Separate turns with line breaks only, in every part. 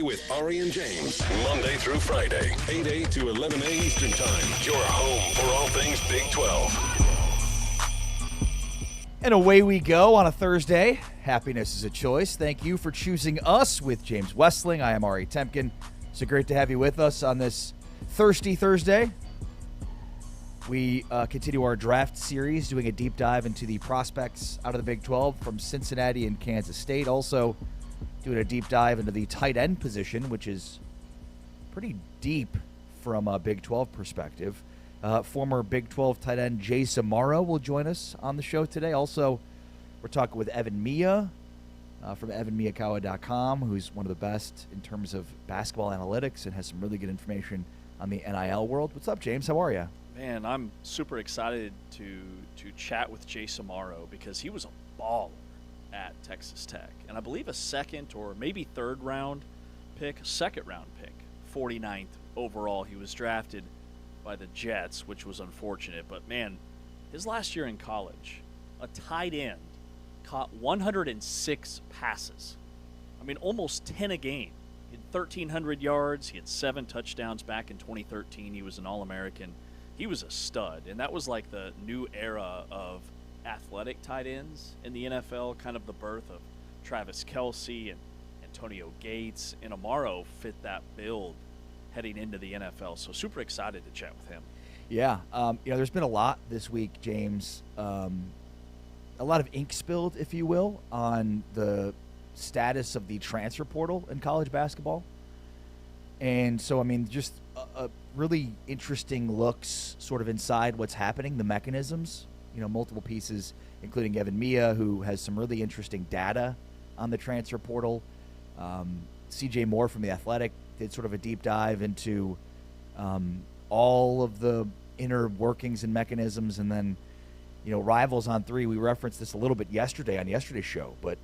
with Ari and James. Monday through Friday, 8 to 11 a Eastern Time. Your home for all things Big 12.
And away we go on a Thursday. Happiness is a choice. Thank you for choosing us with James Westling. I am Ari Temkin. So great to have you with us on this Thirsty Thursday. We continue our draft series, doing a deep dive into the prospects out of the Big 12 from Cincinnati and Kansas State. Also doing a deep dive into the tight end position, which is pretty deep from a Big 12 perspective. Former Big 12 tight end Jay Samaro will join us on the show today. Also, we're talking with Evan Mia from evanmiyakawa.com, who's one of the best in terms of basketball analytics and has some really good information on the NIL world. What's up, James? How are you?
Man, I'm super excited to chat with Jay Samaro because he was a baller at Texas Tech. And I believe a second or maybe third round pick, 49th overall. He was drafted by the Jets, which was unfortunate. But, man, his last year in college, a tight end caught 106 passes. I mean, almost 10 a game. He had 1,300 yards. He had 7 touchdowns back in 2013. He was an All-American. He was a stud, and that was like the new era of athletic tight ends in the NFL, kind of the birth of Travis Kelce and Antonio Gates, and Amaro fit that build heading into the NFL. So super excited to chat with him.
Yeah, there's been a lot this week, James. A lot of ink spilled, if you will, on the status of the transfer portal in college basketball. And so, I mean, just a really interesting looks sort of inside what's happening, the mechanisms, multiple pieces, including Evan Mia, who has some really interesting data on the transfer portal. CJ Moore from The Athletic did sort of a deep dive into all of the inner workings and mechanisms. And then, Rivals on 3, we referenced this a little bit yesterday on yesterday's show, but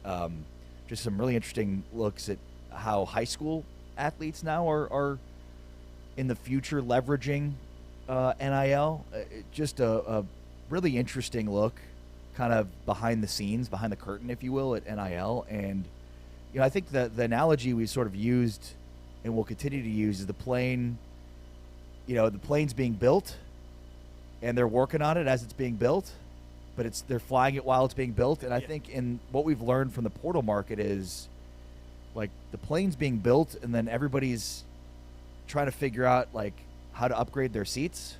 just some really interesting looks at how high school athletes now are in the future leveraging NIL. Just a really interesting look kind of behind the scenes, behind the curtain, if you will, at NIL. And, I think the analogy we sort of used and will continue to use is the plane, the plane's being built and they're working on it as it's being built, but they're flying it while it's being built. And I think in what we've learned from the portal market is like the plane's being built and then everybody's trying to figure out like how to upgrade their seats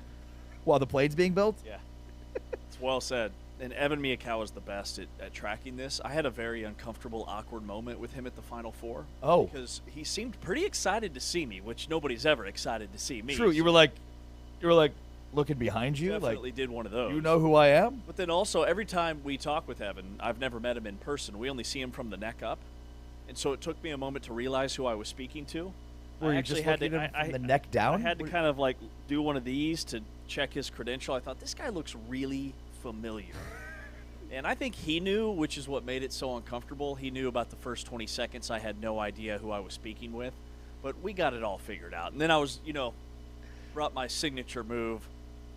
while the plane's being built.
Yeah, it's well said. And Evan Miyakawa is the best at tracking this. I had a very uncomfortable, awkward moment with him at the Final Four.
Oh.
Because he seemed pretty excited to see me, which nobody's ever excited to see me.
True. You were like looking behind you.
Definitely did one of those.
You know who I am?
But then also, every time we talk with Evan, I've never met him in person. We only see him from the neck up. And so it took me a moment to realize who I was speaking to.
Were you just looking at him from the neck down?
I had to kind of like do one of these to check his credential. I thought, this guy looks really familiar. And I think he knew, which is what made it so uncomfortable. He knew about the first 20 seconds. I had no idea who I was speaking with. But we got it all figured out. And then I was, brought my signature move,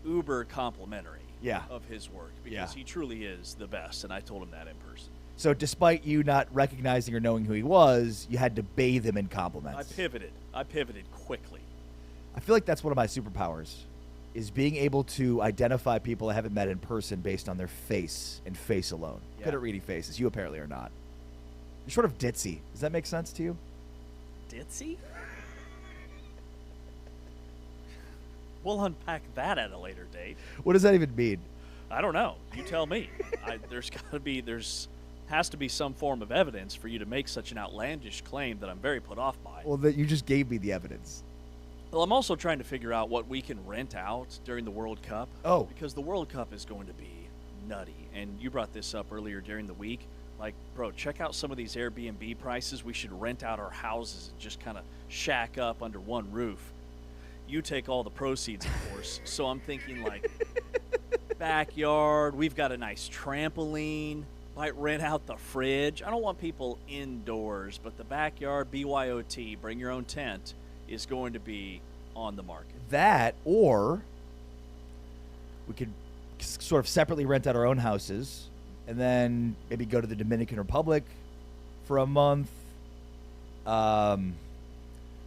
uber complimentary of his work. Because he truly is the best. And I told him that in person.
So despite you not recognizing or knowing who he was, you had to bathe him in compliments.
I pivoted quickly.
I feel like that's one of my superpowers, is being able to identify people I haven't met in person based on their face and face alone.
Yeah.
Good at reading faces. You apparently are not. You're sort of ditzy. Does that make sense to you?
Ditzy? We'll unpack that at a later date.
What does that even mean?
I don't know. You tell me. Has to be some form of evidence for you to make such an outlandish claim that I'm very put off by.
Well, that you just gave me the evidence.
Well, I'm also trying to figure out what we can rent out during the World Cup.
Oh.
Because the World Cup is going to be nutty. And you brought this up earlier during the week. Like, bro, check out some of these Airbnb prices. We should rent out our houses and just kind of shack up under one roof. You take all the proceeds, of course. So I'm thinking, like, backyard. We've got a nice trampoline. Might rent out the fridge. I don't want people indoors, but the backyard, BYOT, bring your own tent, is going to be on the market.
That, or we could sort of separately rent out our own houses and then maybe go to the Dominican Republic for a month.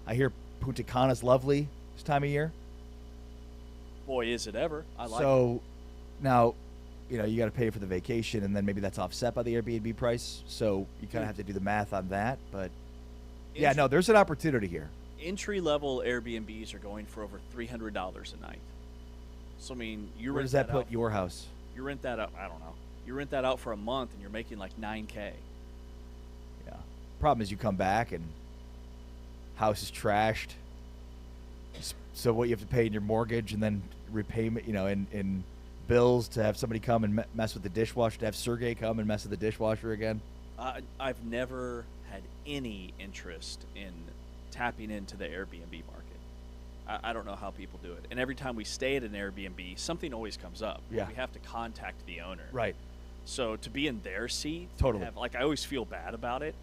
I hear Punta Cana's lovely this time of year.
Boy, is it ever. I like it.
So now, you got to pay for the vacation, and then maybe that's offset by the Airbnb price. So you kind of have to do the math on that. But yeah, no, there's an opportunity here.
Entry-level Airbnbs are going for over $300 a night. So, I mean,
where does that put your house?
You rent that out, I don't know. You rent that out for a month, and you're making like $9K.
Yeah. Problem is you come back, and house is trashed. So what you have to pay in your mortgage, and then repayment, in bills to have somebody come and mess with the dishwasher, to have Sergey come and mess with the dishwasher again.
I've never had any interest in tapping into the Airbnb market. I don't know how people do it. And every time we stay at an Airbnb, something always comes up.
Yeah.
We have to contact the owner.
Right.
So to be in their seat,
Totally.
I always feel bad about it.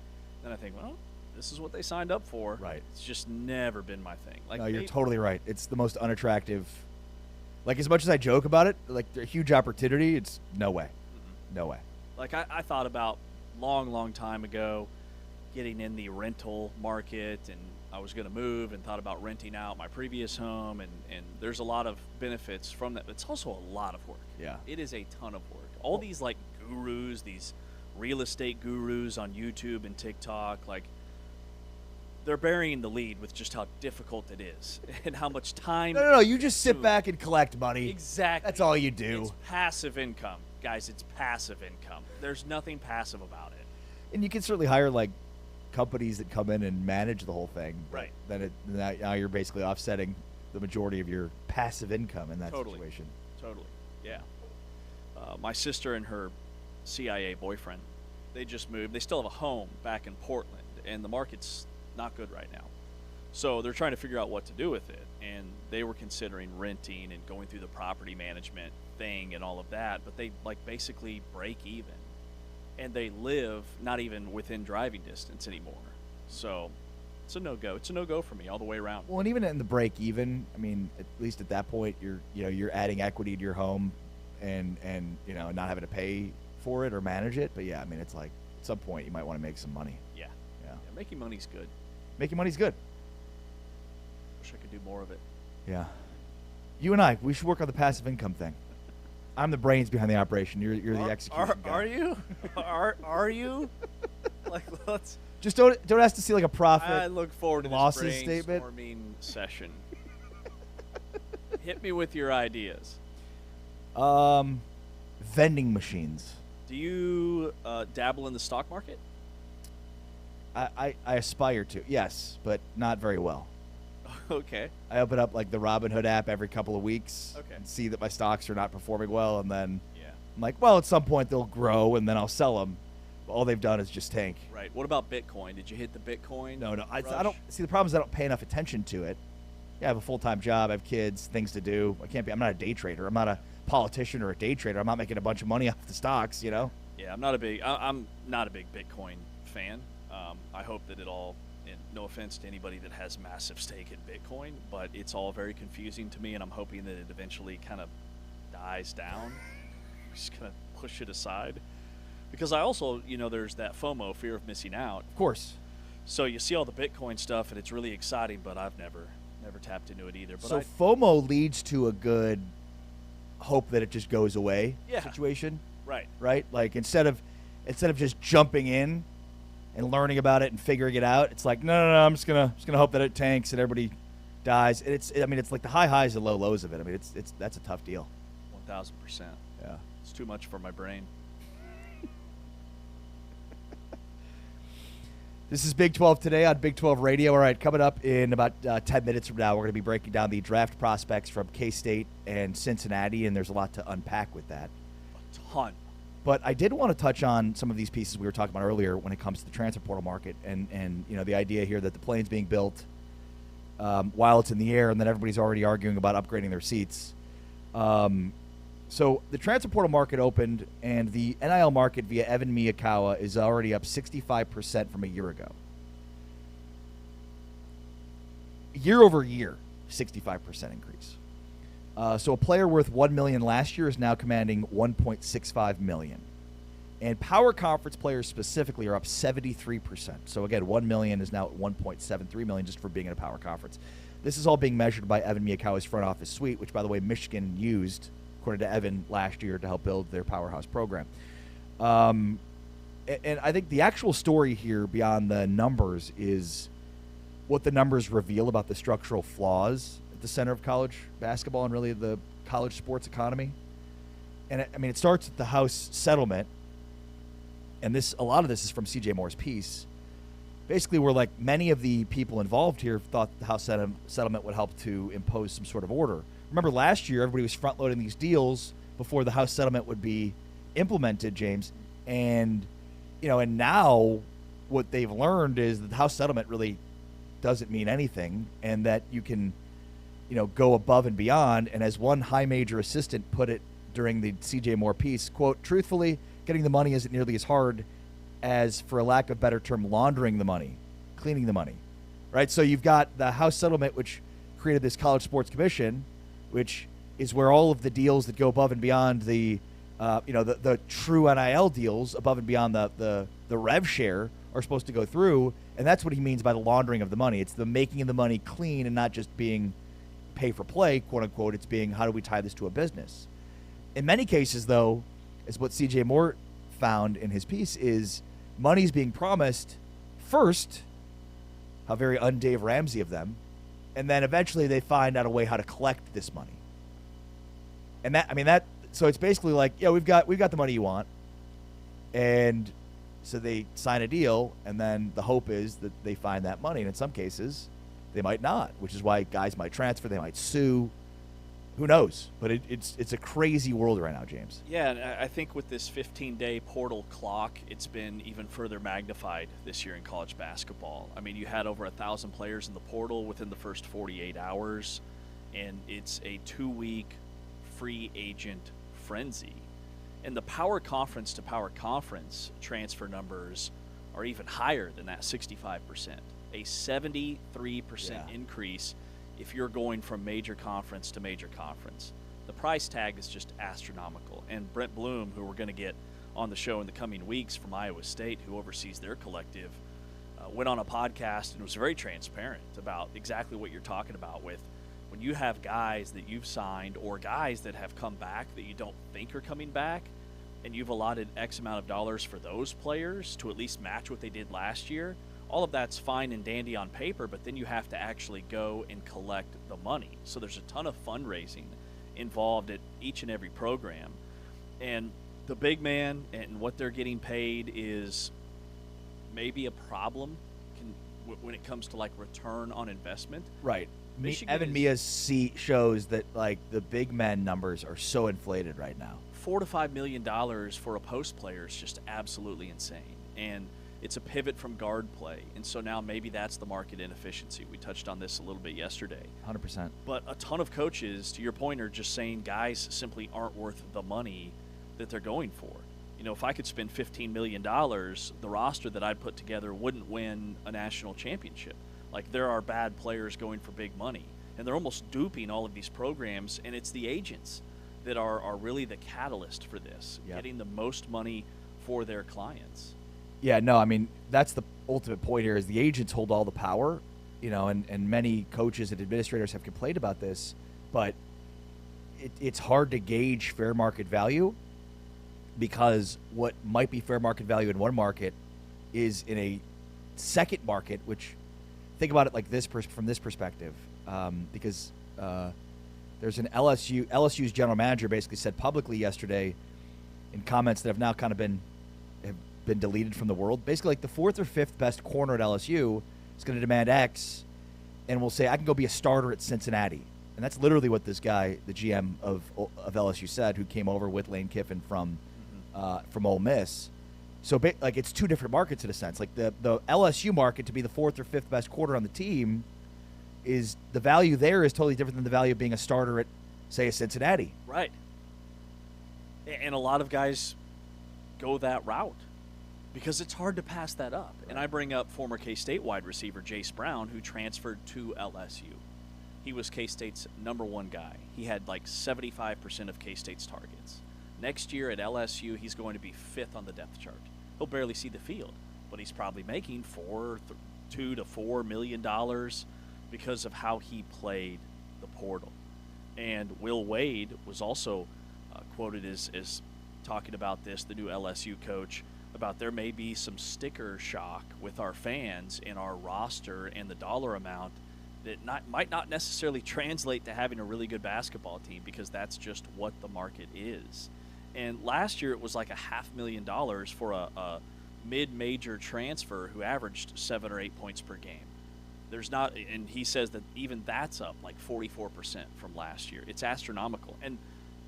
Then I think, well, this is what they signed up for.
Right.
It's just never been my thing.
No, you're totally right. It's the most unattractive. Like, as much as I joke about it, like, a huge opportunity, it's no way. Mm-hmm. No way.
Like, I thought about long time ago getting in the rental market, and I was going to move and thought about renting out my previous home, and there's a lot of benefits from that. But it's also a lot of work.
Yeah.
It is a ton of work. All these, like, gurus, these real estate gurus on YouTube and TikTok, like, they're burying the lead with just how difficult it is and how much time.
No. You just sit back and collect money.
Exactly.
That's all you do.
It's passive income, guys. It's passive income. There's nothing passive about it.
And you can certainly hire, like, companies that come in and manage the whole thing.
Right.
Then now you're basically offsetting the majority of your passive income in that situation.
Totally. Yeah. My sister and her CIA boyfriend, they just moved. They still have a home back in Portland, and the market's not good right now. So they're trying to figure out what to do with it, and they were considering renting and going through the property management thing and all of that, but they, like, basically break even, and they live not even within driving distance anymore. So it's a no-go. It's a no-go for me all the way around.
Well, and even in the break even, I mean, at least at that point, you're adding equity to your home, and not having to pay for it or manage it. But yeah, I mean, it's like at some point you might want to make some money.
Yeah, making money's good.
Making money's good.
Wish I could do more of it.
Yeah. You and we should work on the passive income thing. I'm the brains behind the operation. You're the execution guy.
Are you? Are you? Like, let's.
Just don't ask to see like a profit.
I look forward to
losses
this
statement
brainstorming session. Hit me with your ideas.
Vending machines.
Do you dabble in the stock market?
I aspire to, yes, but not very well.
Okay.
I open up like the Robinhood app every couple of weeks
and
see that my stocks are not performing well, and then
Yeah.
I'm like, well, at some point they'll grow, and then I'll sell them. All they've done is just tank.
Right. What about Bitcoin? Did you hit the Bitcoin?
No. I
rush?
don't see. The problem is I don't pay enough attention to it. Yeah, I have a full-time job. I have kids, things to do. I'm not a day trader. I'm not a politician or a day trader. I'm not making a bunch of money off the stocks,
Yeah, I'm not a big Bitcoin fan. I hope that it all, and no offense to anybody that has massive stake in Bitcoin, but it's all very confusing to me, and I'm hoping that it eventually kind of dies down. I'm just going to push it aside. Because I also, there's that FOMO, fear of missing out.
Of course.
So you see all the Bitcoin stuff, and it's really exciting, but I've never tapped into it either. But
So FOMO leads to a good hope that it just goes away situation.
Right.
Right? Like instead of just jumping in and learning about it and figuring it out, it's like, no, I'm just gonna hope that it tanks and everybody dies. And it's like the high highs and low lows of it. I mean, that's a tough deal.
1,000%.
Yeah.
It's too much for my brain.
This is Big 12 today on Big 12 Radio. All right, coming up in about 10 minutes from now, we're going to be breaking down the draft prospects from K-State and Cincinnati, and there's a lot to unpack with that.
A ton.
But I did want to touch on some of these pieces we were talking about earlier when it comes to the transfer portal market and the idea here that the plane's being built while it's in the air, and then everybody's already arguing about upgrading their seats. So the transfer portal market opened, and the NIL market via Evan Miyakawa is already up 65% from a year ago. Year over year, 65% increase. So a player worth $1 million last year is now commanding $1.65 million. And power conference players specifically are up 73%. So again, 1 million is now at 1.73 million just for being in a power conference. This is all being measured by Evan Miyakawa's front office suite, which, by the way, Michigan used, according to Evan, last year to help build their powerhouse program. And I think the actual story here beyond the numbers is what the numbers reveal about the structural flaws at the center of college basketball and really the college sports economy. And it starts with the House settlement. And a lot of this is from C.J. Moore's piece. Basically, where like many of the people involved here thought the House settlement would help to impose some sort of order. Remember last year, everybody was front-loading these deals before the House settlement would be implemented, James. And now what they've learned is that the House settlement really doesn't mean anything, and that you can, go above and beyond. And as one high major assistant put it during the C.J. Moore piece, quote, truthfully, getting the money isn't nearly as hard as, for a lack of better term, laundering the money, cleaning the money, right? So you've got the House settlement, which created this College Sports Commission, which is where all of the deals that go above and beyond the true NIL deals, above and beyond the rev share, are supposed to go through. And that's what he means by the laundering of the money. It's the making of the money clean and not just being pay for play, quote unquote. It's being, how do we tie this to a business? In many cases, though, is what C.J. Moore found in his piece, is money's being promised first, how very un-Dave Ramsey of them, and then eventually they find out a way how to collect this money. And so it's basically like, we've got the money you want, and so they sign a deal, and then the hope is that they find that money, and in some cases they might not, which is why guys might transfer, they might sue. Who knows? But it's a crazy world right now, James.
Yeah, and I think with this 15-day portal clock, it's been even further magnified this year in college basketball. I mean, you had over 1,000 players in the portal within the first 48 hours, and it's a 2-week free agent frenzy. And the power conference to power conference transfer numbers are even higher than that 65%. A 73% increase if you're going from major conference to major conference. The price tag is just astronomical. And Brent Bloom, who we're going to get on the show in the coming weeks from Iowa State, who oversees their collective, went on a podcast and was very transparent about exactly what you're talking about with when you have guys that you've signed or guys that have come back that you don't think are coming back, and you've allotted X amount of dollars for those players to at least match what they did last year. All of that's fine and dandy on paper, but then you have to actually go and collect the money. So there's a ton of fundraising involved at each and every program. And the big man and what they're getting paid is maybe a problem when it comes to like return on investment.
Right. Evan Mia's seat shows that like the big men numbers are so inflated right now.
$4 to $5 million for a post player is just absolutely insane. And it's a pivot from guard play. And so now maybe that's the market inefficiency. We touched on this a little bit yesterday.
100%.
But a ton of coaches, to your point, are just saying guys simply aren't worth the money that they're going for. You know, if I could spend $15 million, the roster that I'd put together wouldn't win a national championship. Like, there are bad players going for big money. And they're almost duping all of these programs, and it's the agents that are really the catalyst for this, getting the most money for their clients.
Yeah, no, I mean, that's the ultimate point here is the agents hold all the power, you know, and many coaches and administrators have complained about this, but it's hard to gauge fair market value because what might be fair market value in one market is in a second market, which think about it like this from this perspective, because there's an LSU's general manager basically said publicly yesterday in comments that have now kind of been deleted from the world. Basically, like the fourth or fifth best corner at LSU is going to demand X, and will say I can go be a starter at Cincinnati, and that's literally what this guy, the GM of LSU, said, who came over with Lane Kiffin from Ole Miss. So like it's two different markets in a sense. Like the LSU market to be the fourth or fifth best corner on the team is the value there is totally different than the value of being a starter at, say, a Cincinnati.
Right. And a lot of guys go that route because it's hard to pass that up. Right. And I bring up former K-State wide receiver Jace Brown, who transferred to LSU. He was K-State's #1 guy. He had like 75% of K-State's targets. Next year at LSU, he's going to be 5th on the depth chart. He'll barely see the field, but he's probably making $2 to $4 million because of how he played the portal. And Will Wade was also quoted as talking about this, the new LSU coach, about there may be some sticker shock with our fans in our roster and the dollar amount that might not necessarily translate to having a really good basketball team, because that's just what the market is. And last year it was like $500,000 for a mid-major transfer who averaged 7 or 8 points per game. There's not, and he says that even that's up like 44% from last year. It's astronomical. And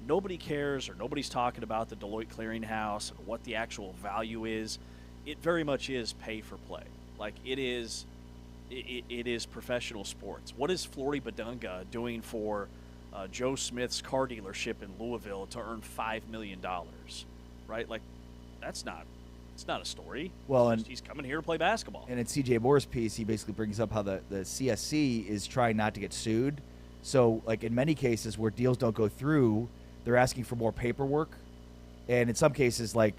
nobody cares, or nobody's talking about the Deloitte Clearinghouse and what the actual value is. It very much is pay for play. Like it is professional sports. What is Flory Badunga doing for Joe Smith's car dealership in Louisville to earn $5 million? Right? Like it's not a story.
Well, and
he's coming here to play basketball.
And in CJ Moore's piece, he basically brings up how the CSC is trying not to get sued. So, like in many cases where deals don't go through, they're asking for more paperwork. And in some cases, like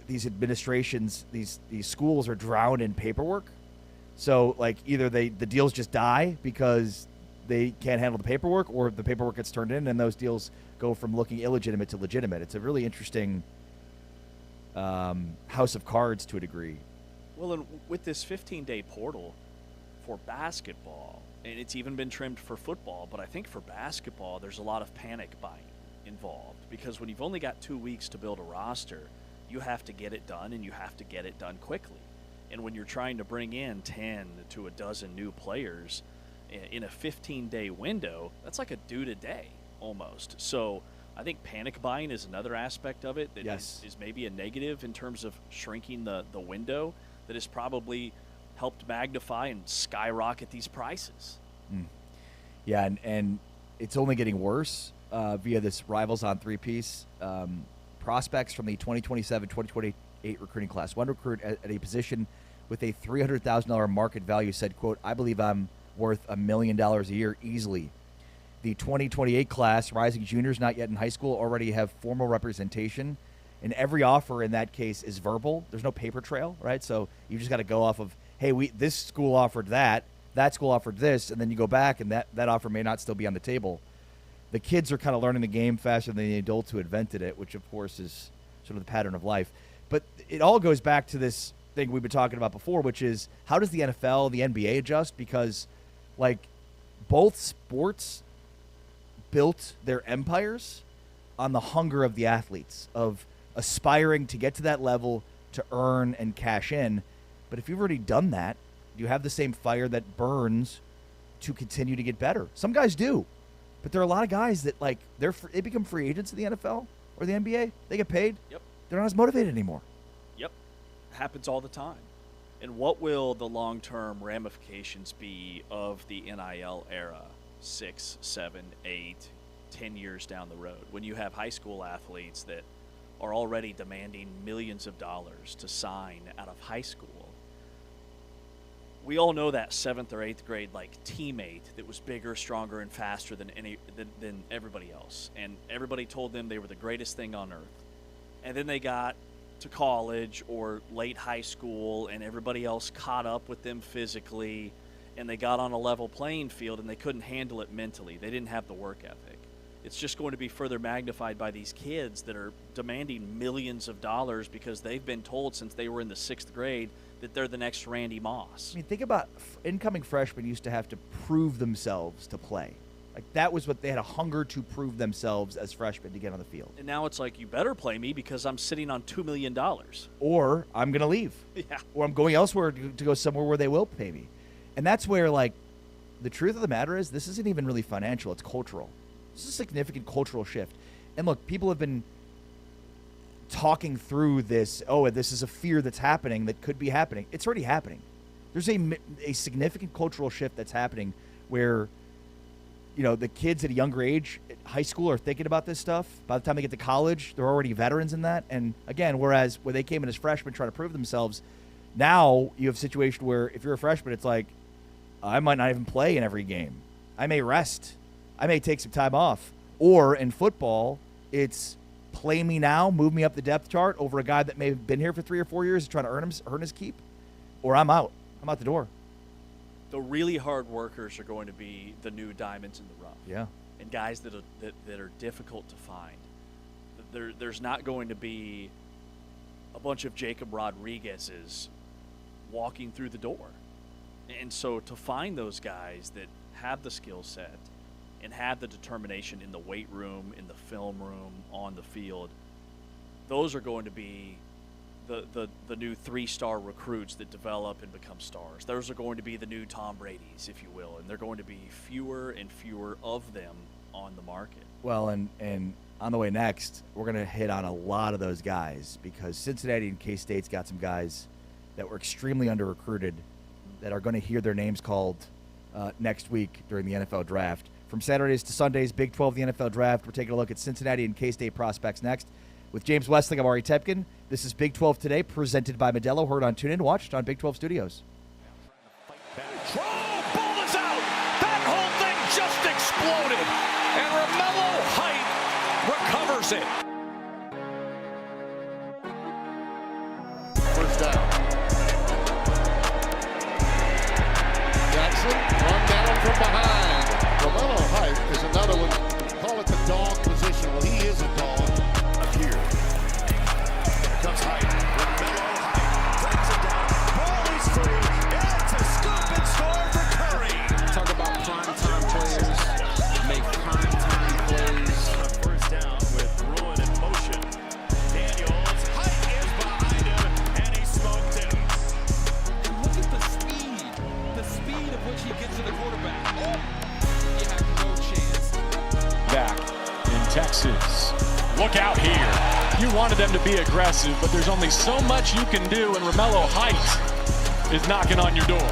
these administrations, these schools are drowned in paperwork. So, like either the deals just die because they can't handle the paperwork, or the paperwork gets turned in and those deals go from looking illegitimate to legitimate. It's a really interesting house of cards to a degree.
Well, and with this 15-day portal for basketball, and it's even been trimmed for football, but I think for basketball there's a lot of panic buying involved, because when you've only got 2 weeks to build a roster, you have to get it done, and you have to get it done quickly. And when you're trying to bring in 10 to a dozen new players in a 15-day window, that's like a due-to-day almost. So I think panic buying is another aspect of it that
yes.
is maybe a negative in terms of shrinking the window that has probably helped magnify and skyrocket these prices.
Yeah, and it's only getting worse via this Rivals on three-piece. Prospects from the 2027-2028 recruiting class. One recruit at a position with a $300,000 market value said, quote, "I believe I'm worth $1 million a year easily." The 2028 class, rising juniors not yet in high school, already have formal representation, and every offer in that case is verbal. There's no paper trail, right? So you just got to go off of, hey, this school offered that school offered this, and then you go back, and that offer may not still be on the table. The kids are kind of learning the game faster than the adults who invented it, which, of course, is sort of the pattern of life. But it all goes back to this thing we've been talking about before, which is how does the NFL, the NBA adjust? Because, like, both sports built their empires on the hunger of the athletes, of aspiring to get to that level to earn and cash in. But if you've already done that, you have the same fire that burns to continue to get better. Some guys do, but there are a lot of guys that, like, they become free agents in the NFL or the NBA. They get paid.
Yep.
They're not as motivated anymore.
Yep. Happens all the time. And what will the long-term ramifications be of the NIL era 6, 7, 8, 10 years down the road, when you have high school athletes that are already demanding millions of dollars to sign out of high school? We all know that 7th or 8th grade teammate that was bigger, stronger, and faster than everybody else, and everybody told them they were the greatest thing on earth. And then they got to college or late high school, and everybody else caught up with them physically, and they got on a level playing field, and they couldn't handle it mentally. They didn't have the work ethic. It's just going to be further magnified by these kids that are demanding millions of dollars because they've been told since they were in the 6th grade that they're the next Randy Moss.
I mean, think about incoming freshmen used to have to prove themselves to play. Like, that was what they had, a hunger to prove themselves as freshmen to get on the field.
And now it's like, you better play me because I'm sitting on $2 million.
Or I'm going to leave.
Yeah.
Or I'm going elsewhere to go somewhere where they will pay me. And that's where, the truth of the matter is, this isn't even really financial. It's cultural. This is a significant cultural shift. And look, people have been talking through this, this is a fear that's happening that could be happening. It's already happening. There's a significant cultural shift that's happening where, the kids at a younger age, at high school, are thinking about this stuff. By the time they get to college, they're already veterans in that. And again, whereas when they came in as freshmen trying to prove themselves, now you have a situation where if you're a freshman, it's like, I might not even play in every game. I may rest. I may take some time off. Or in football, It's play me now, move me up the depth chart over a guy that may have been here for 3 or 4 years and trying to earn his keep, or I'm out. I'm out the door.
The really hard workers are going to be the new diamonds in the rough.
Yeah.
And guys that are difficult to find. There's not going to be a bunch of Jacob Rodriguez's walking through the door. And so to find those guys that have the skill set and have the determination in the weight room, in the film room, on the field, those are going to be the new 3-star recruits that develop and become stars. Those are going to be the new Tom Brady's, if you will, and they're going to be fewer and fewer of them on the market.
Well, and on the way next, we're going to hit on a lot of those guys because Cincinnati and K-State's got some guys that were extremely under-recruited that are going to hear their names called next week during the NFL Draft. From Saturdays to Sundays, Big 12, the NFL Draft. We're taking a look at Cincinnati and K-State prospects next. With James Westling, I'm Ari Tepkin. This is Big 12 Today, presented by Modelo. Heard on TuneIn, watched on Big 12 Studios.
Ball is out. That whole thing just exploded. And Romello Height recovers it.
First down. Jackson run down from behind. Romello Height is another one. Call it the dog position. Well, he is a dog.
Here comes Height. Romello Height breaks it down. Ball is free. It's a scoop and score for Curry.
Talk about prime-time players, make prime-time plays.
First down with Bruin in motion. Daniels, Height is behind him, and he smoked him.
And look at the speed of which he gets to the quarterback. You have no chance.
Back in Texas. Look out here. You wanted them to be aggressive, but there's only so much you can do, and Romello Height is knocking on your door.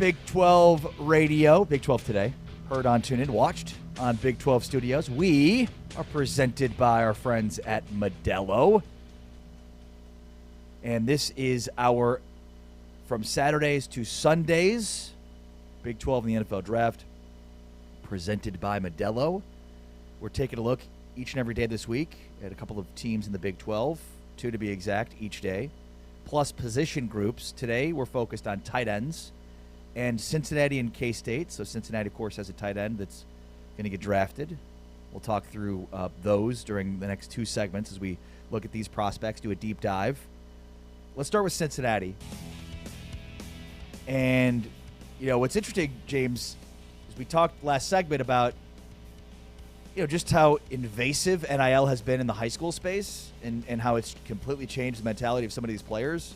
Big 12 Radio, Big 12 Today, heard on TuneIn, watched on Big 12 Studios. We are presented by our friends at Modelo. And this is our from Saturdays to Sundays, Big 12 in the NFL Draft, presented by Modelo. We're taking a look each and every day this week at a couple of teams in the Big 12, 2 to be exact, each day, plus position groups. Today we're focused on tight ends and Cincinnati and K-State. So Cincinnati, of course, has a tight end that's going to get drafted. We'll talk through those during the next 2 segments as we look at these prospects, do a deep dive. Let's start with Cincinnati. And, you know, what's interesting, James, is we talked last segment about, you know, just how invasive NIL has been in the high school space and how it's completely changed the mentality of some of these players.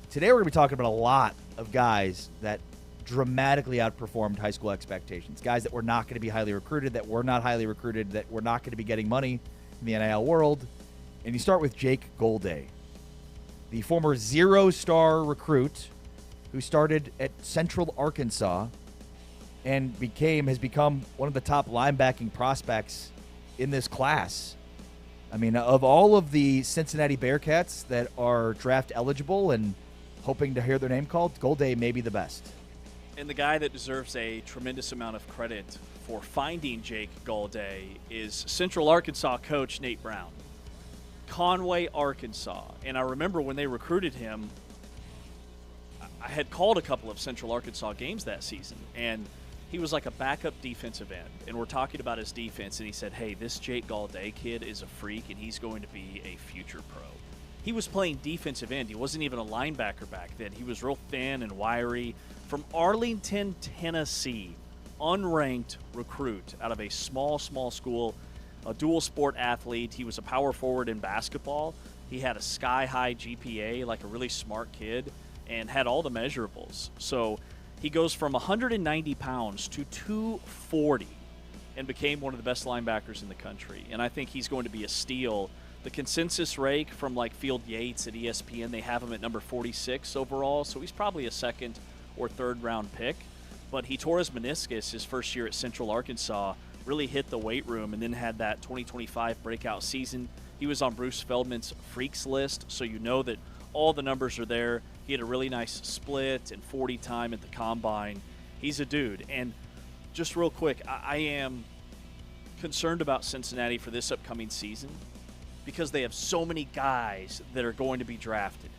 Today we're going to be talking about a lot of guys that dramatically outperformed high school expectations. Guys that were not going to be highly recruited, that were not highly recruited, that were not going to be getting money in the NIL world. And you start with Jake Golday, the former 0-star recruit who started at Central Arkansas and has become one of the top linebacking prospects in this class. I mean, of all of the Cincinnati Bearcats that are draft eligible and hoping to hear their name called, Golday may be the best.
And the guy that deserves a tremendous amount of credit for finding Jake Golday is Central Arkansas coach Nate Brown. Conway, Arkansas. And I remember when they recruited him, I had called a couple of Central Arkansas games that season, and he was like a backup defensive end. And we're talking about his defense, and he said, hey, this Jake Golday kid is a freak, and he's going to be a future pro. He was playing defensive end. He wasn't even a linebacker back then. He was real thin and wiry. From Arlington, Tennessee, unranked recruit out of a small school, a dual sport athlete. He was a power forward in basketball. He had a sky-high GPA, like a really smart kid, and had all the measurables. So he goes from 190 pounds to 240 and became one of the best linebackers in the country. And I think he's going to be a steal. The consensus rake from like Field Yates at ESPN, they have him at number 46 overall, so he's probably a second or third round pick. But he tore his meniscus his first year at Central Arkansas, really hit the weight room, and then had that 2025 breakout season. He was on Bruce Feldman's Freaks list, so you know that all the numbers are there. He had a really nice split and 40 time at the combine. He's a dude. And just real quick, I am concerned about Cincinnati for this upcoming season because they have so many guys that are going to be drafted.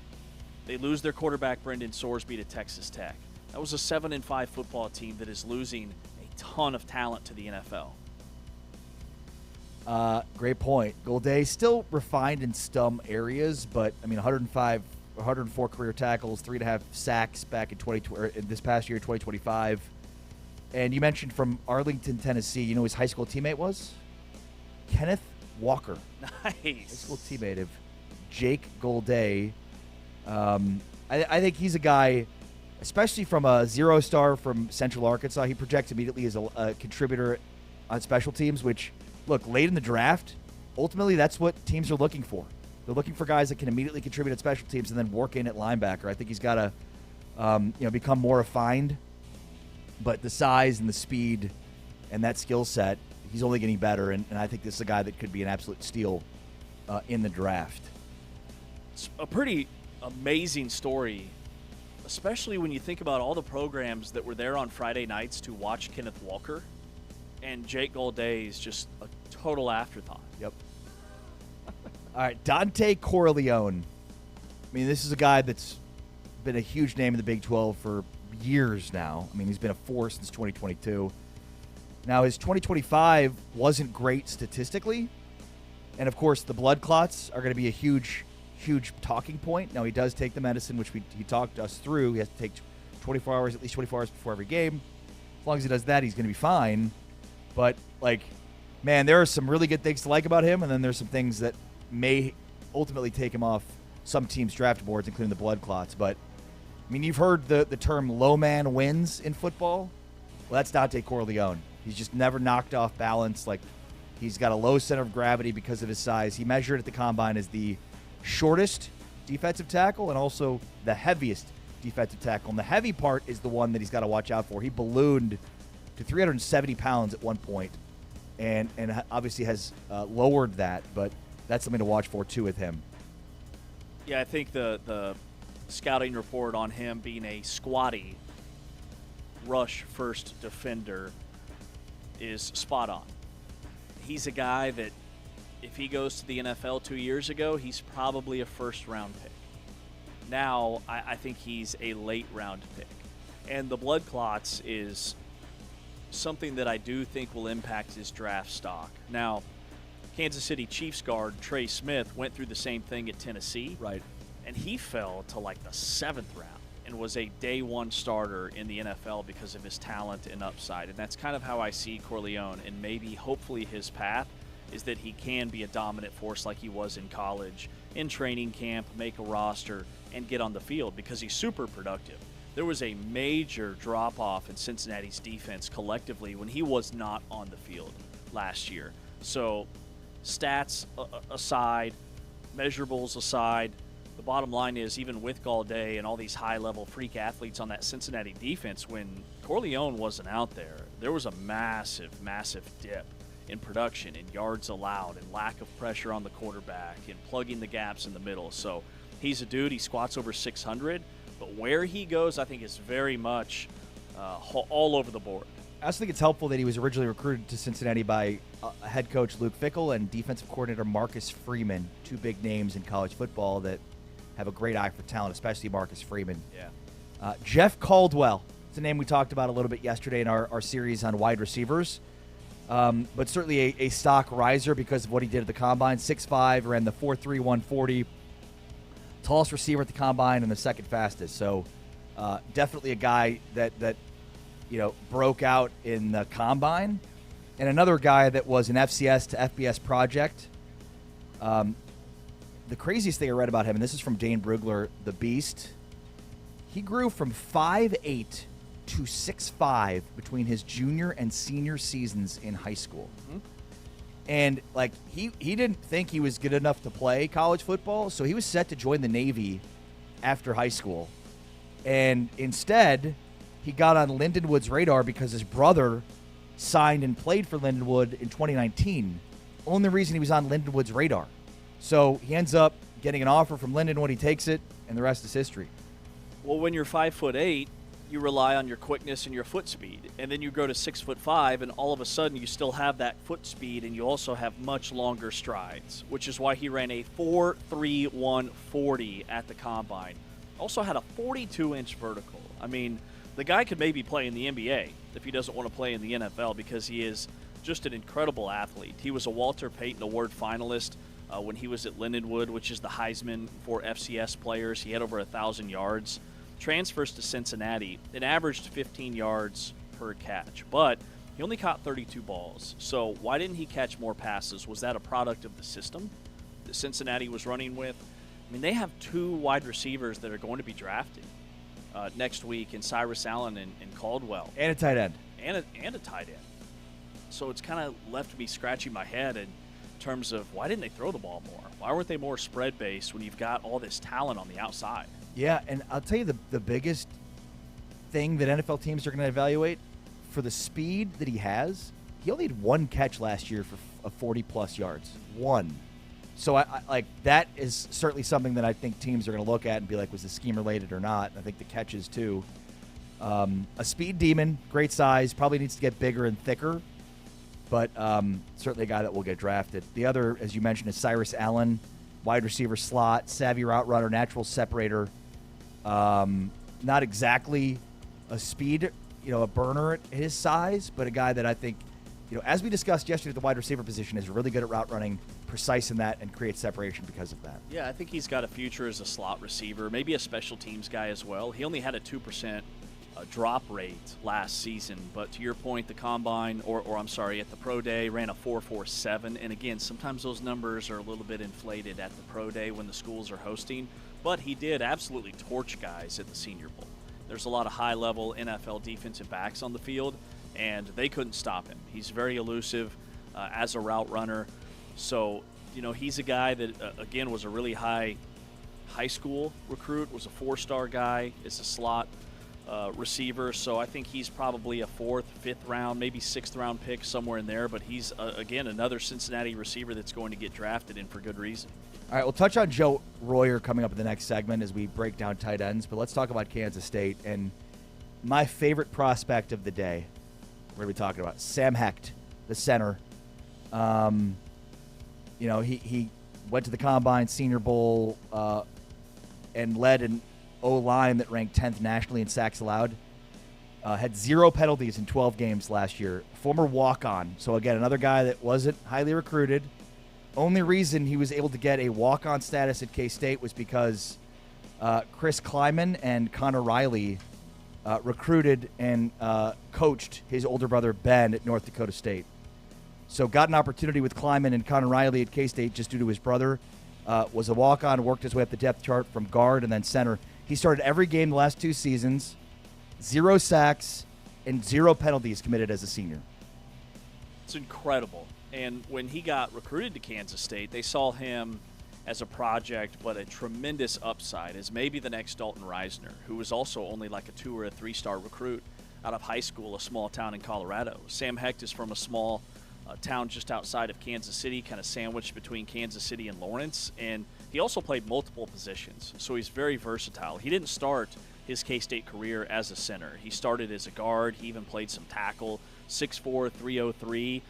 They lose their quarterback, Brendan Sorsby, to Texas Tech. That was a 7-5 football team that is losing a ton of talent to the NFL.
Great point. Golday still refined in some areas, but I mean, 104 career tackles, 3.5 sacks back in this past year, 2025. And you mentioned from Arlington, Tennessee. You know who his high school teammate was? Kenneth Walker.
Nice.
High school teammate of Jake Golday. I think he's a guy, especially from a 0-star from Central Arkansas. He projects immediately as a contributor on special teams, which, look, late in the draft, ultimately that's what teams are looking for. They're looking for guys that can immediately contribute at special teams and then work in at linebacker. I think he's got to become more refined, but the size and the speed and that skill set, he's only getting better, and I think this is a guy that could be an absolute steal in the draft.
It's a pretty amazing story, especially when you think about all the programs that were there on Friday nights to watch Kenneth Walker, and Jake Golday is just a total afterthought.
Yep. All right, Dante Corleone. I mean, this is a guy that's been a huge name in the Big 12 for years now. I mean, he's been a force since 2022. Now, his 2025 wasn't great statistically. And, of course, the blood clots are going to be a huge talking point. Now, he does take the medicine, which he talked us through. He has to take at least 24 hours before every game. As long as he does that, he's going to be fine. But, man, there are some really good things to like about him, and then there's some things that may ultimately take him off some teams' draft boards, including the blood clots. But, I mean, you've heard the term low man wins in football. Well, that's Dante Corleone. He's just never knocked off balance. He's got a low center of gravity because of his size. He measured at the combine as the shortest defensive tackle and also the heaviest defensive tackle. And the heavy part is the one that he's got to watch out for. He ballooned to 370 pounds at one point, and obviously has lowered that, but that's something to watch for too with him.
Yeah, I think the scouting report on him being a squatty rush first defender is spot on. He's a guy that if he goes to the NFL 2 years ago, he's probably a first-round pick. Now, I think he's a late-round pick. And the blood clots is something that I do think will impact his draft stock. Now, Kansas City Chiefs guard Trey Smith went through the same thing at Tennessee.
Right.
And he fell to like the 7th round and was a day one starter in the NFL because of his talent and upside. And that's kind of how I see Corleone, and maybe hopefully his path is that he can be a dominant force like he was in college, in training camp, make a roster, and get on the field because he's super productive. There was a major drop-off in Cincinnati's defense collectively when he was not on the field last year. So stats aside, measurables aside, the bottom line is even with Gaudet and all these high-level freak athletes on that Cincinnati defense, when Corleone wasn't out there was a massive, massive dip in production, in yards allowed, and lack of pressure on the quarterback, and plugging the gaps in the middle. So he's a dude. He squats over 600, but where he goes, I think, is very much all over the board.
I also think it's helpful that he was originally recruited to Cincinnati by head coach Luke Fickell and defensive coordinator Marcus Freeman, two big names in college football that have a great eye for talent, especially Marcus Freeman.
Yeah.
Jeff Caldwell. It's a name we talked about a little bit yesterday in our series on wide receivers. But certainly a stock riser because of what he did at the Combine. 6'5", ran the 4.3, 140. Tallest receiver at the Combine and the second fastest. So definitely a guy that broke out in the Combine. And another guy that was an FCS to FBS project. The craziest thing I read about him, and this is from Dane Brugler, the Beast, he grew from 5'8" to 6'5" between his junior and senior seasons in high school. Mm-hmm. And he didn't think he was good enough to play college football, so he was set to join the Navy after high school. And instead, he got on Lindenwood's radar because his brother signed and played for Lindenwood in 2019. Only reason he was on Lindenwood's radar. So he ends up getting an offer from Lindenwood. He takes it, and the rest is history.
Well, when you're 5'8", you rely on your quickness and your foot speed. And then you grow to 6'5", and all of a sudden you still have that foot speed, and you also have much longer strides, which is why he ran a 4.3 140 at the Combine. Also had a 42-inch vertical. I mean, the guy could maybe play in the NBA if he doesn't want to play in the NFL because he is just an incredible athlete. He was a Walter Payton Award finalist when he was at Lindenwood, which is the Heisman for FCS players. He had over 1,000 yards. Transfers to Cincinnati and averaged 15 yards per catch, but he only caught 32 balls. So why didn't he catch more passes? Was that a product of the system that Cincinnati was running with? I mean, they have two wide receivers that are going to be drafted next week in Cyrus Allen and Caldwell.
And a tight end.
And a tight end. So it's kind of left me scratching my head in terms of why didn't they throw the ball more? Why weren't they more spread-based when you've got all this talent on the outside?
Yeah, and I'll tell you the biggest thing that NFL teams are going to evaluate for the speed that he has. He only had one catch last year for 40-plus yards. One. So I that is certainly something that I think teams are going to look at and be like, was the scheme related or not? I think the catches too. A speed demon, great size, probably needs to get bigger and thicker, but certainly a guy that will get drafted. The other, as you mentioned, is Cyrus Allen, wide receiver slot, savvy route runner, natural separator. Not exactly a speed, a burner at his size, but a guy that I think, as we discussed yesterday at the wide receiver position, is really good at route running, precise in that, and creates separation because of that.
Yeah, I think he's got a future as a slot receiver, maybe a special teams guy as well. He only had a 2% drop rate last season, but to your point, the Combine, or I'm sorry, at the Pro Day, ran a 4.47, and again, sometimes those numbers are a little bit inflated at the Pro Day when the schools are hosting, but he did absolutely torch guys at the Senior Bowl. There's a lot of high-level NFL defensive backs on the field, and they couldn't stop him. He's very elusive as a route runner. So, he's a guy that, again, was a really high high school recruit, was a 4-star guy, is a slot receiver, so I think he's probably a 4th, 5th round, maybe 6th round pick, somewhere in there, but he's, again, another Cincinnati receiver that's going to get drafted, and for good reason. All
right, we'll touch on Joe Royer coming up in the next segment as we break down tight ends, but let's talk about Kansas State, and my favorite prospect of the day, we're going to be talking about Sam Hecht, the center. He went to the Combine, Senior Bowl, and led an O-line that ranked 10th nationally in sacks allowed. Had 0 penalties in 12 games last year. Former walk-on. So, again, another guy that wasn't highly recruited. Only reason he was able to get a walk-on status at K-State was because Chris Kleiman and Connor Riley recruited and coached his older brother Ben at North Dakota State. So got an opportunity with Kleiman and Connor Riley at K-State just due to his brother. Was a walk-on, worked his way up the depth chart from guard and then center. He started every game the last 2 seasons, 0 sacks, and 0 penalties committed as a senior.
It's incredible. And when he got recruited to Kansas State, they saw him as a project, but a tremendous upside as maybe the next Dalton Reisner, who was also only like a 2 or a 3-star recruit out of high school, a small town in Colorado. Sam Hecht is from a small town just outside of Kansas City, kind of sandwiched between Kansas City and Lawrence, and he also played multiple positions, so he's very versatile. He didn't start his K-State career as a center. He started as a guard. He even played some tackle, 6'4", 303.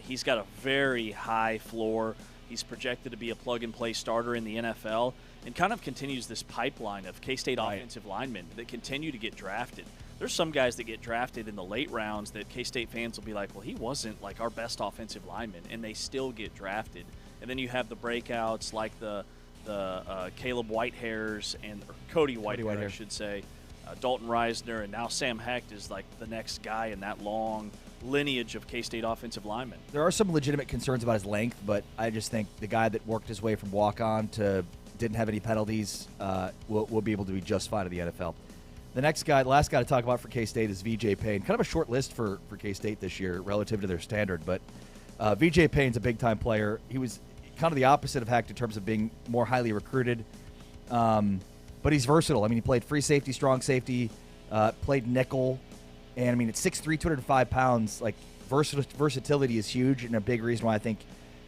He's got a very high floor. He's projected to be a plug-and-play starter in the NFL, and kind of continues this pipeline of K-State offensive linemen that continue to get drafted. There's some guys that get drafted in the late rounds that K-State fans will be like, well, he wasn't like our best offensive lineman, and they still get drafted. And then you have the breakouts like the Caleb Whitehairs and Cody Whitehair, I should say, Dalton Reisner, and now Sam Hecht is like the next guy in that long lineage of K-State offensive linemen.
There are some legitimate concerns about his length, but I just think the guy that worked his way from walk-on to didn't have any penalties will be able to be just fine in the NFL. The last guy to talk about for K-State is VJ Payne. Kind of a short list for K-State this year relative to their standard, but VJ Payne's a big-time player. He was kind of the opposite of Hecht in terms of being more highly recruited, but he's versatile. I mean, he played free safety, strong safety, played nickel, and I mean, at 6'3", 205 pounds, like versatility is huge, and a big reason why I think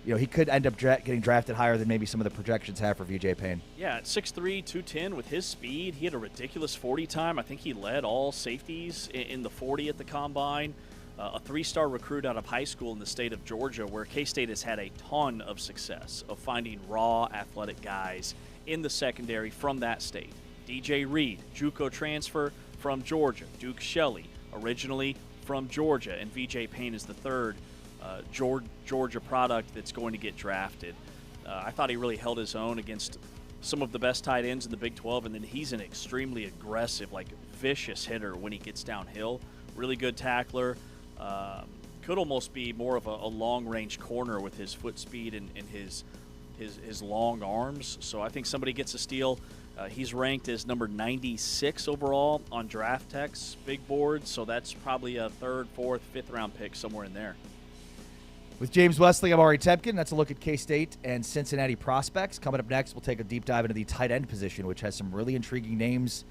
he could end up getting drafted higher than maybe some of the projections have for VJ Payne.
Yeah, at 6'3", 210, with his speed, he had a ridiculous 40 time. I think he led all safeties in the 40 at the Combine. A 3-star recruit out of high school in the state of Georgia, where K-State has had a ton of success of finding raw athletic guys in the secondary from that state. DJ Reed, JUCO transfer from Georgia. Duke Shelley, originally from Georgia, and VJ Payne is the third Georgia product that's going to get drafted. I thought he really held his own against some of the best tight ends in the Big 12, and then he's an extremely aggressive, like vicious hitter when he gets downhill. Really good tackler. Could almost be more of a long-range corner with his foot speed and his long arms. So I think somebody gets a steal. He's ranked as number 96 overall on Draft Tech's big board, so that's probably a 3rd, 4th, 5th round pick somewhere in there.
With James Wesley, I'm Ari Tepkin. That's a look at K-State and Cincinnati prospects. Coming up next, we'll take a deep dive into the tight end position, which has some really intriguing names,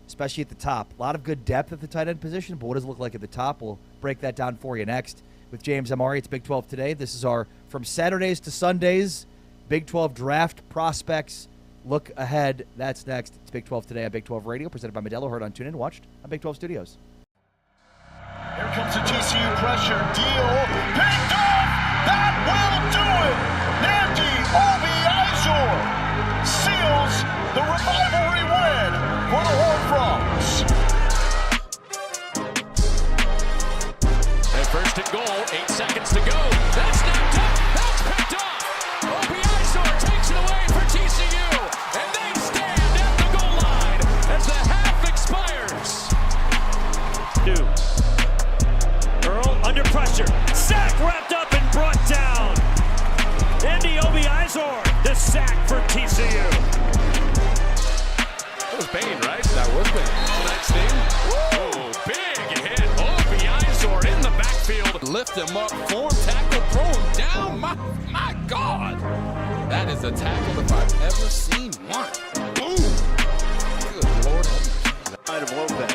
especially at the top. A lot of good depth at the tight end position, but what does it look like at the top? We'll break that down for you next. With James, I'm Ari. It's Big 12 Today. This is our From Saturdays to Sundays Big 12 Draft Prospects Look Ahead. That's next. It's Big 12 Today on Big 12 Radio, presented by Modelo. Heard on TuneIn, watched on Big 12 Studios.
Here comes the TCU pressure deal. Picked off! That will do it! Nandy Obi-Izor seals the rivalry win for the Horned Frogs.
And first and goal, 8 seconds to go. That's knocked up. That's picked off. Obi-Izor takes it away for TCU. And they stand at the goal line as the half expires.
Earl under pressure. Sack wrapped up and brought down. Andy Obi-Izor, the sack for TCU.
That was Bain, right? That was Bain. Tonight's name. Whoa, big hit. Obi-Izor in the backfield. Lift him up, form tackle, throw him down. My God.
That is a tackle if I've ever seen one. Boom! Good Lord have mercy.
Side of Lopez.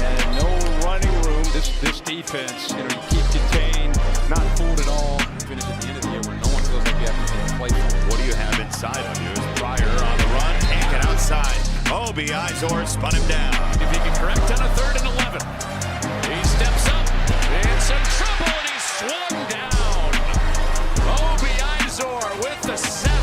And no running room.
This defense, you keep contained, not fooled at all.
Finish at the end of the year where no one feels like you have to play for.
What do you have inside of you? Pryor on the run, can't get outside. Obi Izor spun him down.
If he can correct on a 3rd and 11. He steps up, in some trouble, and he's swung down. Obi Izor with the sack.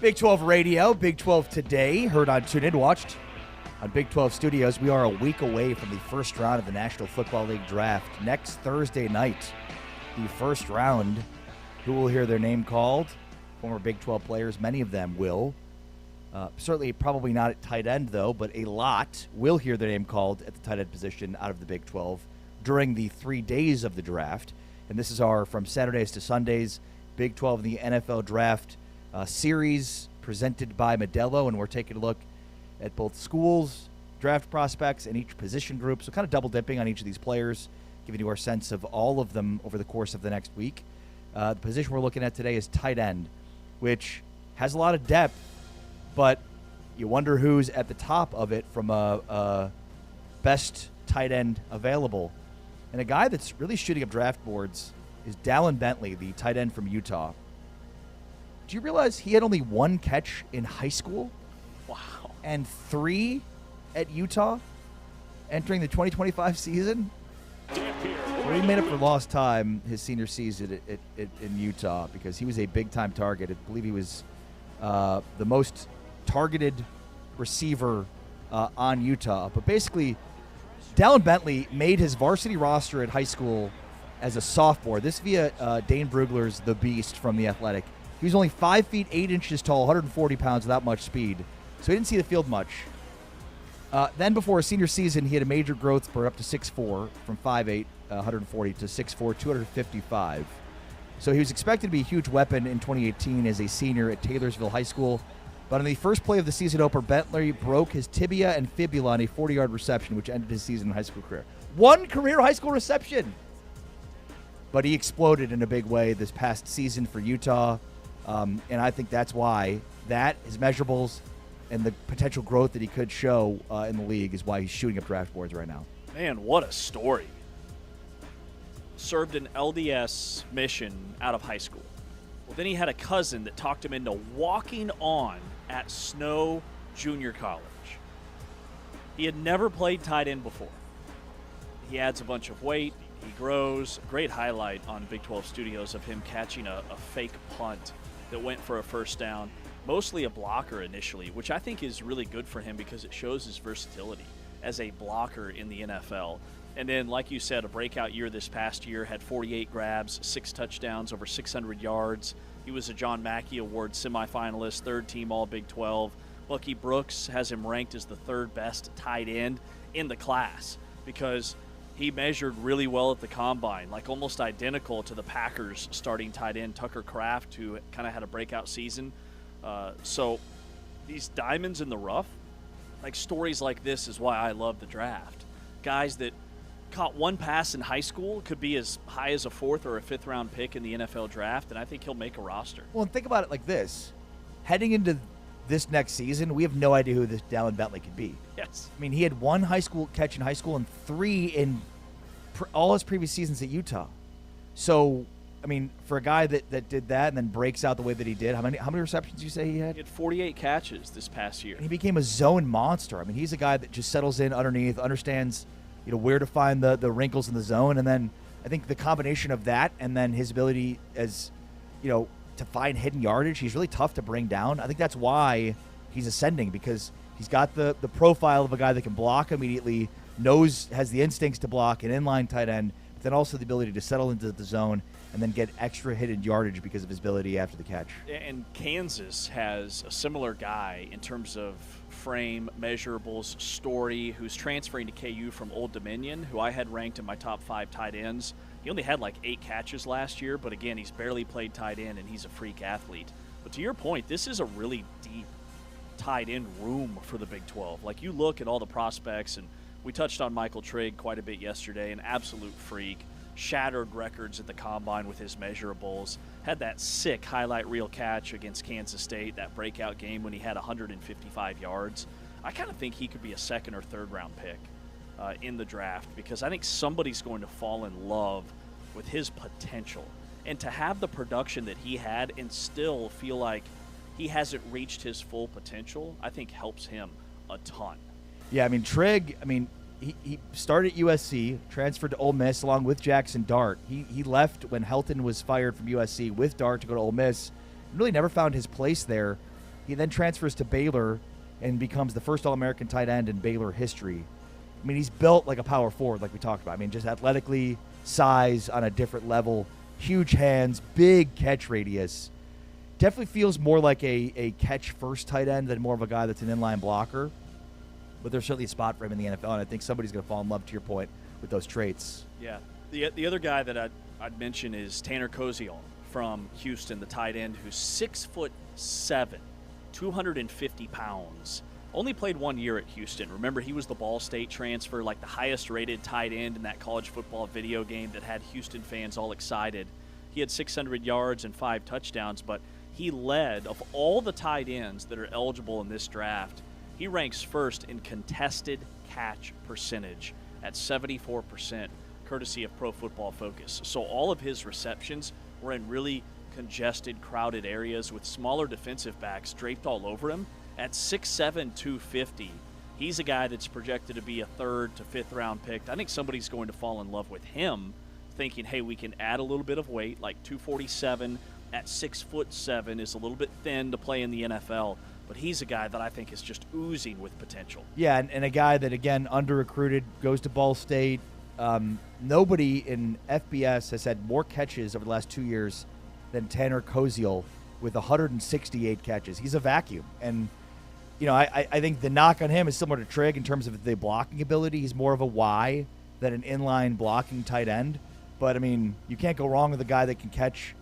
Big 12 Radio, Big 12 Today, heard on TuneIn, watched on Big 12 Studios. We are a week away from the first round of the National Football League draft. Next Thursday night, the first round. Who will hear their name called? Former Big 12 players, many of them will. Certainly probably not at tight end, though, but a lot will hear their name called at the tight end position out of the Big 12 during the 3 days of the draft. And this is our from Saturdays to Sundays Big 12 and the NFL Draft series presented by Modelo, and we're taking a look at both schools draft prospects in each position group, so kind of double dipping on each of these players, giving you our sense of all of them over the course of the next week. The position we're looking at today is tight end, which has a lot of depth, but you wonder who's at the top of it from a best tight end available. And a guy that's really shooting up draft boards is Dallin Bentley, the tight end from Utah. Do you realize he had only 1 catch in high school?
Wow.
And 3 at Utah entering the 2025 season? Well, he made up for lost time his senior season in Utah because he was a big-time target. I believe he was the most targeted receiver on Utah. But basically, Dallin Bentley made his varsity roster at high school as a sophomore. This via Dane Brugler's The Beast from The Athletic. He was only 5 feet 8 inches tall, 140 pounds without much speed. So he didn't see the field much. Then before his senior season, he had a major growth spurt up to 6'4", from 5'8", 140 to 6'4", 255. So he was expected to be a huge weapon in 2018 as a senior at Taylorsville High School. But on the first play of the season opener, Bentley broke his tibia and fibula on a 40-yard reception, which ended his season high school career. 1 career high school reception! But he exploded in a big way this past season for Utah. And I think that's why his measurables and the potential growth that he could show in the league is why he's shooting up draft boards right now.
Man, what a story. Served an LDS mission out of high school. Well, then he had a cousin that talked him into walking on at Snow Junior College. He had never played tight end before. He adds a bunch of weight. He grows. Great highlight on Big 12 Studios of him catching a fake punt that went for a first down. Mostly a blocker initially, which I think is really good for him because it shows his versatility as a blocker in the NFL. And then, like you said, a breakout year this past year, had 48 grabs, 6 touchdowns, over 600 yards. He was a John Mackey Award semifinalist, 3rd team All-Big 12. Bucky Brooks has him ranked as the 3rd best tight end in the class because he measured really well at the combine, like almost identical to the Packers starting tight end Tucker Kraft, who kind of had a breakout season. So these diamonds in the rough, like stories like this is why I love the draft. Guys that caught 1 pass in high school could be as high as a 4th or a 5th round pick in the NFL draft, and I think he'll make a roster.
Well, and think about it like this. Heading into this next season, we have no idea who this Dallin Bentley could be.
Yes.
I mean, he had 1 high school catch in high school and 3 in all his previous seasons at Utah. So, I mean, for a guy that did that and then breaks out the way that he did, how many receptions did you say he had?
He had 48 catches this past year.
And he became a zone monster. I mean, he's a guy that just settles in underneath, understands, where to find the wrinkles in the zone, and then I think the combination of that and then his ability as, to find hidden yardage, he's really tough to bring down. I think that's why he's ascending, because he's got the profile of a guy that can block immediately, has the instincts to block, an inline tight end, but then also the ability to settle into the zone and then get extra hidden yardage because of his ability after the catch.
And Kansas has a similar guy in terms of frame, measurables, story, who's transferring to KU from Old Dominion, who I had ranked in my top 5 tight ends. He only had like 8 catches last year, but again, he's barely played tight end, and he's a freak athlete. But to your point, this is a really deep tight end room for the Big 12. Like, you look at all the prospects, and we touched on Michael Trigg quite a bit yesterday, an absolute freak. Shattered records at the combine with his measurables, had that sick highlight reel catch against Kansas State, that breakout game when he had 155 yards. I kind of think he could be a 2nd or 3rd round pick in the draft, because I think somebody's going to fall in love with his potential. And to have the production that he had and still feel like he hasn't reached his full potential, I think helps him a ton.
Yeah, I mean, Trigg, he started at USC, transferred to Ole Miss along with Jackson Dart. He left when Helton was fired from USC with Dart to go to Ole Miss. Really never found his place there. He then transfers to Baylor and becomes the first All-American tight end in Baylor history. I mean, he's built like a power forward, like we talked about. I mean, just athletically, size on a different level, huge hands, big catch radius. Definitely feels more like a catch-first tight end than more of a guy that's an inline blocker. But there's certainly a spot for him in the NFL, and I think somebody's going to fall in love, to your point, with those traits.
Yeah. The other guy that I'd mention is Tanner Koziol from Houston, the tight end, who's 6'7", 250 pounds, Only played 1 year at Houston. Remember, he was the Ball State transfer, like the highest rated tight end in that college football video game that had Houston fans all excited. He had 600 yards and 5 touchdowns, but he led, of all the tight ends that are eligible in this draft, he ranks first in contested catch percentage at 74%, courtesy of Pro Football Focus. So all of his receptions were in really congested, crowded areas with smaller defensive backs draped all over him. At 6'7", 250, he's a guy that's projected to be a 3rd to 5th round pick. I think somebody's going to fall in love with him, thinking, hey, we can add a little bit of weight, like 247 at 6'7" is a little bit thin to play in the NFL, but he's a guy that I think is just oozing with potential.
Yeah, and a guy that, again, under-recruited, goes to Ball State. Nobody in FBS has had more catches over the last 2 years than Tanner Koziel with 168 catches. He's a vacuum. And, you know, I think the knock on him is similar to Trigg in terms of the blocking ability. He's more of a Y than an inline blocking tight end. But, I mean, you can't go wrong with a guy that can catch,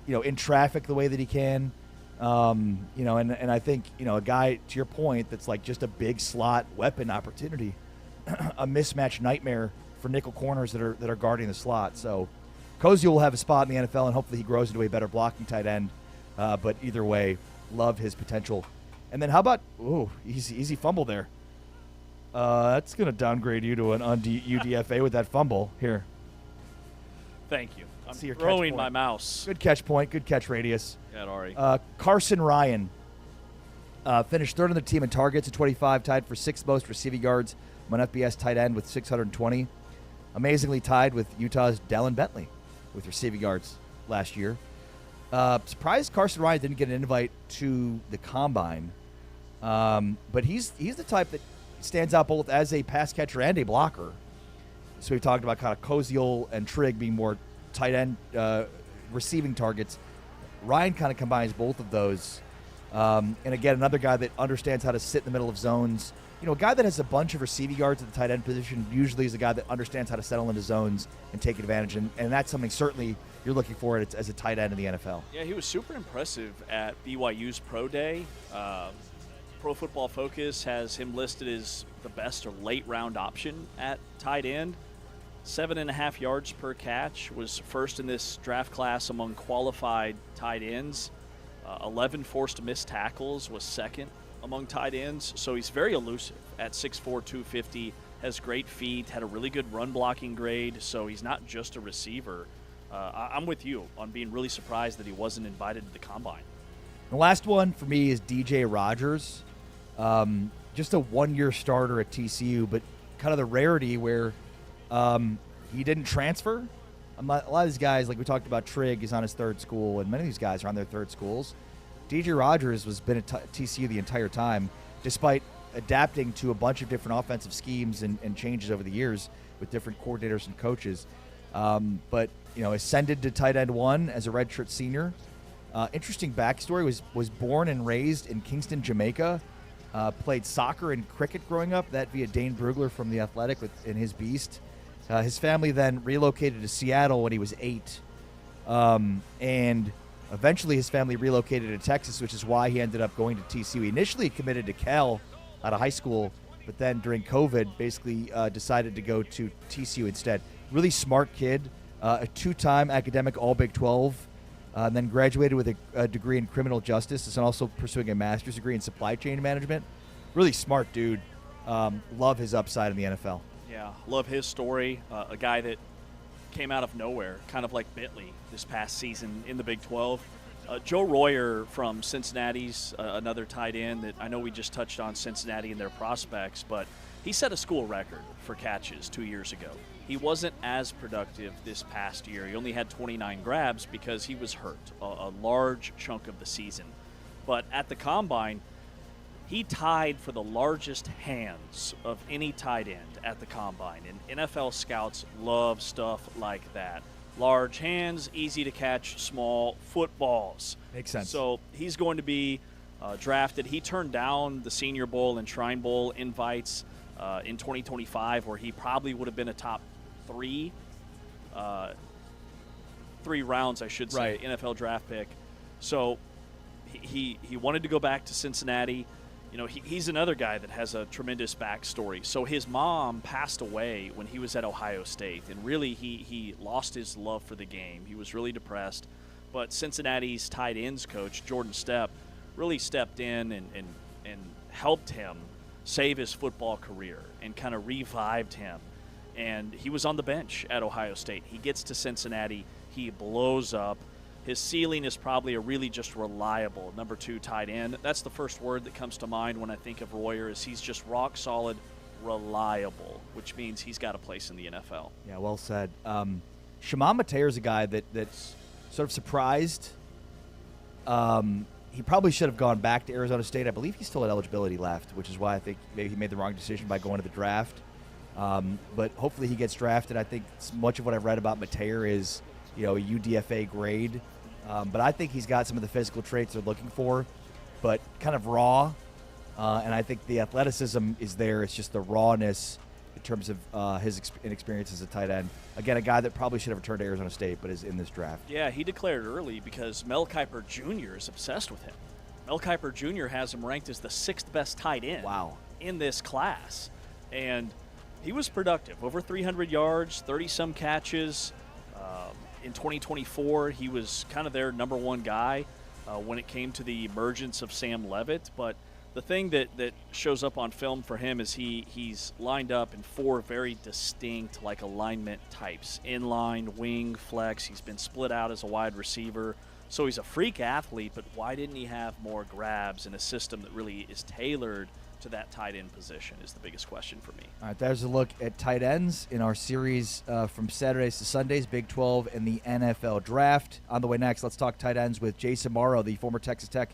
you know, in traffic the way that he can. You know, and I think, you know, a guy, to your point, that's like just a big slot weapon opportunity, a mismatch nightmare for nickel corners that are guarding the slot. So Koziel will have a spot in the NFL, and hopefully he grows into a better blocking tight end. But either way, love his potential. And then how about, easy fumble there. That's going to downgrade you to an UDFA with that fumble. Here.
Thank you. I'm
See your
throwing
catch
my
point.
mouse.
Good catch point. Good catch radius.
Yeah, Ari.
Carson Ryan finished 3rd on the team in targets at 25, tied for 6th most receiving yards among FBS tight end with 620. Amazingly tied with Utah's Dallin Bentley with receiving yards last year. Surprised Carson Ryan didn't get an invite to the Combine, but he's the type that stands out both as a pass catcher and a blocker. So we talked about kind of Koziel and Trigg being more tight end receiving targets. Ryan kind of combines both of those. And again, another guy that understands how to sit in the middle of zones. You know, a guy that has a bunch of receiving yards at the tight end position usually is a guy that understands how to settle into zones and take advantage. And that's something certainly you're looking for as a tight end in the NFL.
Yeah, he was super impressive at BYU's Pro Day. Pro Football Focus has him listed as the best or late round option at tight end. 7.5 yards per catch, was first in this draft class among qualified tight ends. 11 forced missed tackles, was second among tight ends. So he's very elusive at 6'4", 250, has great feet, had a really good run blocking grade. So he's not just a receiver. I'm with you on being really surprised that he wasn't invited to the Combine.
The last one for me is DJ Rogers. Just a 1-year starter at TCU, but kind of the rarity where he didn't transfer. A lot of these guys, like we talked about, Trigg is on his 3rd school, and many of these guys are on their 3rd schools. DJ Rogers has been at TCU the entire time, despite adapting to a bunch of different offensive schemes and changes over the years with different coordinators and coaches. But, you know, ascended to tight end 1 as a redshirt senior. Interesting backstory, was born and raised in Kingston, Jamaica. Played soccer and cricket growing up, that via Dane Brugler from The Athletic in his beast. His family then relocated to Seattle when he was 8. And eventually his family relocated to Texas, which is why he ended up going to TCU. He initially committed to Cal out of high school, but then during COVID basically decided to go to TCU instead. Really smart kid, a 2-time academic All-Big 12, and then graduated with a degree in criminal justice and also pursuing a master's degree in supply chain management. Really smart dude. Love his upside in the NFL.
Yeah, love his story. A guy that came out of nowhere, kind of like Bentley this past season in the Big 12. Joe Royer from Cincinnati's another tight end that I know we just touched on Cincinnati and their prospects, but he set a school record for catches 2 years ago. He wasn't as productive this past year. He only had 29 grabs because he was hurt a large chunk of the season. But at the Combine, he tied for the largest hands of any tight end at the Combine. And NFL scouts love stuff like that. Large hands, easy to catch, small footballs.
Makes sense.
So he's going to be drafted. He turned down the Senior Bowl and Shrine Bowl invites in 2025, where he probably would have been a top 3 rounds, I should say,
right.
NFL draft pick. So he wanted to go back to Cincinnati. You know, he's another guy that has a tremendous backstory. So his mom passed away when he was at Ohio State, and really he lost his love for the game. He was really depressed. But Cincinnati's tight ends coach, Jordan Stepp, really stepped in and helped him save his football career and kind of revived him. And he was on the bench at Ohio State. He gets to Cincinnati. He blows up. His ceiling is probably a really just reliable number 2 tight end. That's the first word that comes to mind when I think of Royer, is he's just rock solid, reliable, which means he's got a place in the NFL.
Yeah, well said. Shimon Mateer is a guy that's sort of surprised. He probably should have gone back to Arizona State. I believe he still had eligibility left, which is why I think maybe he made the wrong decision by going to the draft. But hopefully he gets drafted. I think much of what I've read about Mateer is, a UDFA grade. But I think he's got some of the physical traits they're looking for, but kind of raw. And I think the athleticism is there. It's just the rawness in terms of his inexperience as a tight end. Again, a guy that probably should have returned to Arizona State, but is in this draft.
Yeah, he declared early because Mel Kiper Jr. is obsessed with him. Mel Kiper Jr. has him ranked as the 6th best tight end in this class. And he was productive, over 300 yards, 30-some catches. In 2024, he was kind of their number 1 guy when it came to the emergence of Sam Leavitt. But the thing that shows up on film for him is he's lined up in 4 very distinct alignment types: inline, wing, flex. He's been split out as a wide receiver. So he's a freak athlete, but why didn't he have more grabs in a system that really is tailored to that tight end position is the biggest question for me.
All right, there's a look at tight ends in our series from Saturdays to Sundays, Big 12 and the NFL Draft. On the way next, let's talk tight ends with Jason Morrow, the former Texas Tech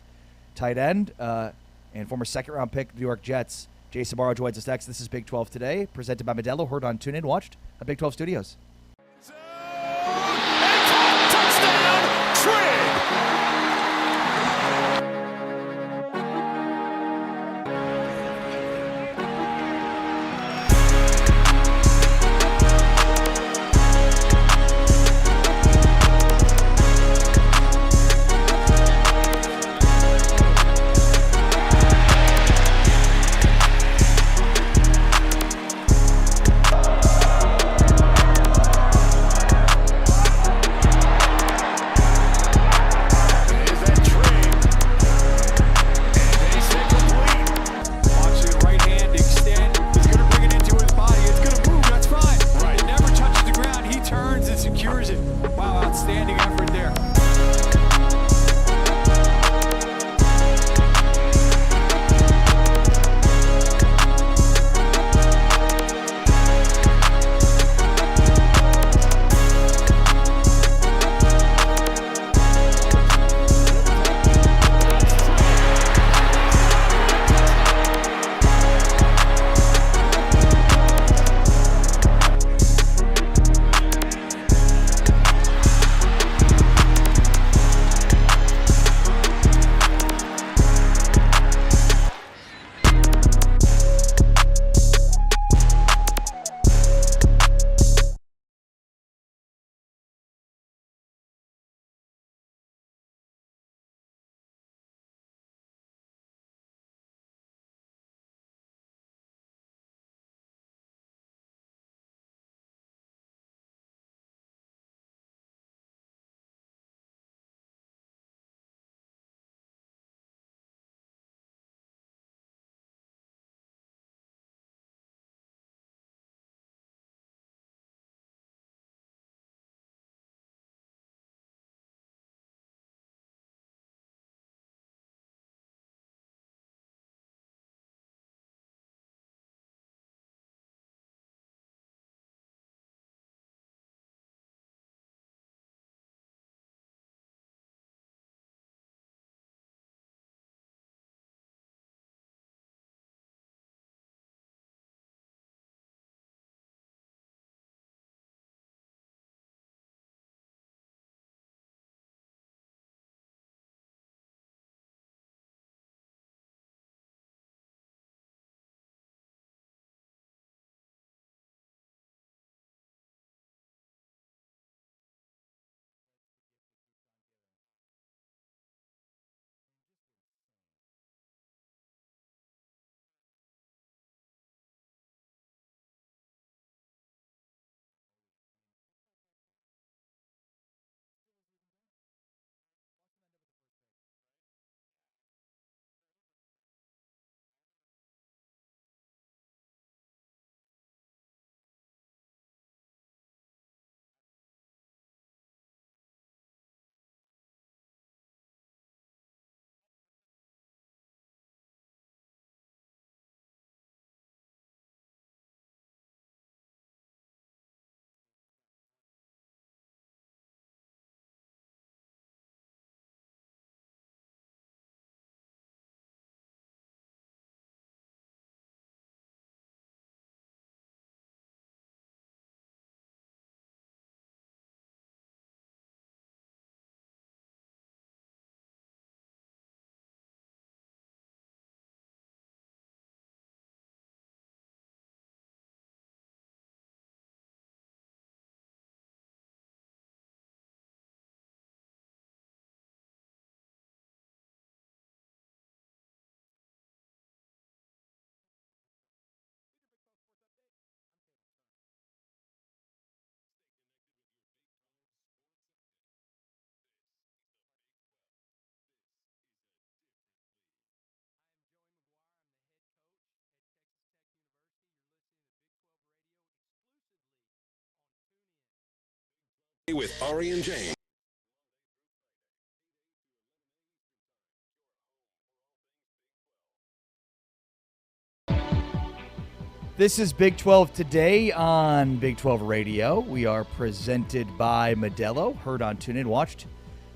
tight end and former second-round pick, New York Jets. Jason Morrow joins us next. This is Big 12 Today, presented by Modelo, heard on TuneIn, watched at Big 12 Studios.
Touchdown, Trigg!
with Ari and James.
This is Big 12 Today on Big 12 Radio. We are presented by Modelo, heard on TuneIn, watched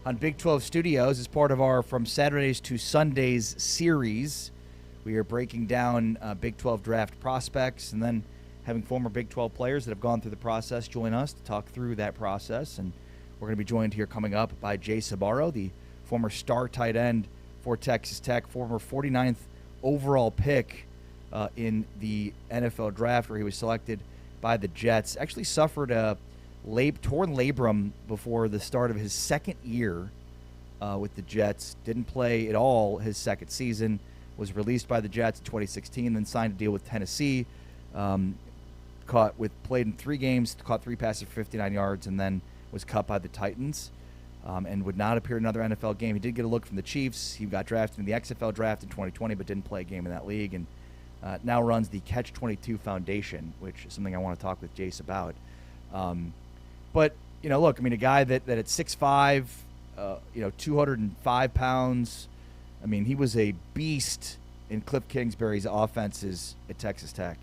on Big 12 Studios as part of our From Saturdays to Sundays series. We are breaking down Big 12 draft prospects and then having former Big 12 players that have gone through the process join us to talk through that process. And we're going to be joined here coming up by Jay Sabaro, the former star tight end for Texas Tech, former 49th overall pick in the NFL draft where he was selected by the Jets. Actually suffered a torn labrum before the start of his second year with the Jets. Didn't play at all his second season. Was released by the Jets in 2016, then signed a deal with Tennessee. Played in 3 games, caught 3 passes for 59 yards, and then was cut by the Titans and would not appear in another NFL game. He did get a look from the Chiefs. He got drafted in the XFL draft in 2020, but didn't play a game in that league, and now runs the Catch-22 Foundation, which is something I want to talk with Jace about. But, look, a guy that at 6'5", 205 pounds, he was a beast in Cliff Kingsbury's offenses at Texas Tech.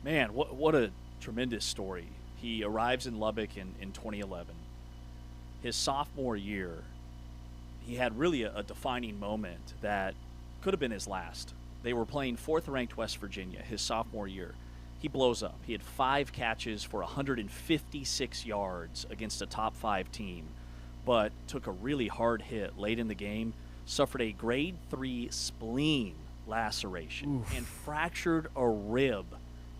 Man, what a tremendous story. He arrives in Lubbock in 2011. His sophomore year, he had really a defining moment that could have been his last. They were playing 4th-ranked West Virginia his sophomore year. He blows up. He had 5 catches for 156 yards against a top 5 team, but took a really hard hit late in the game, suffered a grade 3 spleen laceration, and fractured a rib.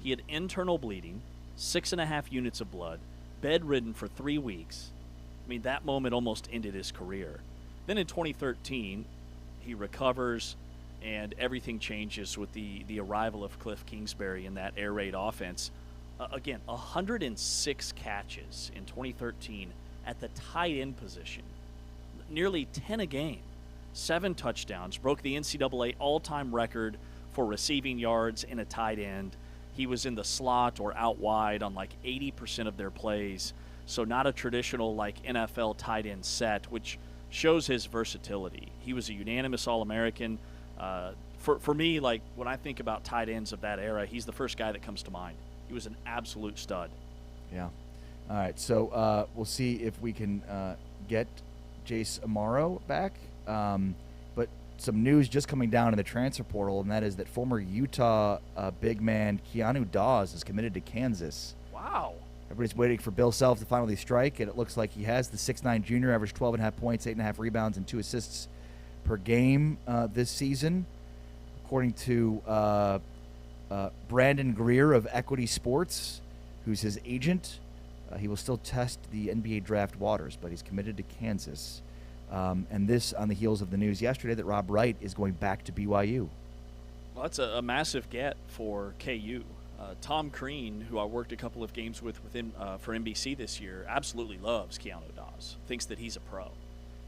He had internal bleeding, 6.5 units of blood, bedridden for 3 weeks. That moment almost ended his career. Then in 2013, he recovers, and everything changes with the arrival of Cliff Kingsbury in that air raid offense. Again, 106 catches in 2013 at the tight end position, nearly 10 a game, 7 touchdowns, broke the NCAA all-time record for receiving yards in a tight end. He was in the slot or out wide on like 80% of their plays, so not a traditional like NFL tight end set, which shows his versatility. He was a unanimous All-American. For me, like when I think about tight ends of that era, he's the first guy that comes to mind. He was an absolute stud.
Yeah. All right, so we'll see if we can get Jace Amaro back. But some news just coming down in the transfer portal, and that is that former Utah big man Keanu Dawes is committed to Kansas.
Wow.
Everybody's waiting for Bill Self to finally strike, and it looks like he has. The 6'9" junior averaged 12.5 points, 8.5 rebounds, and 2 assists per game this season, according to Brandon Greer of Equity Sports, who's his agent. He will still test the NBA draft waters, but he's committed to Kansas. And this on the heels of the news yesterday that Rob Wright is going back to BYU.
Well, that's a massive get for KU. Tom Crean, who I worked a couple of games with within for NBC this year, absolutely loves Keanu Dawes, thinks that he's a pro.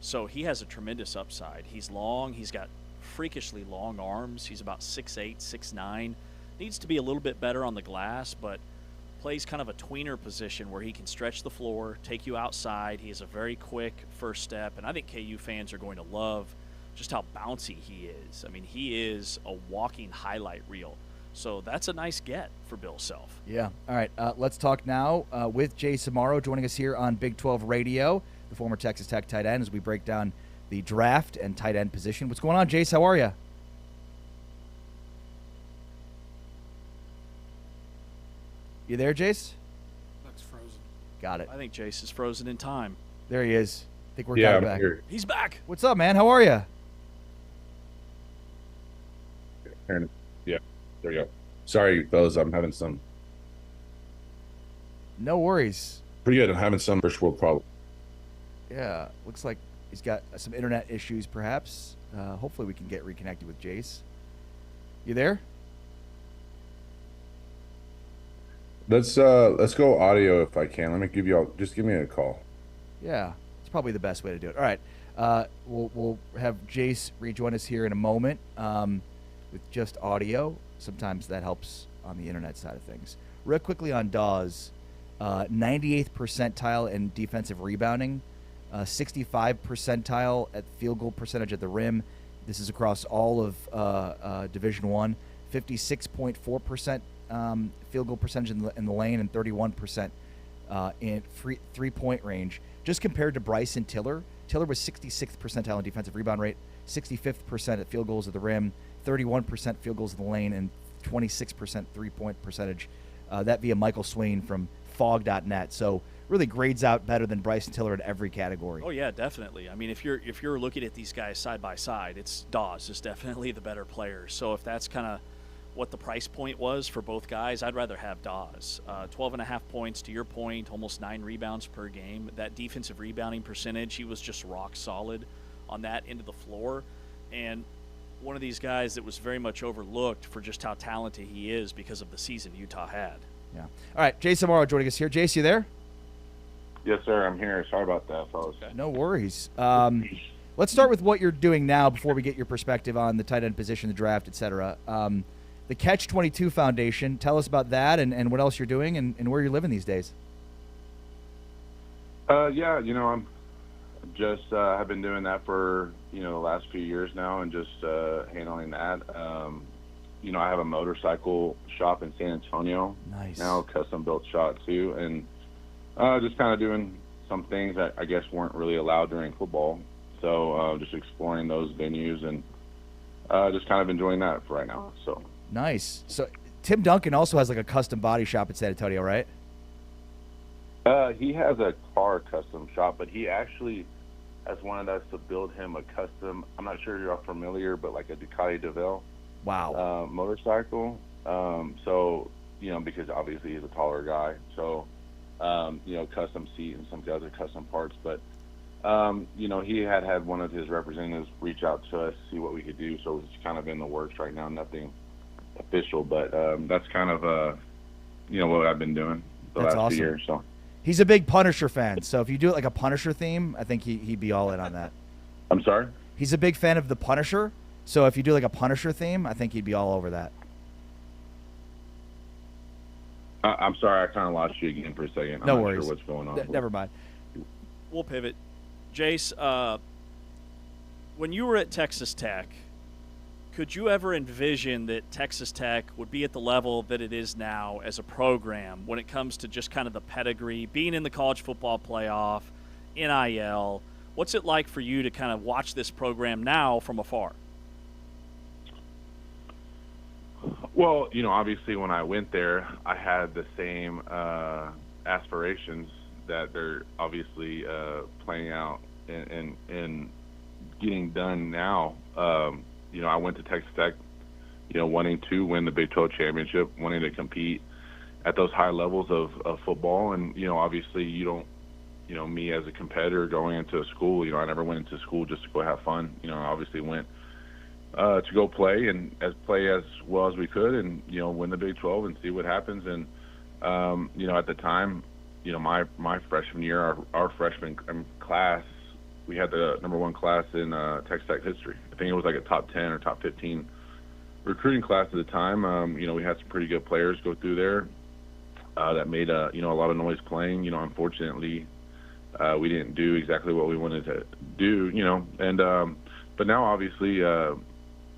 So he has a tremendous upside. He's long. He's got freakishly long arms. He's about 6'8", 6'9". Needs to be a little bit better on the glass, but plays kind of a tweener position where he can stretch the floor, take you outside. He has a very quick first step, and I think KU fans are going to love just how bouncy he is. He is a walking highlight reel. So that's a nice get for Bill Self.
Yeah. All right. Let's talk now with Jay Samaro joining us here on Big 12 Radio, the former Texas Tech tight end, as we break down the draft and tight end position. What's going on, Jace? How are you? You there, Jace?
Looks frozen.
Got it.
I think Jace is frozen in time.
There he is. I think we're got back.
Here.
He's back.
What's up, man? How are you?
Yeah, there you go. Sorry, fellas, I'm having some.
No worries.
Pretty good. I'm having some first world problem.
Yeah, looks like he's got some internet issues, perhaps. Hopefully, we can get reconnected with Jace. You there?
Let's go audio if I can. Let me give you all. Just give me a call.
Yeah, it's probably the best way to do it. All right, we'll have Jace rejoin us here in a moment with just audio. Sometimes that helps on the internet side of things. Real quickly on Dawes, 98th percentile in defensive rebounding, 65 percentile at field goal percentage at the rim. This is across all of Division I. 56.4% field goal percentage in the lane, and 31% in three-point range. Just compared to Bryson Tiller, Tiller was 66th percentile in defensive rebound rate, 65th% at field goals at the rim, 31% field goals in the lane, and 26% three-point percentage. That via Michael Swain from Fog.net. So really grades out better than Bryson Tiller in every category.
Oh yeah, definitely. I mean, if you're looking at these guys side by side, it's Dawes is definitely the better player. So if that's kind of what the price point was for both guys, I'd rather have Dawes. 12.5 points, to your point, almost 9 rebounds per game. That defensive rebounding percentage, he was just rock solid on that end of the floor. And one of these guys that was very much overlooked for just how talented he is because of the season Utah had.
Yeah. All right, Jason Morrow joining us here. Jace, you there?
Yes, sir. I'm here. Sorry about that, fellas.
Okay.
No worries. Let's start with what you're doing now before we get your perspective on the tight end position, the draft, et cetera. The Catch-22 Foundation, tell us about that and what else you're doing and where you're living these days.
Yeah, I'm just have been doing that for, the last few years now, and just handling that. I have a motorcycle shop in San Antonio.
Nice.
Now, custom-built shop, too, and just kind of doing some things that I guess weren't really allowed during football. So just exploring those venues and just kind of enjoying that for right now. So
nice. So Tim Duncan also has like a custom body shop in San Antonio, right?
He has a car custom shop, but he actually has wanted us to build him a custom, I'm not sure if you're familiar, but like a Ducati DeVille.
Wow.
Motorcycle. So, because obviously he's a taller guy. So, custom seat and some other custom parts. But, he had one of his representatives reach out to us, see what we could do. So it's kind of in the works right now, nothing official. But that's kind of, what I've been doing the
That's
last
awesome.
few years. So.
He's a big Punisher fan. So if you do it like a Punisher theme, I think he'd be all in on that.
I'm sorry?
He's a big fan of the Punisher. So if you do like a Punisher theme, I think he'd be all over that.
I'm sorry, I kind of lost you again for a second. I'm
No
not
worries.
sure what's going on.
Never mind.
We'll pivot. Jace, when you were at Texas Tech, could you ever envision that Texas Tech would be at the level that it is now as a program when it comes to just kind of the pedigree, being in the college football playoff, NIL? What's it like for you to kind of watch this program now from afar?
Well, obviously when I went there, I had the same aspirations that they're obviously playing out and getting done now. I went to Texas Tech, wanting to win the Big 12 championship, wanting to compete at those high levels of football. And, obviously you don't, me as a competitor going into a school, I never went into school just to go have fun. I obviously went to go play as well as we could and, win the Big 12 and see what happens. And, at the time, my freshman year, our freshman class, we had the number 1 class in Texas Tech history. I think it was like a top 10 or top 15 recruiting class at the time. We had some pretty good players go through there that made a lot of noise playing. Unfortunately, we didn't do exactly what we wanted to do. But now obviously the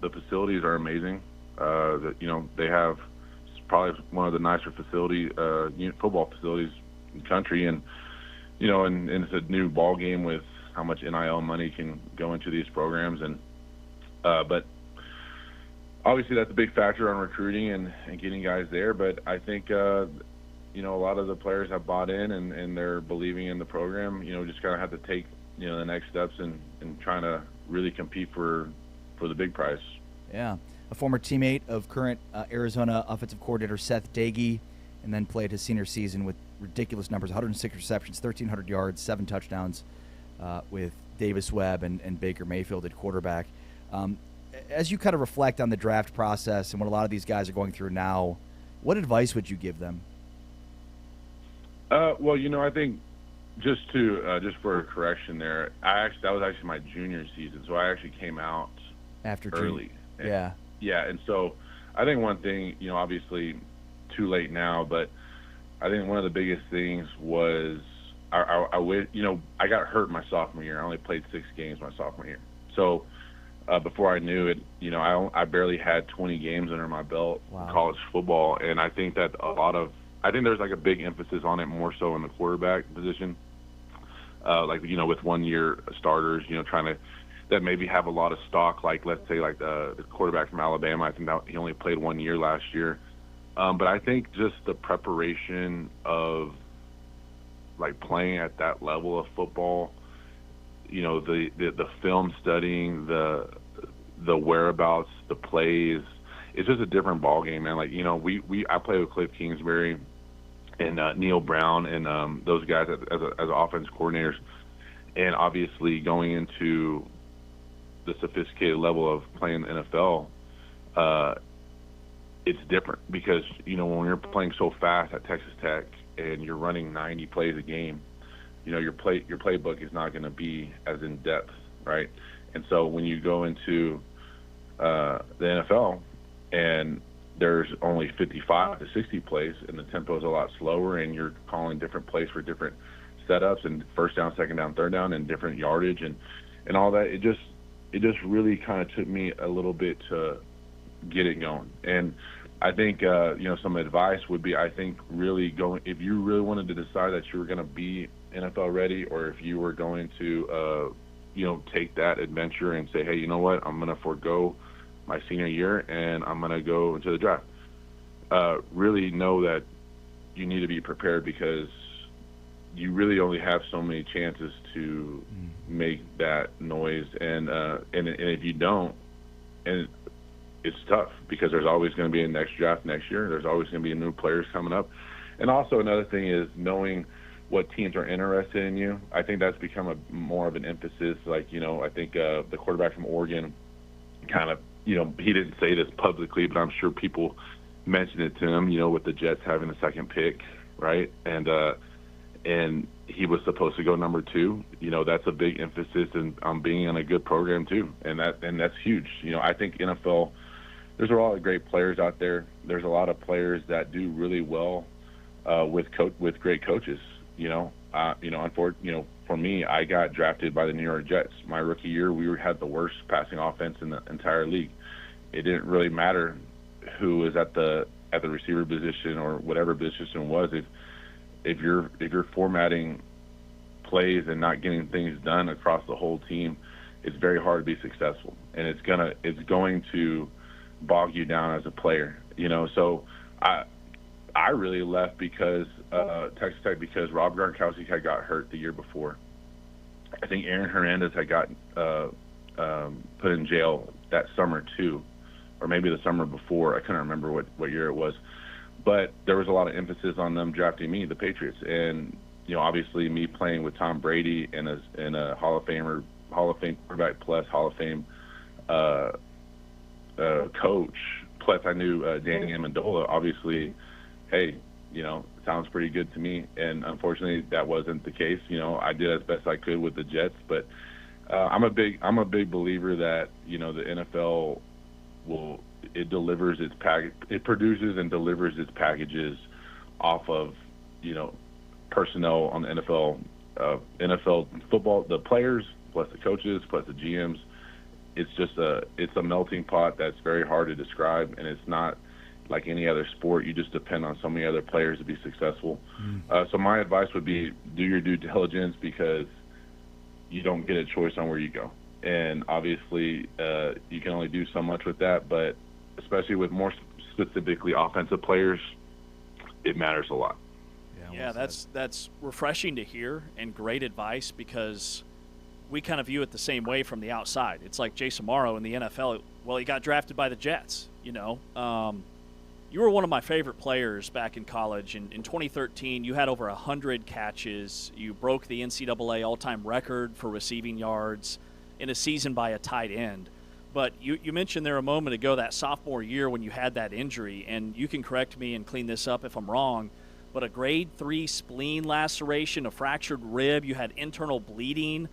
facilities are amazing. They have probably one of the nicer football facilities in the country, and it's a new ball game with how much NIL money can go into these programs, and but obviously that's a big factor on recruiting and getting guys there. But I think a lot of the players have bought in and they're believing in the program. Just kind of have to take the next steps and trying to really compete for the big prize.
Yeah. A former teammate of current Arizona offensive coordinator Seth Dagey, and then played his senior season with ridiculous numbers, 106 receptions, 1,300 yards, 7 touchdowns with Davis Webb and Baker Mayfield at quarterback. As you kind of reflect on the draft process and what a lot of these guys are going through now, what advice would you give them?
Well, I think just for a correction there, that was actually my junior season, so I actually came out
After
early.
Yeah.
Yeah, and so I think one thing, obviously too late now, but I think one of the biggest things was I got hurt my sophomore year. I only played 6 games my sophomore year. So before I knew it, I barely had 20 games under my belt in college football, and I think that I think there's like a big emphasis on it more so in the quarterback position, with 1 year starters, trying to that maybe have a lot of stock, like let's say like the quarterback from Alabama. I think that he only played 1 year last year, but I think just the preparation of like playing at that level of football, the film studying, the whereabouts, the plays, it's just a different ball game, man. Like, I play with Cliff Kingsbury and Neil Brown and those guys as offense coordinators, and obviously going into the sophisticated level of playing the NFL, it's different because when you're playing so fast at Texas Tech and you're running 90 plays a game, your playbook is not going to be as in depth, right? And so when you go into the NFL and there's only 55 to 60 plays and the tempo is a lot slower and you're calling different plays for different setups and first down, second down, third down, and different yardage and all that, it just really kind of took me a little bit to get it going. And I think some advice would be, I think really going, if you really wanted to decide that you were going to be NFL ready, or if you were going to take that adventure and say, hey, you know what, I'm going to forego my senior year and I'm going to go into the draft. Really know that you need to be prepared because you really only have so many chances to make that noise, and if you don't, and it's tough because there's always going to be a next draft next year. There's always going to be new players coming up, and also another thing is knowing what teams are interested in you. I think that's become more of an emphasis. Like I think the quarterback from Oregon, kind of he didn't say this publicly, but I'm sure people mentioned it to him. With the Jets having the second pick, right, and he was supposed to go number 2. That's a big emphasis on being on a good program too, and that's huge. I think NFL, there's a lot of great players out there. There's a lot of players that do really well with great coaches. Unfortunately, for me, I got drafted by the New York Jets. My rookie year, we had the worst passing offense in the entire league. It didn't really matter who was at the receiver position or whatever position was. If you're formatting plays and not getting things done across the whole team, it's very hard to be successful, and it's going to bog you down as a player. So I really left because Texas Tech because Rob Gronkowski had got hurt the year before. I think Aaron Hernandez had got put in jail that summer too, or maybe the summer before. I couldn't remember what year it was. But there was a lot of emphasis on them drafting me, the Patriots, and obviously me playing with Tom Brady and a Hall of Fame quarterback plus Hall of Fame coach. Plus, I knew Danny Amendola. Obviously, hey, sounds pretty good to me. And unfortunately, that wasn't the case. I did as best I could with the Jets, but I'm a big believer that the NFL it produces and delivers its packages off of personnel on the NFL football, the players plus the coaches plus the GMs. It's a melting pot that's very hard to describe, and it's not like any other sport. You just depend on so many other players to be successful. So my advice would be do your due diligence because you don't get a choice on where you go. And obviously you can only do so much with that, but especially with more specifically offensive players, it matters a lot.
Yeah, that's refreshing to hear and great advice because we kind of view it the same way from the outside. It's like Jason Morrow in the NFL. Well, he got drafted by the Jets, You were one of my favorite players back in college. In 2013, you had over 100 catches. You broke the NCAA all-time record for receiving yards in a season by a tight end. But you mentioned there a moment ago that sophomore year when you had that injury, and you can correct me and clean this up if I'm wrong, but a grade 3 spleen laceration, a fractured rib, you had internal bleeding,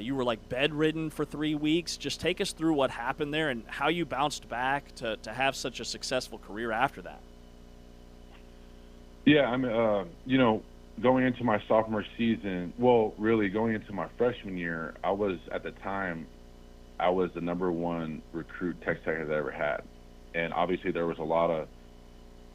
you were like bedridden for 3 weeks. Just take us through what happened there and how you bounced back to have such a successful career after that.
Yeah, I'm. Going into my sophomore season, well, really going into my freshman year, I was at the time, I was the number one recruit Texas Tech has ever had, and obviously there was a lot of.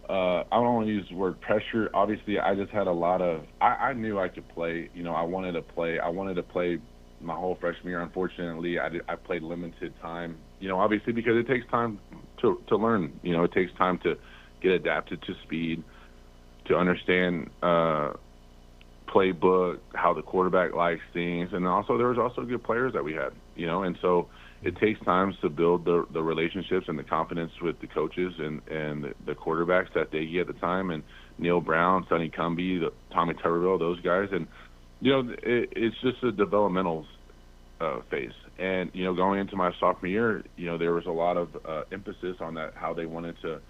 I don't want to use the word pressure. Obviously, I just had a lot of. I knew I could play. I wanted to play. I wanted to play my whole freshman year. Unfortunately, I played limited time. Obviously because it takes time to learn. It takes time to get adapted to speed, to understand playbook, how the quarterback likes things, and also there was also good players that we had, and so it takes time to build the relationships and the confidence with the coaches and the quarterbacks that they get at the time, and Neil Brown, Sonny Cumbie, Tommy Tuberville, those guys, and it's just a developmental phase. And going into my sophomore year, there was a lot of emphasis on that, how they wanted to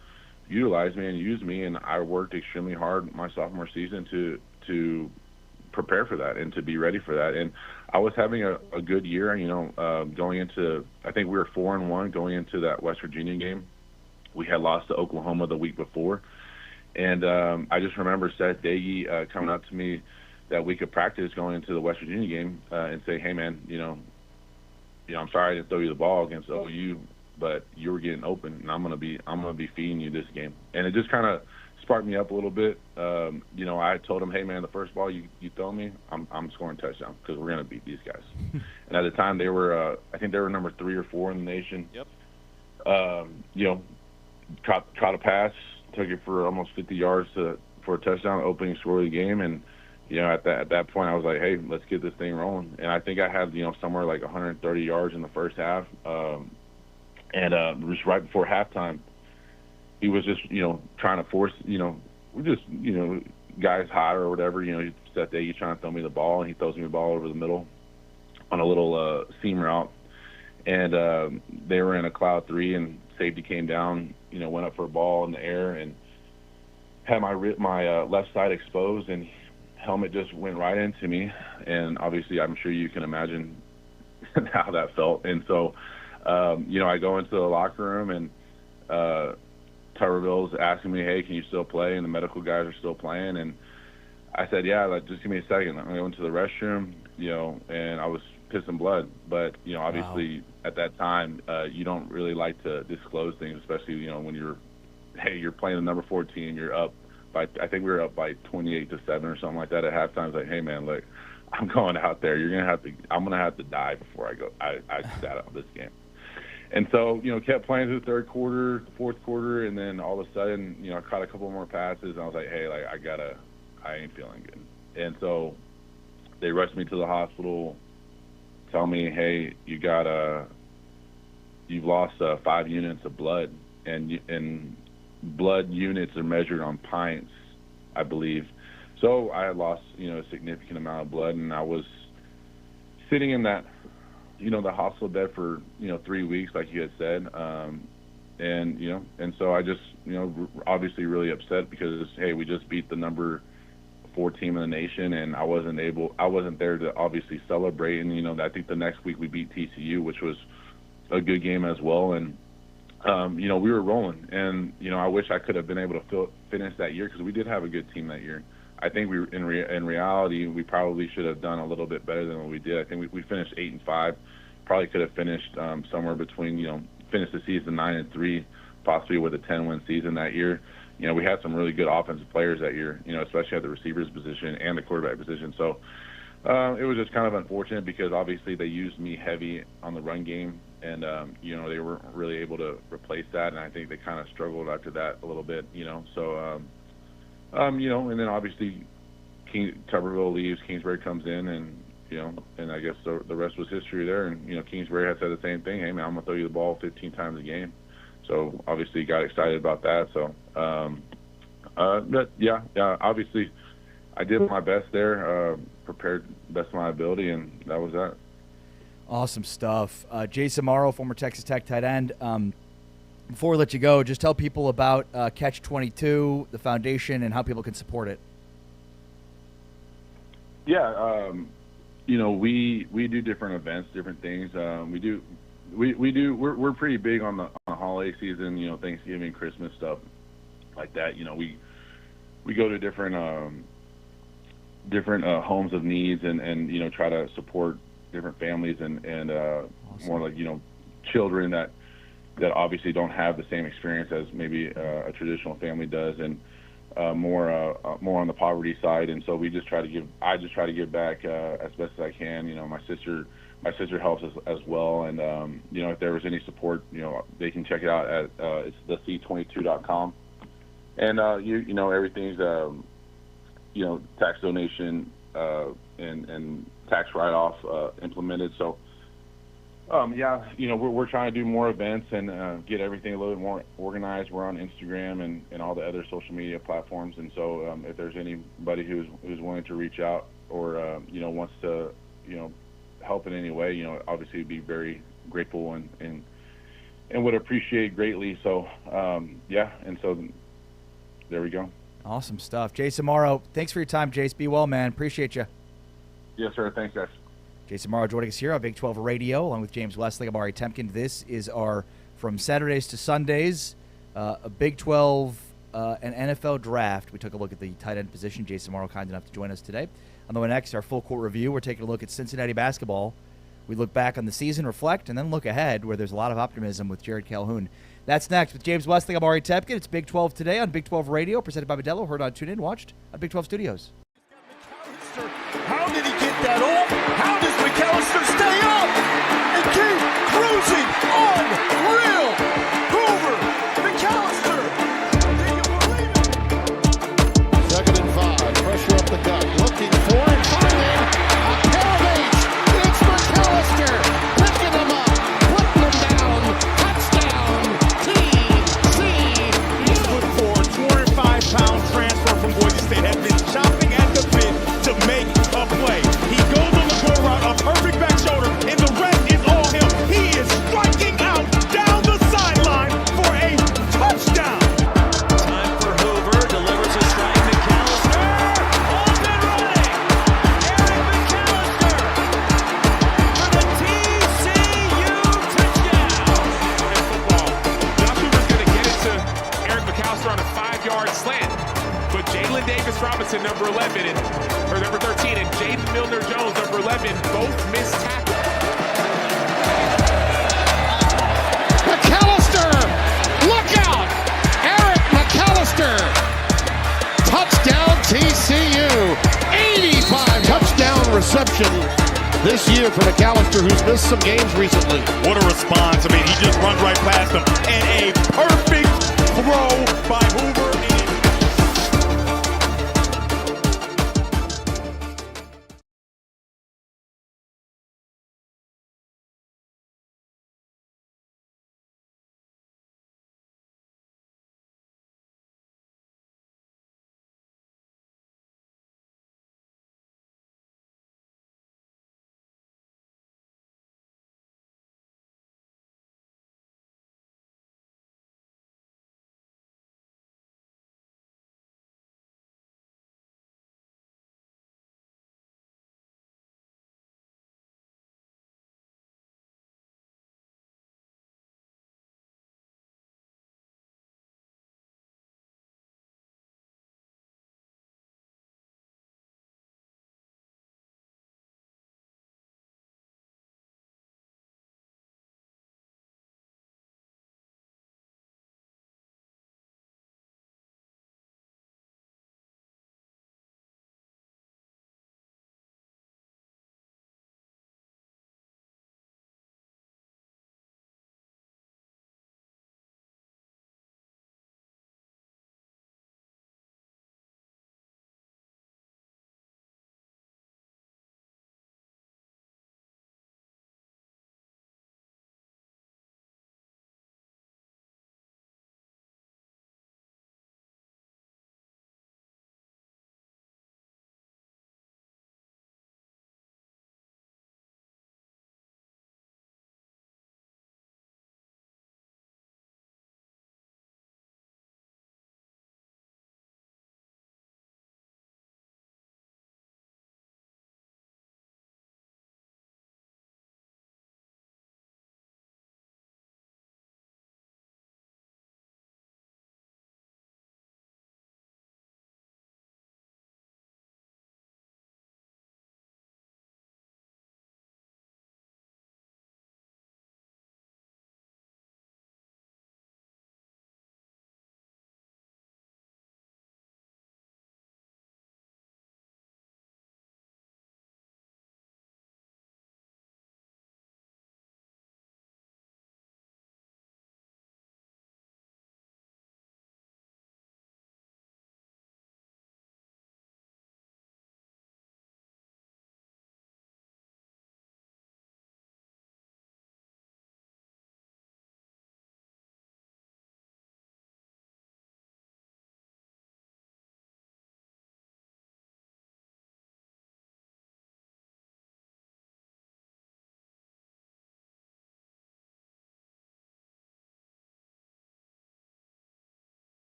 utilize me and use me, and I worked extremely hard my sophomore season to prepare for that and to be ready for that. And I was having a good year, going into, I think we were 4-1 going into that West Virginia game. We had lost to Oklahoma the week before. And I just remember Seth Dagey coming up to me that week of practice going into the West Virginia game and say, hey man, I'm sorry I didn't throw you the ball against OU, but you were getting open, and I'm gonna be feeding you this game. And it just kind of sparked me up a little bit. I told him, hey man, the first ball you throw me, I'm scoring touchdown because we're gonna beat these guys. And at the time they were, I think they were number 3 or 4 in the nation.
Yep.
Caught a pass, took it for almost 50 yards for a touchdown, opening score of the game, and at that point I was like, hey, let's get this thing rolling. And I think I had somewhere like 130 yards in the first half. And just right before halftime, he was just, trying to force, guys hot or whatever, he set there, he's trying to throw me the ball, and he throws me the ball over the middle on a little seam route. And they were in a cloud 3, and safety came down, went up for a ball in the air and had my left side exposed, and helmet just went right into me. And obviously I'm sure you can imagine how that felt. And so, I go into the locker room, and Tuberville's asking me, hey, can you still play? And the medical guys are still playing. And I said, yeah, just give me a second. I'm going to go into the restroom, and I was pissing blood. But, obviously at that time, you don't really like to disclose things, especially, when you're playing the number 14, you're up by, I think we were up by 28-7 or something like that at halftime. It's like, hey man, look, I'm going out there. I'm going to have to die before I sat out this game. And so, kept playing through the third quarter, the fourth quarter, and then all of a sudden, I caught a couple more passes, and I was like, hey, I ain't feeling good. And so they rushed me to the hospital, tell me, hey, you've lost 5 units of blood, and blood units are measured on pints, I believe. So I had lost, a significant amount of blood, and I was sitting in that, the hospital bed for, 3 weeks, like you had said. And so I just, obviously really upset because, hey, we just beat the number 4 team in the nation, and I wasn't there to obviously celebrate. And, I think the next week we beat TCU, which was a good game as well. And, we were rolling, and, I wish I could have been able to finish that year because we did have a good team that year. I think we, in reality, we probably should have done a little bit better than what we did. I think we finished 8-5. Probably could have finished somewhere between, finished the season 9-3, possibly with a 10-win season that year. We had some really good offensive players that year, especially at the receivers position and the quarterback position. So it was just kind of unfortunate because obviously they used me heavy on the run game, and they weren't really able to replace that. And I think they kind of struggled after that a little bit, So. And then obviously Tuberville leaves, Kingsbury comes in, and and I guess the rest was history there. And Kingsbury had said the same thing. Hey man, I'm gonna throw you the ball 15 times a game. So obviously got excited about that. So, but yeah, obviously I did my best there, prepared the best of my ability, and that was that.
Awesome stuff. Jason Morrow, former Texas Tech tight end. Before we let you go, just tell people about Catch 22, the foundation, and how people can support it.
Yeah, we do different events, different things. We're pretty big on the holiday season. Thanksgiving, Christmas stuff like that. We we go to different homes of needs and try to support different families and
Awesome.
more like children that obviously don't have the same experience as maybe a traditional family does, and more on the poverty side. And so I just try to give back as best as I can. My sister helps us as well, and if there was any support, they can check it out at it's thec22.com, and everything's tax donation and tax write-off implemented. So we're trying to do more events and get everything a little bit more organized. We're on Instagram and all the other social media platforms, and so if there's anybody who's willing to reach out or wants to help in any way, obviously be very grateful and would appreciate greatly. So and so there we go.
Awesome stuff. Jace Amaro, thanks for your time, Jace. Be well, man. Appreciate you.
Yes, sir. Thanks, guys.
Jason Morrow joining us here on Big 12 Radio, along with James Wesley, Amari Temkin. This is our from Saturdays to Sundays, a Big 12 and NFL draft. We took a look at the tight end position. Jason Morrow kind enough to join us today. On the way next, our full court review. We're taking a look at Cincinnati basketball. We look back on the season, reflect, and then look ahead, where there's a lot of optimism with Jared Calhoun. That's next with James Wesley, Amari Temkin. It's Big 12 today on Big 12 Radio, presented by Modelo. Heard on TuneIn, watched on Big 12 Studios.
How did he get that off? How does McAllister stay up and keep cruising? Unreal! Hoover, McAllister, can you believe it?
2nd and 5. Pressure up the gut. Looking for it. Finding a pair of eights. It's McAllister. Picking them up. Putting them down. Touchdown. TC.
6'4", 205-pound transfer from Boise State has been chopping at the bit to make a play. He goes on the go route, a perfect back shoulder, and the rest is all him. He is striking out down the sideline for a touchdown.
Time for Hoover, delivers a strike. McAllister, off and running. Eric McAllister for the TCU touchdown.
In football, Josh Hoover's going to get it to Eric McAllister on a 5-yard slant. But Jalen Davis-Robinson, number 11, or number 13, and Jaden Milner-Jones, number 11, both missed tackles.
McAllister. Look out. Eric McAllister. Touchdown TCU. 85 touchdown reception this year for McAllister, who's missed some games recently.
What a response. I mean, he just runs right past him. And a perfect throw by Hoover.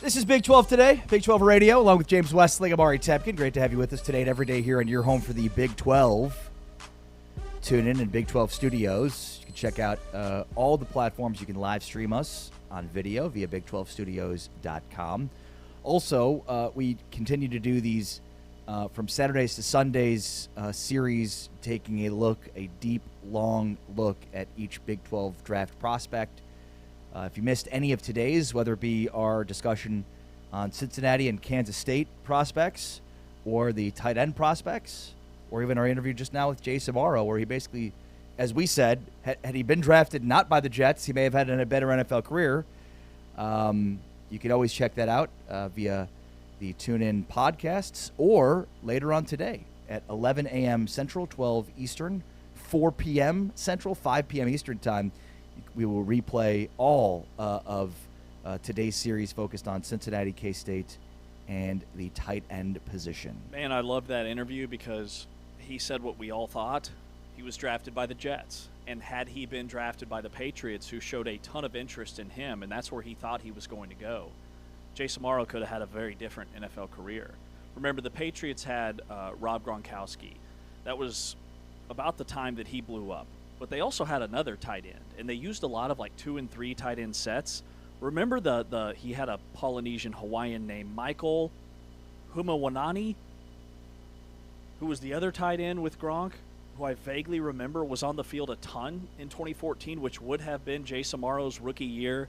This is Big 12 Today, Big 12 Radio, along with James Westling, Amari Tepkin. Great to have you with us today and every day here on your home for the Big 12. Tune in Big 12 Studios. You can check out all the platforms. You can live stream us on video via big12studios.com. Also, we continue to do these from Saturdays to Sundays series, taking a deep, long look at each Big 12 draft prospect. If you missed any of today's, whether it be our discussion on Cincinnati and Kansas State prospects, or the tight end prospects, or even our interview just now with Jay Samaro, where he basically, as we said, had he been drafted not by the Jets, he may have had a better NFL career. You can always check that out via the TuneIn podcasts, or later on today at 11 a.m. Central, 12 Eastern, 4 p.m. Central, 5 p.m. Eastern time. We will replay all of today's series focused on Cincinnati, K-State, and the tight end position.
Man, I love that interview because he said what we all thought. He was drafted by the Jets. And had he been drafted by the Patriots, who showed a ton of interest in him, and that's where he thought he was going to go, Jay Samaro could have had a very different NFL career. Remember, the Patriots had Rob Gronkowski. That was about the time that he blew up. But they also had another tight end, and they used a lot of 2 and 3 tight end sets. Remember he had a Polynesian Hawaiian named Michael Humawanani, who was the other tight end with Gronk, who I vaguely remember was on the field a ton in 2014, which would have been Jay Samaro's rookie year.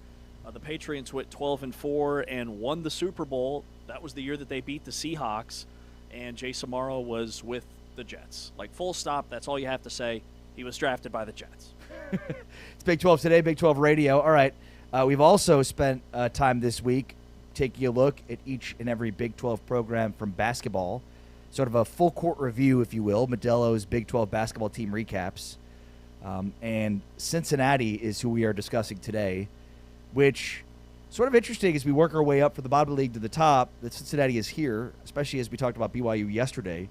The Patriots went 12-4 and won the Super Bowl. That was the year that they beat the Seahawks, and Jay Samaro was with the Jets. Full stop, that's all you have to say. He was drafted by the Jets.
It's Big 12 Today, Big 12 Radio. All right. We've also spent time this week taking a look at each and every Big 12 program from basketball. Sort of a full court review, if you will, Modelo's Big 12 basketball team recaps. And Cincinnati is who we are discussing today, which sort of interesting as we work our way up from the bottom of the league to the top, that Cincinnati is here, especially as we talked about BYU yesterday,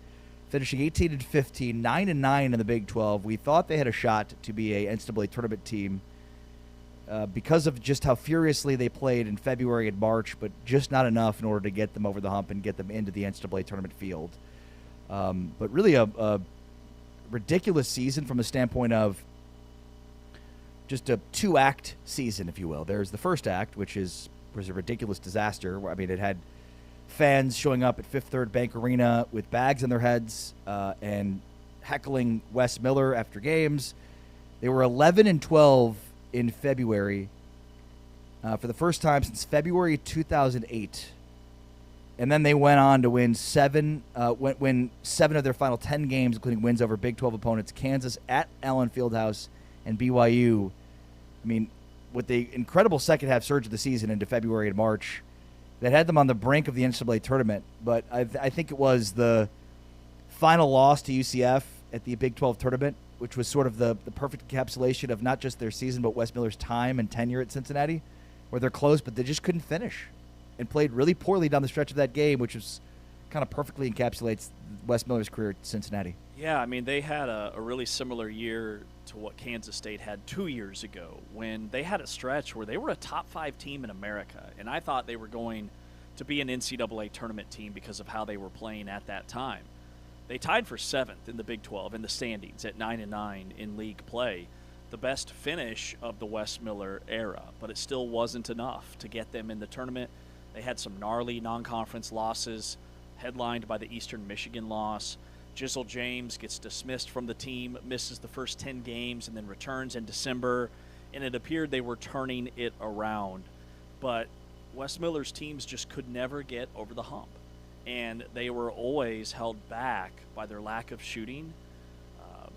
finishing 18-15, 9-9 in the Big 12. We thought they had a shot to be a NCAA tournament team because of just how furiously they played in February and March, but just not enough in order to get them over the hump and get them into the NCAA tournament field. But really a ridiculous season from the standpoint of just a 2-act season, if you will. There's the first act, which was a ridiculous disaster. I mean, it had fans showing up at Fifth Third Bank Arena with bags on their heads and heckling Wes Miller after games. They were 11-12 in February for the first time since February 2008. And then they went on to win seven of their final 10 games, including wins over Big 12 opponents, Kansas at Allen Fieldhouse and BYU. I mean, with the incredible second-half surge of the season into February and March, that had them on the brink of the NCAA tournament. But I think it was the final loss to UCF at the Big 12 tournament, which was sort of the perfect encapsulation of not just their season, but Wes Miller's time and tenure at Cincinnati, where they're close, but they just couldn't finish and played really poorly down the stretch of that game, which is kind of perfectly encapsulates Wes Miller's career at Cincinnati.
Yeah, I mean, they had a really similar year to what Kansas State had 2 years ago when they had a stretch where they were a top 5 team in America, and I thought they were going to be an NCAA tournament team because of how they were playing at that time. They tied for 7th in the Big 12 in the standings at 9-9 in league play, the best finish of the Wes Miller era, but it still wasn't enough to get them in the tournament. They had some gnarly non-conference losses, headlined by the Eastern Michigan loss. Jizzle James gets dismissed from the team, misses the first 10 games, and then returns in December, and it appeared they were turning it around. But Wes Miller's teams just could never get over the hump, and they were always held back by their lack of shooting.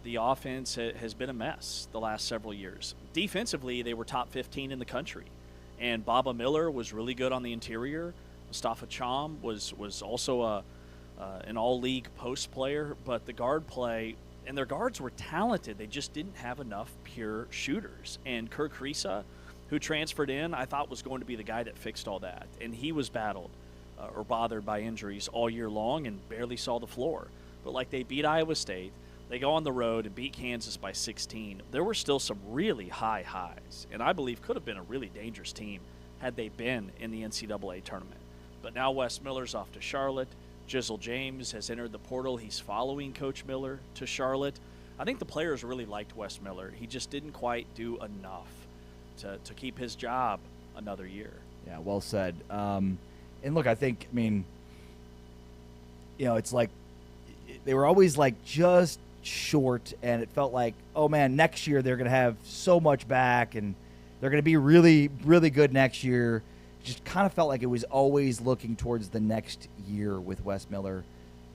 The offense has been a mess the last several years. Defensively, they were top 15 in the country, and Baba Miller was really good on the interior. Mustafa Cham was also an all-league post player, but the guard play, and their guards were talented. They just didn't have enough pure shooters. And Kirk Risa, who transferred in, I thought was going to be the guy that fixed all that. And he was bothered by injuries all year long and barely saw the floor. But they beat Iowa State. They go on the road and beat Kansas by 16. There were still some really high highs, and I believe could have been a really dangerous team had they been in the NCAA tournament. But now Wes Miller's off to Charlotte. Jizzle James has entered the portal. He's following Coach Miller to Charlotte. I think the players really liked Wes Miller. He just didn't quite do enough to keep his job another year.
Yeah, well said. And look, I mean, it's like they were always like just short, and it felt like, oh man, next year they're going to have so much back, and they're going to be really, really good next year. Just kind of felt like it was always looking towards the next year with Wes Miller.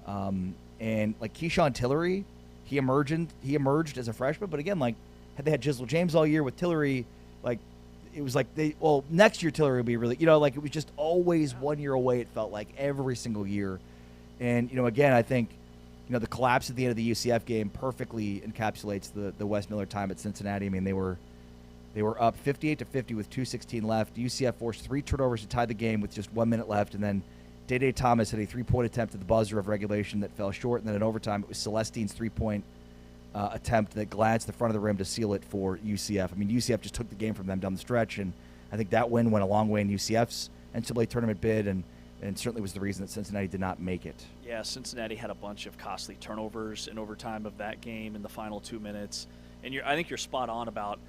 And like Keyshawn Tillery, he emerged as a freshman, but again, like had they had Jizzle James all year with Tillery, like it was like next year Tillery would be really, like it was just always 1 year away. It felt like every single year. And, again, I think, the collapse at the end of the UCF game perfectly encapsulates the Wes Miller time at Cincinnati. I mean, they were up 58-50 with 2:16 left. UCF forced 3 turnovers to tie the game with just 1 minute left, and then Day Thomas had a 3-point attempt at the buzzer of regulation that fell short, and then in overtime it was Celestine's 3-point attempt that glanced the front of the rim to seal it for UCF. I mean, UCF just took the game from them down the stretch, and I think that win went a long way in UCF's NCAA tournament bid, and certainly was the reason that Cincinnati did not make it.
Yeah, Cincinnati had a bunch of costly turnovers in overtime of that game in the final 2 minutes. And I think you're spot on about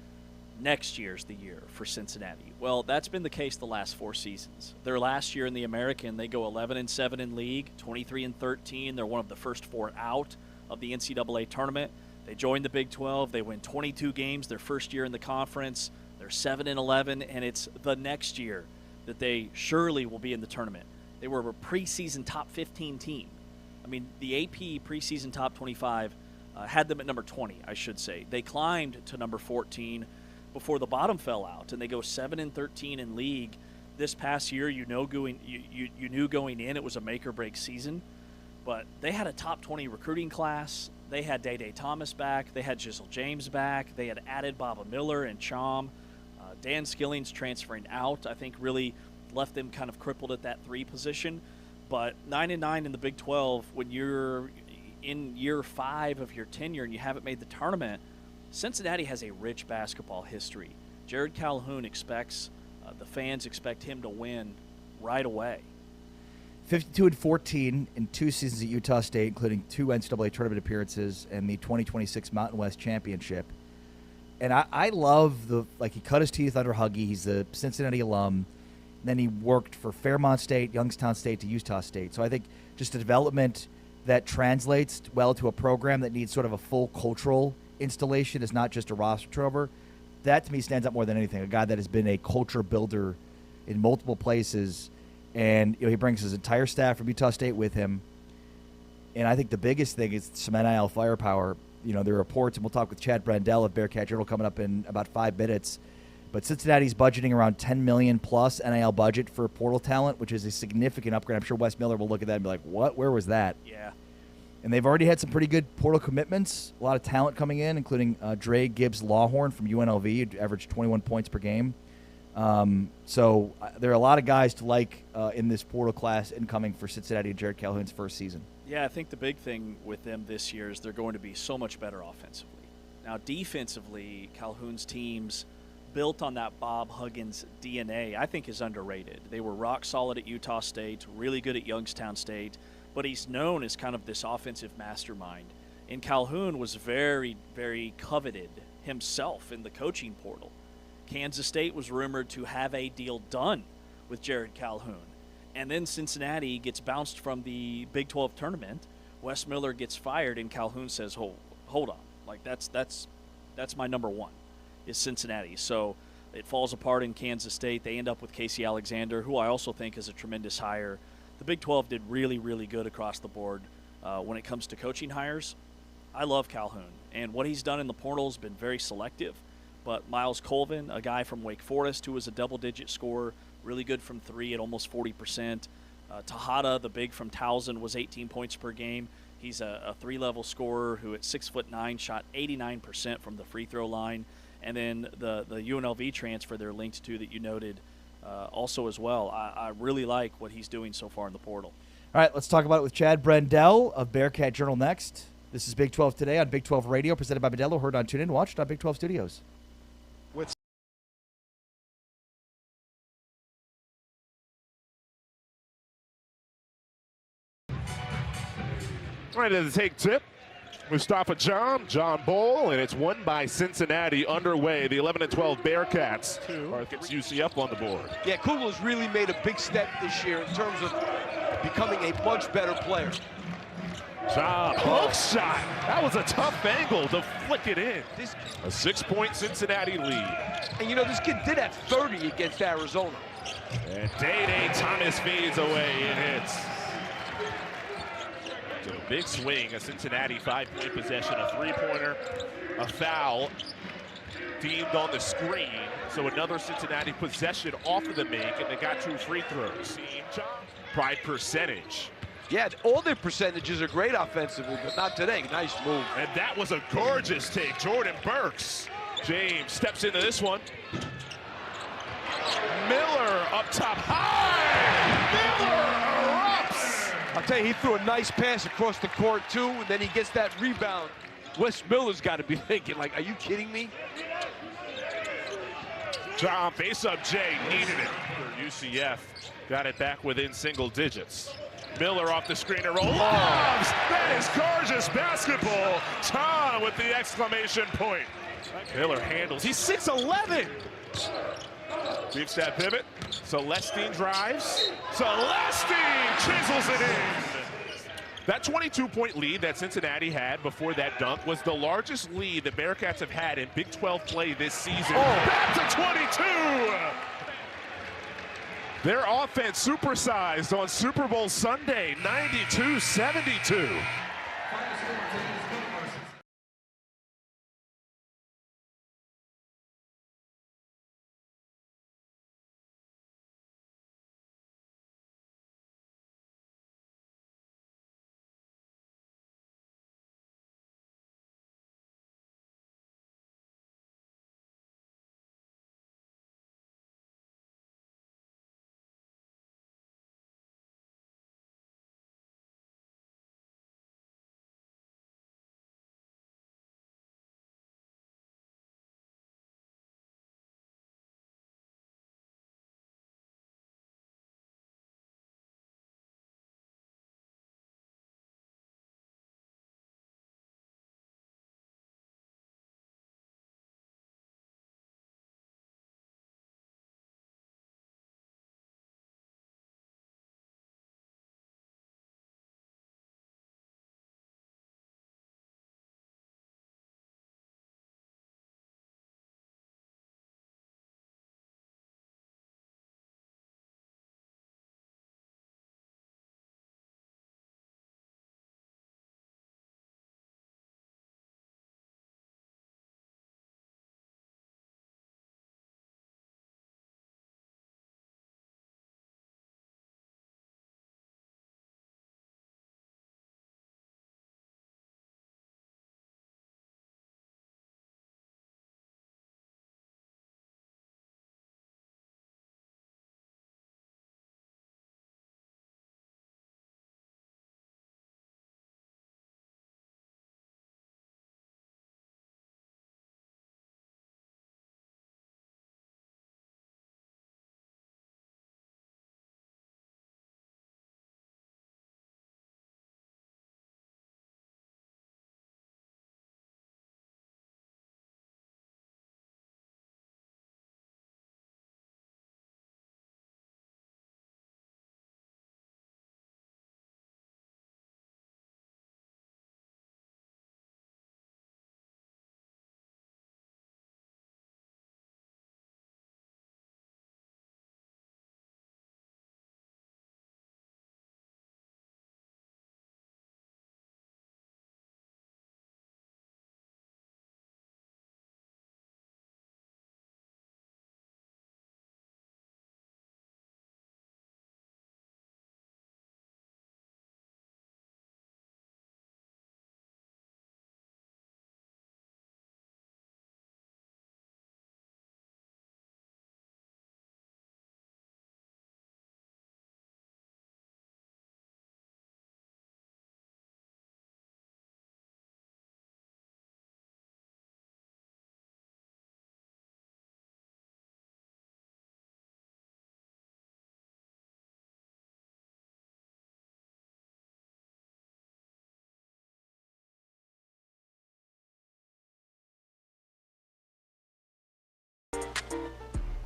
next year's the year for Cincinnati. Well, that's been the case the last 4 seasons. Their last year in the American, they go 11-7 in league, 23-13. They're one of the first 4 out of the NCAA tournament. They joined the Big 12. They win 22 games their first year in the conference. They're 7-11, and it's the next year that they surely will be in the tournament. They were a preseason top 15 team. I mean, the AP preseason top 25 had them at number 20, I should say. They climbed to number 14 before the bottom fell out, and they go 7-13 in league. This past year, you knew going in it was a make-or-break season, but they had a top 20 recruiting class. They had Day Thomas back. They had Jizzle James back. They had added Baba Miller and Chom. Dan Skilling's transferring out, I think, really left them kind of crippled at that 3 position. But 9-9 in the Big 12, when you're in year 5 of your tenure and you haven't made the tournament, Cincinnati has a rich basketball history. Jared Calhoun expects, the fans expect him to win right away.
52-14 in 2 seasons at Utah State, including 2 NCAA tournament appearances and the 2026 Mountain West Championship. And I love he cut his teeth under Huggy. He's a Cincinnati alum. Then he worked for Fairmont State, Youngstown State to Utah State. So I think just a development that translates well to a program that needs sort of a full cultural installation is not just a roster turnover. That to me stands out more than anything. A guy that has been a culture builder in multiple places, and he brings his entire staff from Utah State with him. And I think the biggest thing is some NIL firepower. There are reports, and we'll talk with Chad Brandel of Bearcat Journal coming up in about 5 minutes. But Cincinnati's budgeting around $10 million plus NIL budget for portal talent, which is a significant upgrade. I'm sure Wes Miller will look at that and be like, what? Where was that?
Yeah.
And they've already had some pretty good portal commitments. A lot of talent coming in, including Dre Gibbs-Lawhorn from UNLV, who averaged 21 points per game. So there are a lot of guys to like in this portal class incoming for Cincinnati and Jared Calhoun's first season.
Yeah, I think the big thing with them this year is they're going to be so much better offensively. Now, defensively, Calhoun's teams built on that Bob Huggins DNA, I think, is underrated. They were rock solid at Utah State, really good at Youngstown State, but he's known as kind of this offensive mastermind. And Calhoun was very, very coveted himself in the coaching portal. Kansas State was rumored to have a deal done with Jared Calhoun. And then Cincinnati gets bounced from the Big 12 tournament. Wes Miller gets fired, and Calhoun says, hold on. Like, that's my number one, is Cincinnati. So it falls apart in Kansas State. They end up with Casey Alexander, who I also think is a tremendous hire. The Big 12 did really, really good across the board when it comes to coaching hires. I love Calhoun, and what he's done in the portal has been very selective. But Miles Colvin, a guy from Wake Forest who was a double-digit scorer, really good from 3 at almost 40%. Tejada, the big from Towson, was 18 points per game. He's a 3-level scorer who at 6'9" shot 89% from the free throw line. And then the UNLV transfer they're linked to that you noted also as well. I really like what he's doing so far in the portal.
All right, let's talk about it with Chad Brandel of Bearcat Journal next. This is Big 12 Today on Big 12 Radio, presented by Modelo, heard on TuneIn, watched on Big 12 Studios.
Right to the take tip. Mustafa John Bowl, and it's won by Cincinnati underway. The 11-12 Bearcats gets UCF on the board.
Yeah, Kugel's really made a big step this year in terms of becoming a much better player.
Hook shot. That was a tough angle to flick it in. A 6-point Cincinnati lead.
And you know, this kid did have 30 against Arizona.
And Day Thomas fades away and hits. So a big swing, a Cincinnati 5-point possession, a 3-pointer, a foul deemed on the screen. So another Cincinnati possession off of the make, and they got 2 free throws. Pride percentage.
Yeah, all their percentages are great offensively, but not today. Nice move.
And that was a gorgeous take. Jordan Burks. James steps into this one. Miller up top high. Miller erupts.
I'll tell you, he threw a nice pass across the court, too, and then he gets that rebound. Wes Miller's got to be thinking, like, are you kidding me?
John, face up Jay, needed it. For UCF, got it back within single digits. Miller off the screen and roll. Loves! That is gorgeous basketball. Tom with the exclamation point. Miller handles. He's 6'11". Keeps that pivot. Celestine drives. Celestine chisels it in. That 22-point lead that Cincinnati had before that dunk was the largest lead the Bearcats have had in Big 12 play this season. Back to 22. Their offense supersized on Super Bowl Sunday, 92-72.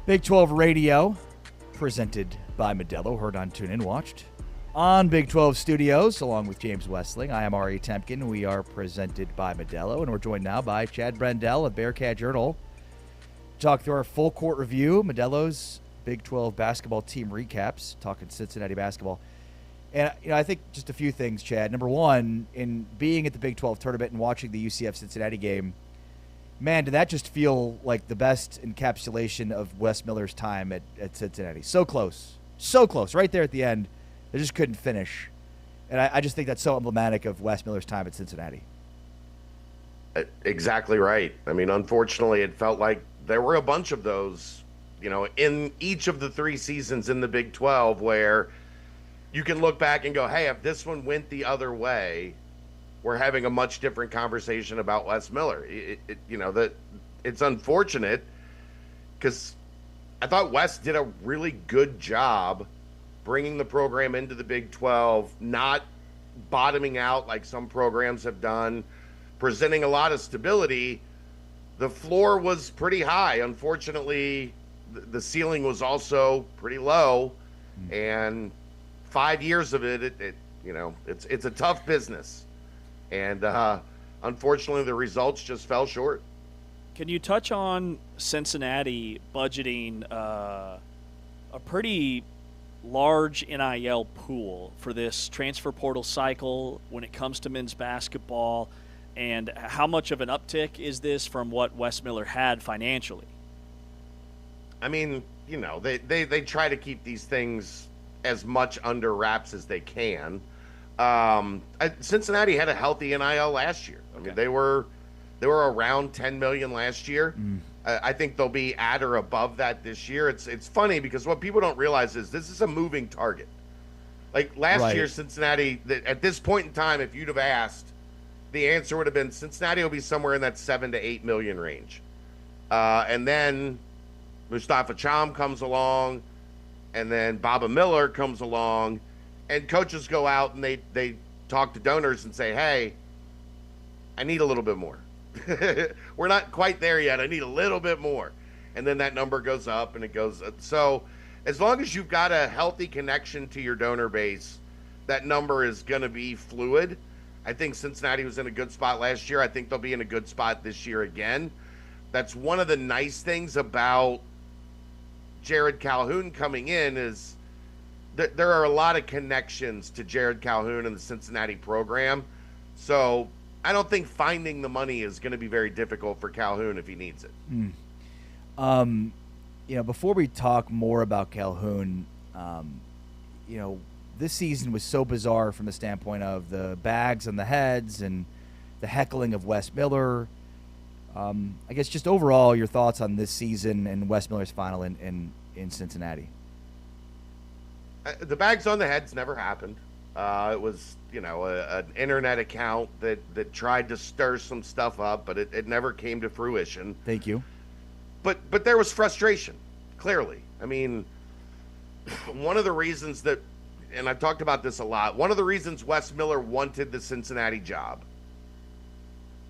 Big 12 Radio, presented by Modelo, heard on TuneIn, watched on Big 12 Studios, along with James Westling. I am Ari Temkin. We are presented by Modelo, and we're joined now by Chad Brendel of Bearcat Journal. Talk through our full court review, Modelo's Big 12 basketball team recaps, talking Cincinnati basketball. And I think just a few things, Chad. Number one, in being at the Big 12 tournament and watching the UCF Cincinnati game, man, did that just feel like the best encapsulation of Wes Miller's time at Cincinnati. So close, right there at the end. They just couldn't finish. And I just think that's so emblematic of Wes Miller's time at Cincinnati.
Exactly right. I mean, unfortunately, it felt like there were a bunch of those, in each of the 3 seasons in the Big 12 where you can look back and go, hey, if this one went the other way, we're having a much different conversation about Wes Miller. It's unfortunate because I thought Wes did a really good job bringing the program into the Big 12, not bottoming out like some programs have done, presenting a lot of stability. The floor was pretty high. Unfortunately, the ceiling was also pretty low, and 5 years of it, it's a tough business. And unfortunately, the results just fell short.
Can you touch on Cincinnati budgeting a pretty large NIL pool for this transfer portal cycle when it comes to men's basketball, and how much of an uptick is this from what Wes Miller had financially?
I mean, they try to keep these things as much under wraps as they can. Cincinnati had a healthy NIL last year. I mean, they were around $10 million last year. I think they'll be at or above that this year. It's funny because what people don't realize is this is a moving target. Like last year, Cincinnati, at this point in time, if you'd have asked, the answer would have been Cincinnati will be somewhere in that $7 to $8 million range. And then Mustafa Cham comes along, and then Baba Miller comes along, and coaches go out and they talk to donors and say, hey, I need a little bit more. We're not quite there yet. I need a little bit more. And then that number goes up and it goes up. So as long as you've got a healthy connection to your donor base, that number is going to be fluid. I think Cincinnati was in a good spot last year. I think they'll be in a good spot this year again. That's one of the nice things about Jared Calhoun coming in is that there are a lot of connections to Jared Calhoun and the Cincinnati program. So I don't think finding the money is going to be very difficult for Calhoun if he needs it.
Before we talk more about Calhoun, this season was so bizarre from the standpoint of the bags on the heads and the heckling of Wes Miller. I guess just overall your thoughts on this season and Wes Miller's final in Cincinnati.
The bags on the heads never happened. It was, an internet account that tried to stir some stuff up, but it never came to fruition.
Thank you.
But there was frustration, clearly. I mean, one of the reasons that, and I've talked about this a lot, one of the reasons Wes Miller wanted the Cincinnati job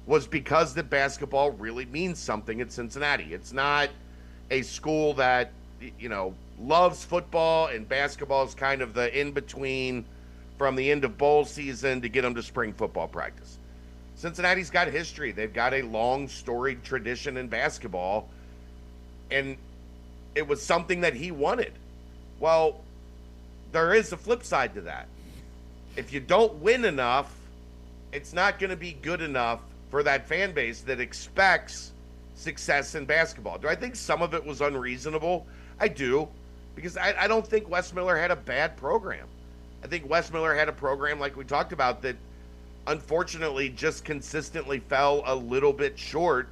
was because that basketball really means something at Cincinnati. It's not a school that, loves football, and basketball is kind of the in-between from the end of bowl season to get them to spring football practice. Cincinnati's got history. They've got a long, storied tradition in basketball, and it was something that he wanted. Well, there is a flip side to that. If you don't win enough, it's not going to be good enough for that fan base that expects success in basketball. Do I think some of it was unreasonable? I do, because I don't think Wes Miller had a bad program. I think Wes Miller had a program, like we talked about, that unfortunately just consistently fell a little bit short.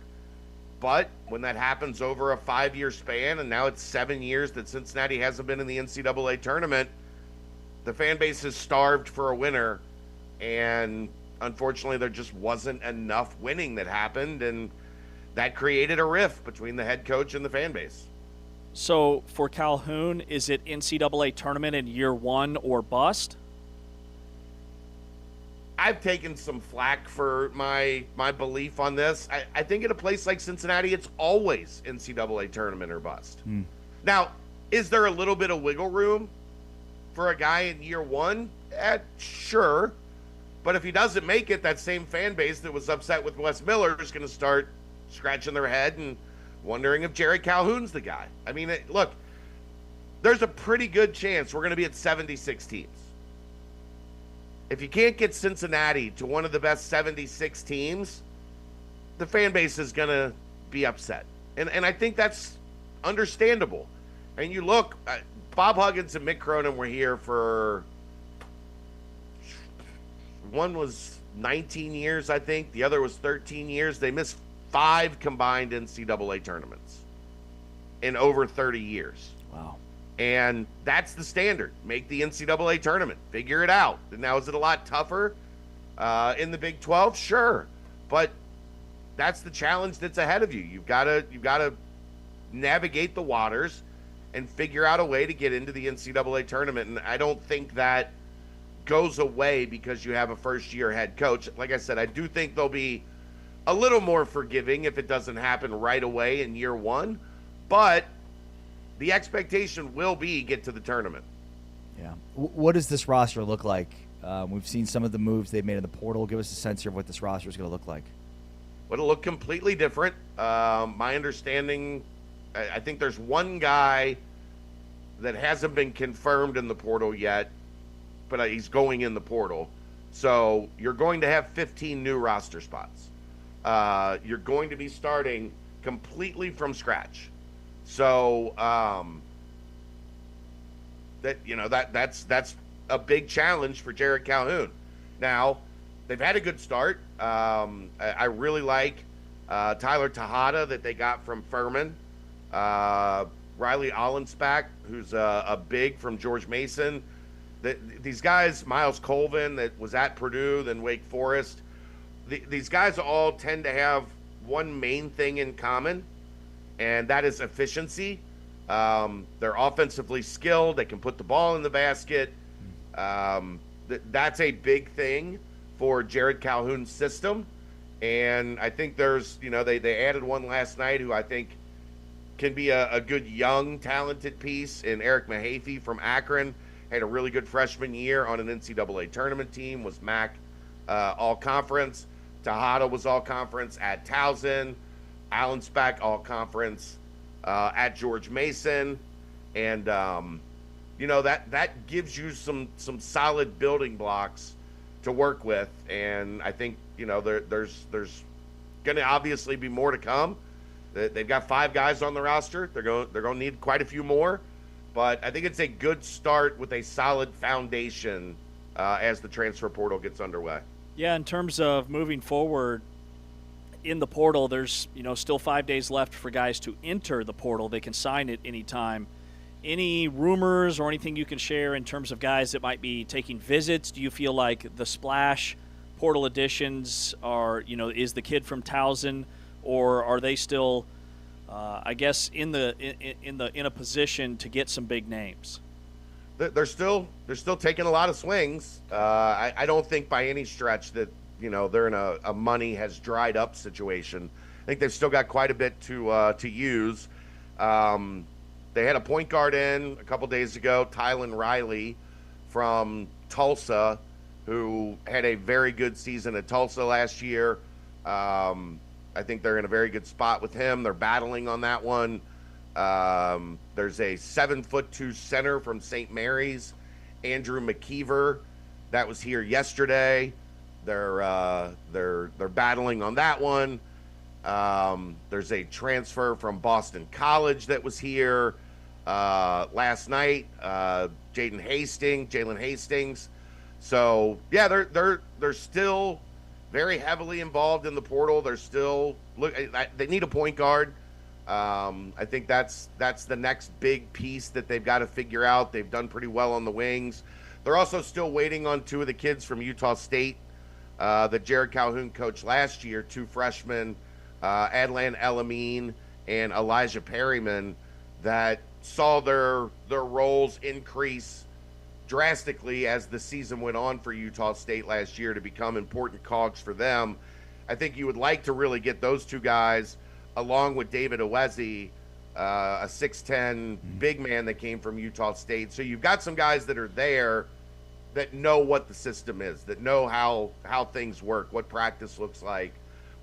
But when that happens over a 5-year span, and now it's 7 years that Cincinnati hasn't been in the NCAA tournament, the fan base is starved for a winner. And unfortunately, there just wasn't enough winning that happened, and that created a rift between the head coach and the fan base.
So for Calhoun, is it NCAA tournament in year one or bust?
I've taken some flack for my belief on this. I think at a place like Cincinnati, it's always NCAA tournament or bust. Now, is there a little bit of wiggle room for a guy in year one? Sure. But if he doesn't make it, that same fan base that was upset with Wes Miller is going to start scratching their head and wondering if Jerry Calhoun's the guy. I mean, look, there's a pretty good chance we're going to be at 76 teams. If you can't get Cincinnati to one of the best 76 teams, the fan base is going to be upset. And I think that's understandable. And you look, Bob Huggins and Mick Cronin were here for, one was 19 years, I think. The other was 13 years. They missed 5 combined NCAA tournaments in over 30 years.
Wow.
And that's the standard. Make the NCAA tournament. Figure it out. Now, is it a lot tougher in the Big 12? Sure. But that's the challenge that's ahead of you. You've got to navigate the waters and figure out a way to get into the NCAA tournament. And I don't think that goes away because you have a first-year head coach. Like I said, I do think they'll be a little more forgiving if it doesn't happen right away in year one. But the expectation will be get to the tournament.
Yeah. What does this roster look like? We've seen some of the moves they've made in the portal. Give us a sense here of what this roster is going to look like.
It'll look completely different. My understanding, I think there's one guy that hasn't been confirmed in the portal yet, but he's going in the portal. So you're going to have 15 new roster spots. You're going to be starting completely from scratch. So that's a big challenge for Jared Calhoun. Now, they've had a good start. I really like Tyler Tejada that they got from Furman. Riley Allenspach, who's a big from George Mason. These guys, Miles Colvin that was at Purdue, then Wake Forest. These guys all tend to have one main thing in common, and that is efficiency. They're offensively skilled. They can put the ball in the basket. That's a big thing for Jared Calhoun's system. And I think there's, they added one last night who I think can be a good young, talented piece in Eric Mahaffey from Akron. Had a really good freshman year on an NCAA tournament team, was MAC all-conference. Tejada was all-conference at Towson. Allenspach all-conference at George Mason. And, that gives you some solid building blocks to work with. And I think, there's going to obviously be more to come. They've got 5 guys on the roster. They're going to need quite a few more. But I think it's a good start with a solid foundation as the transfer portal gets underway.
Yeah, in terms of moving forward in the portal, there's still 5 days left for guys to enter the portal. They can sign it anytime. Any rumors or anything you can share in terms of guys that might be taking visits? Do you feel like the splash portal additions are, is the kid from Towson, or are they still, I guess, in a position to get some big names?
They're still taking a lot of swings. I don't think by any stretch that they're in a money has dried up situation. I think they've still got quite a bit to use. They had a point guard in a couple days ago, Tylen Riley from Tulsa, who had a very good season at Tulsa last year. I think they're in a very good spot with him. They're battling on that one. There's a 7'2" center from St. Mary's, Andrew McKeever, that was here yesterday. They're battling on that one. There's a transfer from Boston College that was here last night. Jalen Hastings. So yeah, they're still very heavily involved in the portal. They're still they need a point guard. I think that's the next big piece that they've got to figure out. They've done pretty well on the wings. They're also still waiting on 2 of the kids from Utah State that Jared Calhoun coached last year, 2 freshmen, Adlan Elamine and Elijah Perryman, that saw their roles increase drastically as the season went on for Utah State last year to become important cogs for them. I think you would like to really get those 2 guys, along with David Owezi, a 6'10" big man that came from Utah State. So you've got some guys that are there that know what the system is, that know how things work, what practice looks like,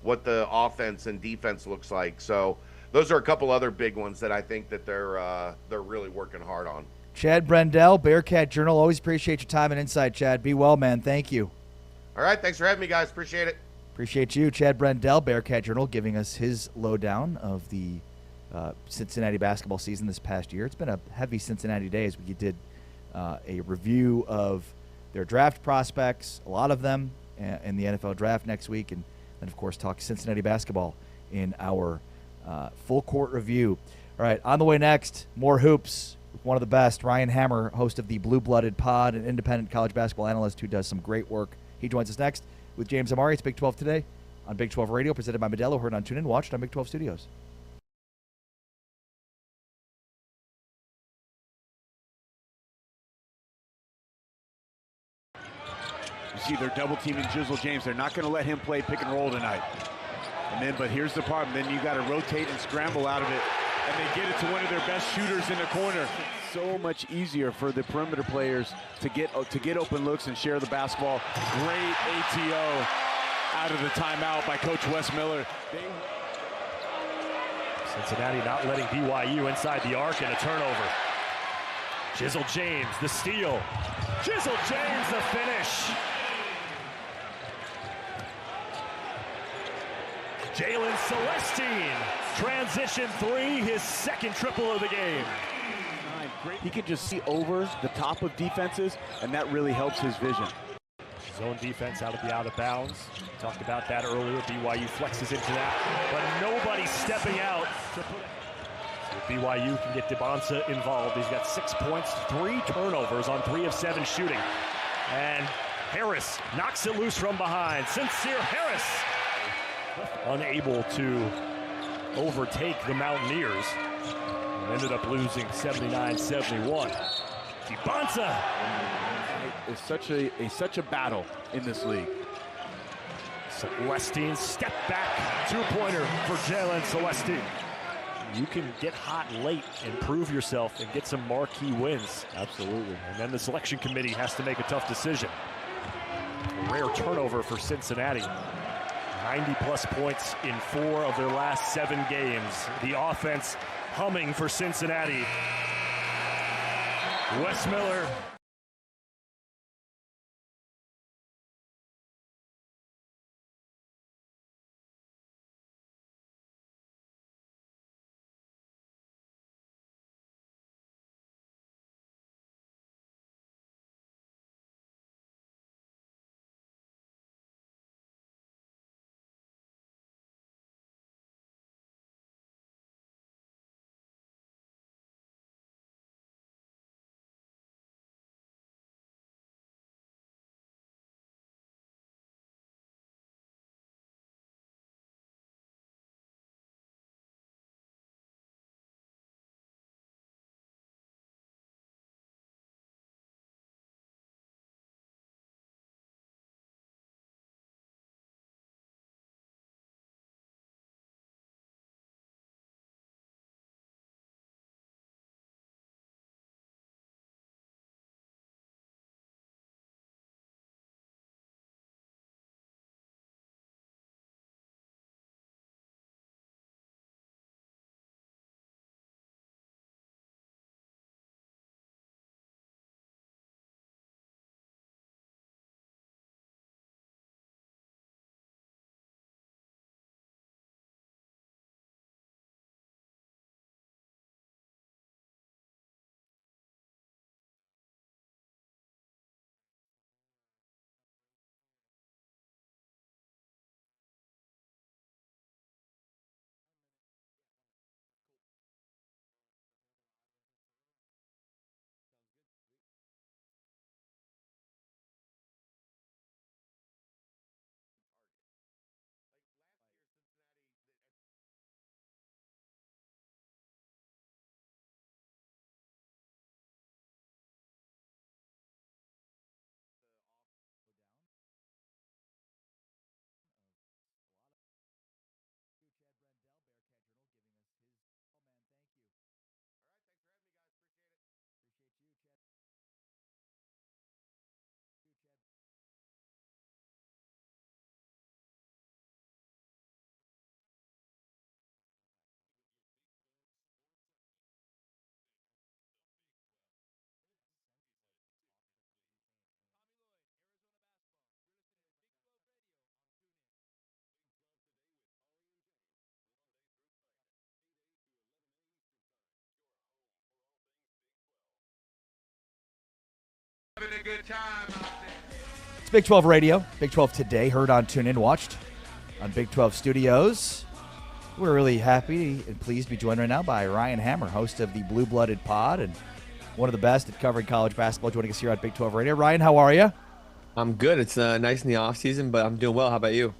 what the offense and defense looks like. So those are a couple other big ones that I think that they're really working hard on.
Chad Brendel, Bearcat Journal. Always appreciate your time and insight, Chad. Be well, man. Thank you.
All right, thanks for having me, guys. Appreciate it.
Appreciate you, Chad Brendel, Bearcat Journal, giving us his lowdown of the Cincinnati basketball season this past year. It's been a heavy Cincinnati day as we did a review of their draft prospects, a lot of them, in the NFL draft next week, and then, of course, talk Cincinnati basketball in our full court review. All right, on the way next, more hoops with one of the best, Ryan Hammer, host of the Blue Blooded Pod, an independent college basketball analyst who does some great work. He joins us next with James Amari. It's Big 12 Today on Big 12 Radio, presented by Modelo, heard on TuneIn, watched on Big 12 Studios.
You see they're double teaming Jizzle James. They're not going to let him play pick and roll tonight. But here's the problem. Then you got to rotate and scramble out of it. And they get it to one of their best shooters in the corner. So much easier for the perimeter players to get open looks and share the basketball. Great ATO out of the timeout by Coach Wes Miller.
Cincinnati not letting BYU inside the arc, and a turnover. Jizzle James, the steal. Jizzle James, the finish. Jalen Celestine, transition three, his second triple of the game.
He can just see over the top of defenses, and that really helps his vision.
Zone defense out of bounds. Talked about that earlier. BYU flexes into that, but nobody's stepping out. So BYU can get DeBonsa involved. He's got 6 points, 3 turnovers on 3 of 7 shooting. And Harris knocks it loose from behind. Sincere Harris unable to overtake the Mountaineers and ended up losing 79-71. DeBonsa.
It's such a battle in this league.
Celestine step back two-pointer for Jalen Celestine. You can get hot late and prove yourself and get some marquee wins.
Absolutely.
And then the selection committee has to make a tough decision. A rare turnover for Cincinnati. 90-plus points in 4 of their last 7 games. The offense humming for Cincinnati. Wes Miller.
It's Big 12 Radio, Big 12 Today, heard on TuneIn, watched on Big 12 Studios. We're really happy and pleased to be joined right now by Ryan Hammer, host of the Blue Blooded Pod and one of the best at covering college basketball, joining us here on Big 12 Radio. Ryan, how are you?
I'm good. It's nice in the off season, but I'm doing well. How about you?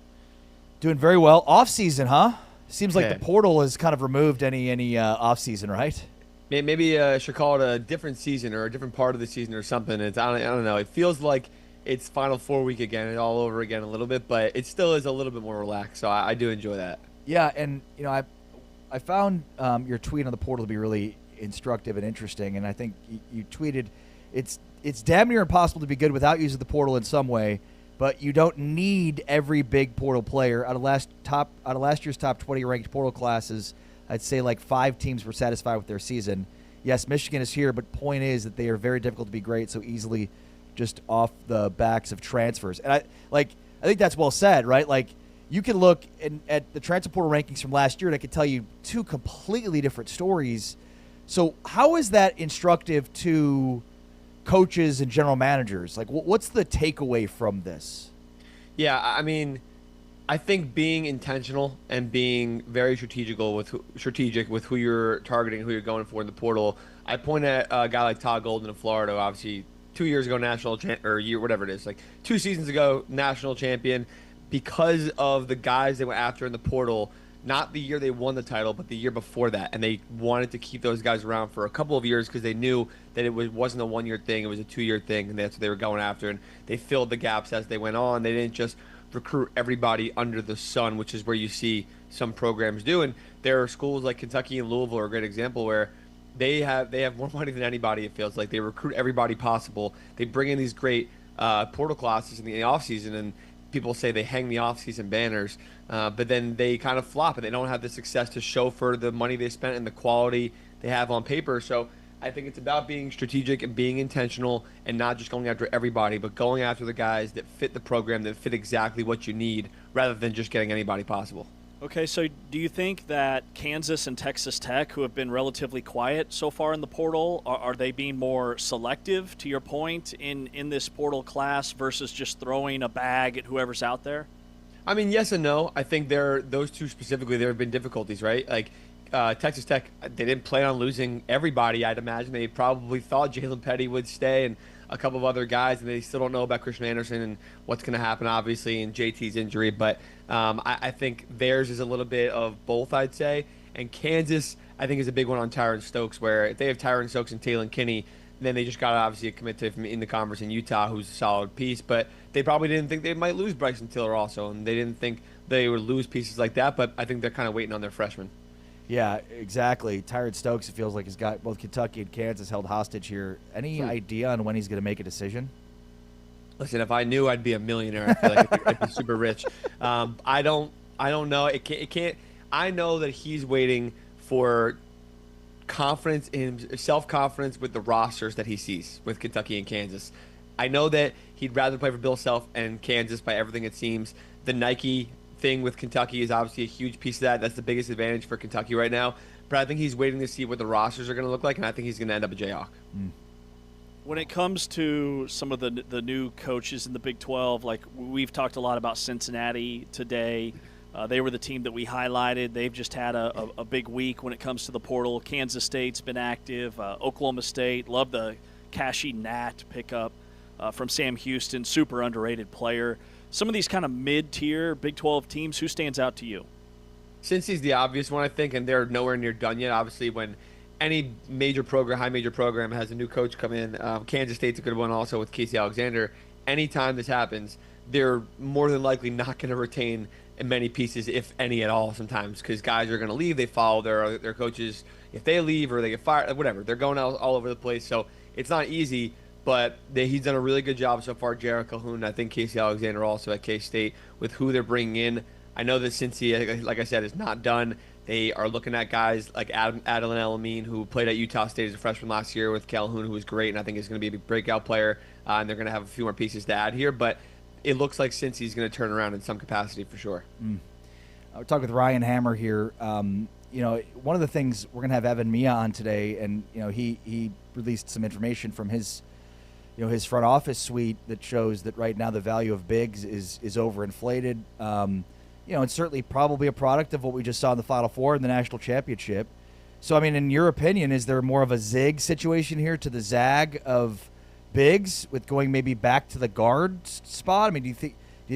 Doing very well. Off season, huh? Seems like
Yeah.
the portal has kind of removed any off season, right?
Maybe I should call it a different season or a different part of the season or something. I don't know. It feels like it's Final Four week again and all over again a little bit, but it still is a little bit more relaxed. So I do enjoy that.
Yeah, and I found your tweet on the portal to be really instructive and interesting, and I think you tweeted it's damn near impossible to be good without using the portal in some way, but you don't need every big portal player. Out of last year's top 20 ranked portal classes, I'd say like 5 teams were satisfied with their season. Yes, Michigan is here, but point is that they are very difficult to be great so easily just off the backs of transfers. And I think that's well said, right? Like, you can look at the transfer portal rankings from last year, and I could tell you 2 completely different stories. So how is that instructive to coaches and general managers? Like, what's the takeaway from this?
Yeah, I mean, I think being intentional and being very strategic with who you're targeting, who you're going for in the portal. I point at a guy like Todd Golden of Florida, obviously 2 years ago or year, whatever it is, like 2 seasons ago, national champion, because of the guys they went after in the portal. Not the year they won the title, but the year before that. And they wanted to keep those guys around for a couple of years because they knew that it wasn't a 1-year thing. It was a 2-year thing, and that's what they were going after. And they filled the gaps as they went on. They didn't just recruit everybody under the sun, which is where you see some programs do. And there are schools like Kentucky and Louisville are a great example where they have more money than anybody, it feels like. They recruit everybody possible. They bring in these great portal classes in the offseason, and people say they hang the offseason banners, but then they kind of flop and they don't have the success to show for the money they spent and the quality they have on paper. So I think it's about being strategic and being intentional and not just going after everybody, but going after the guys that fit the program, that fit exactly what you need, rather than just getting anybody possible.
Okay, so do you think that Kansas and Texas Tech, who have been relatively quiet so far in the portal, are they being more selective, to your point, in this portal class versus just throwing a bag at whoever's out there?
I mean, yes and no. I think those two specifically, there have been difficulties, right? Like Texas Tech, they didn't plan on losing everybody, I'd imagine. They probably thought Jalen Petty would stay and a couple of other guys, and they still don't know about Christian Anderson and what's going to happen, obviously, in JT's injury. But I think theirs is a little bit of both, I'd say. And Kansas, I think, is a big one on Tyron Stokes, where if they have Tyron Stokes and Taylon Kinney, then they just got obviously a commit to from in the conference in Utah, who's a solid piece. But they probably didn't think they might lose Bryson Tiller also, and they didn't think they would lose pieces like that. But I think they're kind of waiting on their freshmen.
Yeah, exactly. Tyron Stokes, it feels like, has got both Kentucky and Kansas held hostage here. Any idea on when he's going to make a decision?
Listen, if I knew, I'd be a millionaire. I feel like I'd be super rich. I don't know. It can't. I know that he's waiting for confidence in self-confidence with the rosters that he sees with Kentucky and Kansas. I know that he'd rather play for Bill Self and Kansas by everything it seems. The Nike thing with Kentucky is obviously a huge piece of that. That's the biggest advantage for Kentucky right now. But I think he's waiting to see what the rosters are going to look like, and I think he's going to end up a Jayhawk.
When it comes to some of the new coaches in the Big 12, like we've talked a lot about Cincinnati today. They were the team that we highlighted. They've just had a big week when it comes to the portal. Kansas State's been active. Oklahoma State, love the Cashy Nat pickup from Sam Houston, super underrated player. Some of these kind of mid-tier Big 12 teams, who stands out to you?
Cincy's the obvious one, I think, and they're nowhere near done yet. Obviously, when any major program, high major program, has a new coach come in, Kansas State's a good one also with Casey Alexander. Anytime this happens, they're more than likely not going to retain many pieces, if any at all, sometimes, because guys are going to leave. They follow their coaches. If they leave or they get fired, whatever, they're going all over the place. So it's not easy. But he's done a really good job so far, Jared Calhoun. I think Casey Alexander also at K-State with who they're bringing in. I know that Cincy, like I said, is not done. They are looking at guys like Adlan El-Amin, who played at Utah State as a freshman last year with Calhoun, who was great, and I think is going to be a big breakout player. And they're going to have a few more pieces to add here. But it looks like Cincy's going to turn around in some capacity for sure.
We're talking with Ryan Hammer here. One of the things, we're going to have Evan Mia on today, and he released some information from his his front office suite that shows that right now the value of bigs is overinflated. It's certainly probably a product of what we just saw in the Final Four and the national championship. So, I mean, in your opinion, is there more of a zig situation here to the zag of bigs with going maybe back to the guard spot? I mean, do you think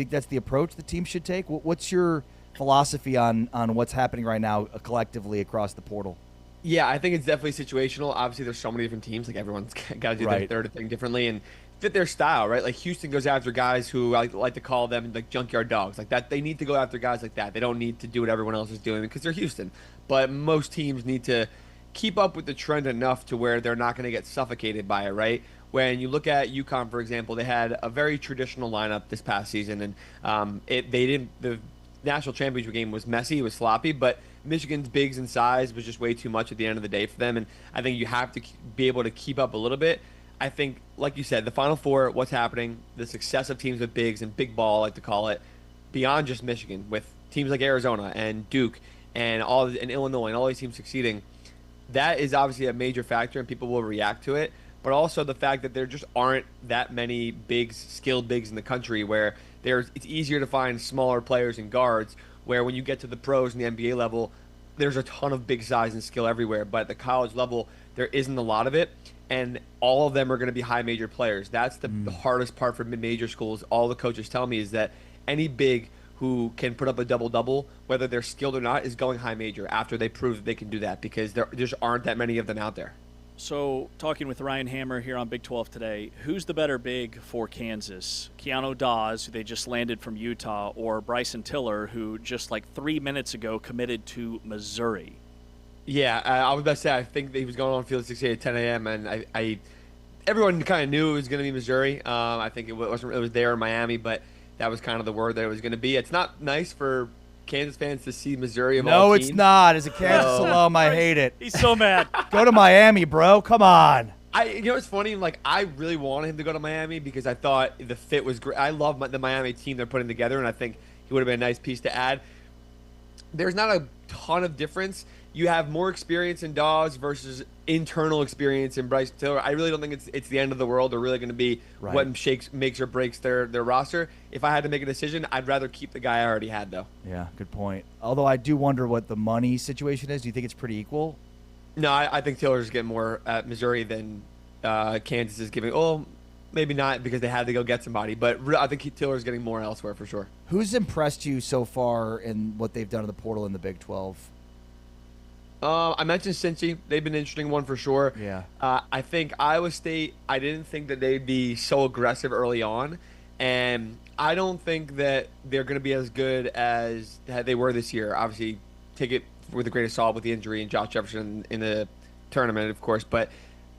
that's the approach the team should take? What's your philosophy on what's happening right now collectively across the portal?
Yeah, I think it's definitely situational. Obviously, there's so many different teams. Like, everyone's got to do their thing differently and fit their style, right? Like, Houston goes after guys who I like to call them, like, junkyard dogs. Like, that they need to go after guys like that. They don't need to do what everyone else is doing because they're Houston. But most teams need to keep up with the trend enough to where they're not going to get suffocated by it, right? When you look at UConn, for example, they had a very traditional lineup this past season, and the national championship game was messy, it was sloppy, but Michigan's bigs and size was just way too much at the end of the day for them, and I think you have to be able to keep up a little bit. I think, like you said, the Final Four, what's happening, the success of teams with bigs and big ball, I like to call it, beyond just Michigan, with teams like Arizona and Duke and Illinois and all these teams succeeding, that is obviously a major factor, and people will react to it. But also the fact that there just aren't that many skilled bigs in the country where it's easier to find smaller players and guards, where when you get to the pros and the NBA level, there's a ton of big size and skill everywhere. But at the college level, there isn't a lot of it, and all of them are going to be high major players. That's the hardest part for mid-major schools. All the coaches tell me is that any big who can put up a double-double, whether they're skilled or not, is going high major after they prove that they can do that, because there just aren't that many of them out there.
So, talking with Ryan Hammer here on Big 12 today, who's the better big for Kansas? Keanu Dawes, who they just landed from Utah, or Bryson Tiller, who just like 3 minutes ago committed to Missouri?
Yeah, I was about to say, I think that he was going on field 6 at 10 a.m., and everyone kind of knew it was going to be Missouri. I think it was there in Miami, but that was kind of the word that it was going to be. It's not nice for Kansas fans to see Missouri of all teams.
No, it's not. As a Kansas alum, I hate it.
He's so mad.
Go to Miami, bro. Come on.
It's funny. Like, I really wanted him to go to Miami because I thought the fit was great. I love the Miami team they're putting together, and I think he would have been a nice piece to add. There's not a ton of difference. You have more experience in Dawes versus internal experience in Bryce Tiller. I really don't think it's the end of the world. They're really going to be what makes or breaks their roster. If I had to make a decision, I'd rather keep the guy I already had, though.
Yeah, good point. Although I do wonder what the money situation is. Do you think it's pretty equal?
No, I think Tiller's getting more at Missouri than Kansas is giving. Oh, maybe not because they had to go get somebody, but I think Tiller's getting more elsewhere for sure.
Who's impressed you so far in what they've done in the portal in the Big 12?
I mentioned Cincy. They've been an interesting one for sure.
Yeah.
I think Iowa State, I didn't think that they'd be so aggressive early on, and I don't think that they're going to be as good as they were this year. Obviously, take it with the greatest salt with the injury and Josh Jefferson in the tournament, of course, but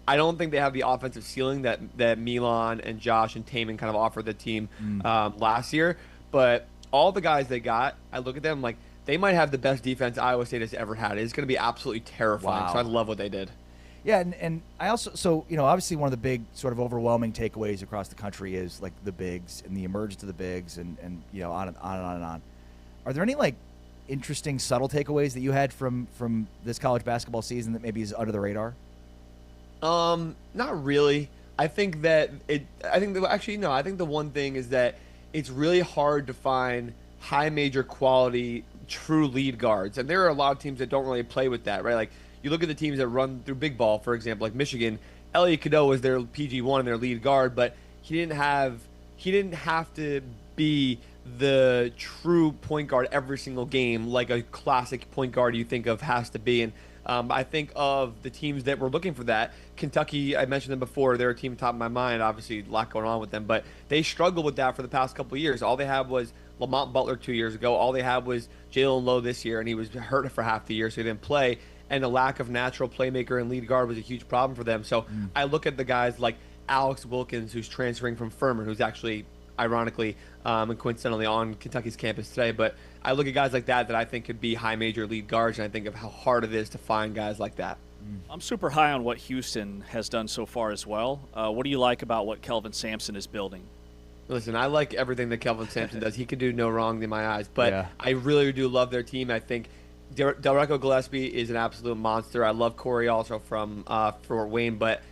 I don't think they have the offensive ceiling that Milan and Josh and Taman kind of offered the team last year. But all the guys they got, I look at them like, they might have the best defense Iowa State has ever had. It's going to be absolutely terrifying.
Wow.
So I love what they did.
Yeah, and I also, obviously one of the big sort of overwhelming takeaways across the country is like the bigs and the emergence of the bigs and on and on. Are there any like interesting subtle takeaways that you had from this college basketball season that maybe is under the radar?
Not really. I think the one thing is that it's really hard to find high major quality true lead guards, and there are a lot of teams that don't really play with that, right? Like, you look at the teams that run through big ball, for example, like Michigan. Elliot Cadeau was their PG1 and their lead guard, but he didn't have to be the true point guard every single game like a classic point guard you think of has to be. And I think of the teams that were looking for that. Kentucky, I mentioned them before. They're a team top of my mind. Obviously, a lot going on with them, but they struggled with that for the past couple of years. All they had was Lamont Butler 2 years ago. All they had was Jalen Lowe this year, and he was hurt for half the year, so he didn't play. And the lack of natural playmaker and lead guard was a huge problem for them. So I look at the guys like Alex Wilkins, who's transferring from Furman, who's actually, ironically, and coincidentally on Kentucky's campus today. But I look at guys like that I think could be high major lead guards, and I think of how hard it is to find guys like that.
I'm super high on what Houston has done so far as well. What do you like about what Kelvin Sampson is building?
Listen, I like everything that Kelvin Sampson does. He could do no wrong in my eyes, but I really do love their team. I think Delreco Gillespie is an absolute monster. I love Corey also from Fort Wayne, but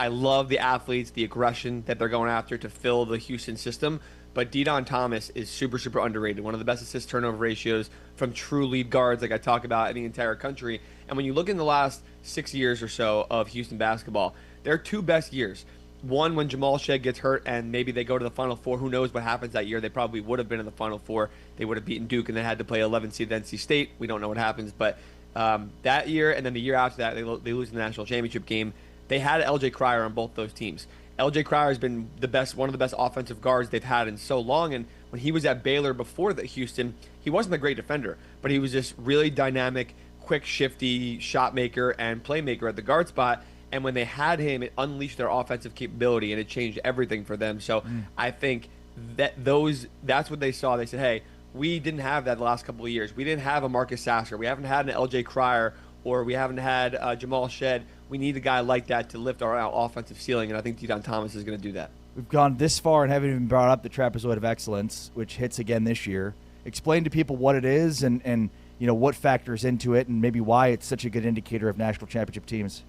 I love the athletes, the aggression that they're going after to fill the Houston system. But De'Don Thomas is super, super underrated. One of the best assist turnover ratios from true lead guards, like I talk about in the entire country. And when you look in the last 6 years or so of Houston basketball, their 2 best years. One, when Jamal Shead gets hurt and maybe they go to the Final Four. Who knows what happens that year? They probably would have been in the Final Four. They would have beaten Duke and then had to play 11 seed NC State. We don't know what happens. But that year and then the year after that, they lose the national championship game. They had L.J. Cryer on both those teams. L.J. Cryer has been one of the best offensive guards they've had in so long. And when he was at Baylor before Houston, he wasn't a great defender, but he was just really dynamic, quick, shifty shot maker and playmaker at the guard spot. And when they had him, it unleashed their offensive capability and it changed everything for them. So I think that's what they saw. They said, hey, we didn't have that the last couple of years. We didn't have a Marcus Sasser. We haven't had an L.J. Cryer, or we haven't had Jamal Shead. We need a guy like that to lift our offensive ceiling, and I think De'Don Thomas is going to do that.
We've gone this far and haven't even brought up the Trapezoid of Excellence, which hits again this year. Explain to people what it is and what factors into it, and maybe why it's such a good indicator of national championship teams.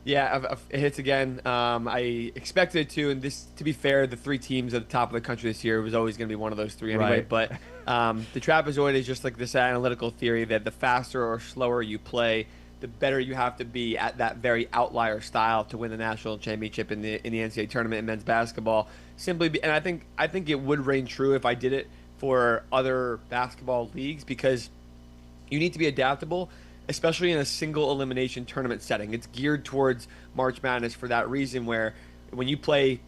Yeah, it hits again. I expected it to, and to be fair, the 3 teams at the top of the country this year was always going to be one of those 3 anyway.
Right.
But the trapezoid is just like this analytical theory that the faster or slower you play, the better you have to be at that very outlier style to win the national championship in the NCAA tournament in men's basketball. And I think it would reign true if I did it for other basketball leagues, because you need to be adaptable, especially in a single elimination tournament setting. It's geared towards March Madness for that reason, where when you play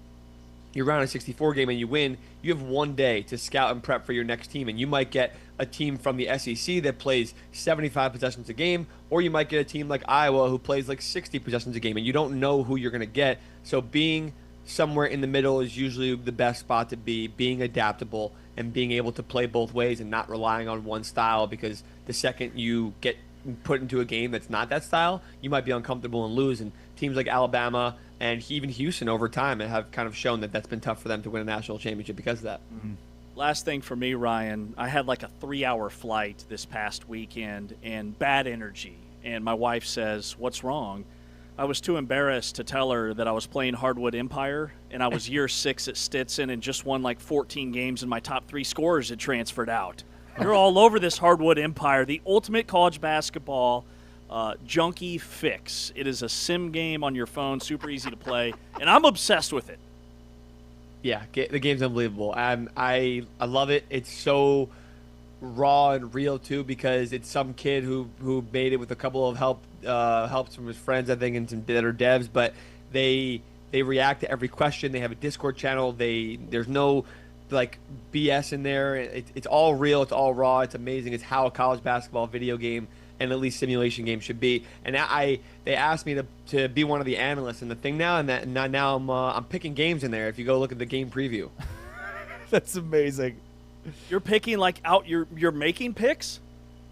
your round of 64 game and you win, you have 1 day to scout and prep for your next team. And you might get a team from the SEC that plays 75 possessions a game, or you might get a team like Iowa who plays like 60 possessions a game, and you don't know who you're going to get. So being somewhere in the middle is usually the best spot to be, being adaptable and being able to play both ways and not relying on one style, because the second you get put into a game that's not that style, you might be uncomfortable and lose. And teams like Alabama and even Houston over time have kind of shown that that's been tough for them to win a national championship because of that.
Last thing for me, Ryan, I had like a 3-hour flight this past weekend and bad energy. And my wife says, "What's wrong?" I was too embarrassed to tell her that I was playing Hardwood Empire, and I was year 6 at Stetson and just won like 14 games, and my top 3 scorers had transferred out. You're all over this Hardwood Empire, the ultimate college basketball junkie fix. It is a sim game on your phone, super easy to play, and I'm obsessed with it.
Yeah, the game's unbelievable. I love it. It's so raw and real too, because it's some kid who made it with a couple of helps from his friends, I think, and some that are devs. But they react to every question. They have a Discord channel. There's no like BS in there. It's all real. It's all raw. It's amazing. It's how a college basketball video game and at least simulation game should be. And they asked me to be one of the analysts in the thing now, and now I'm picking games in there. If you go look at the game preview,
That's amazing.
You're picking you're making picks?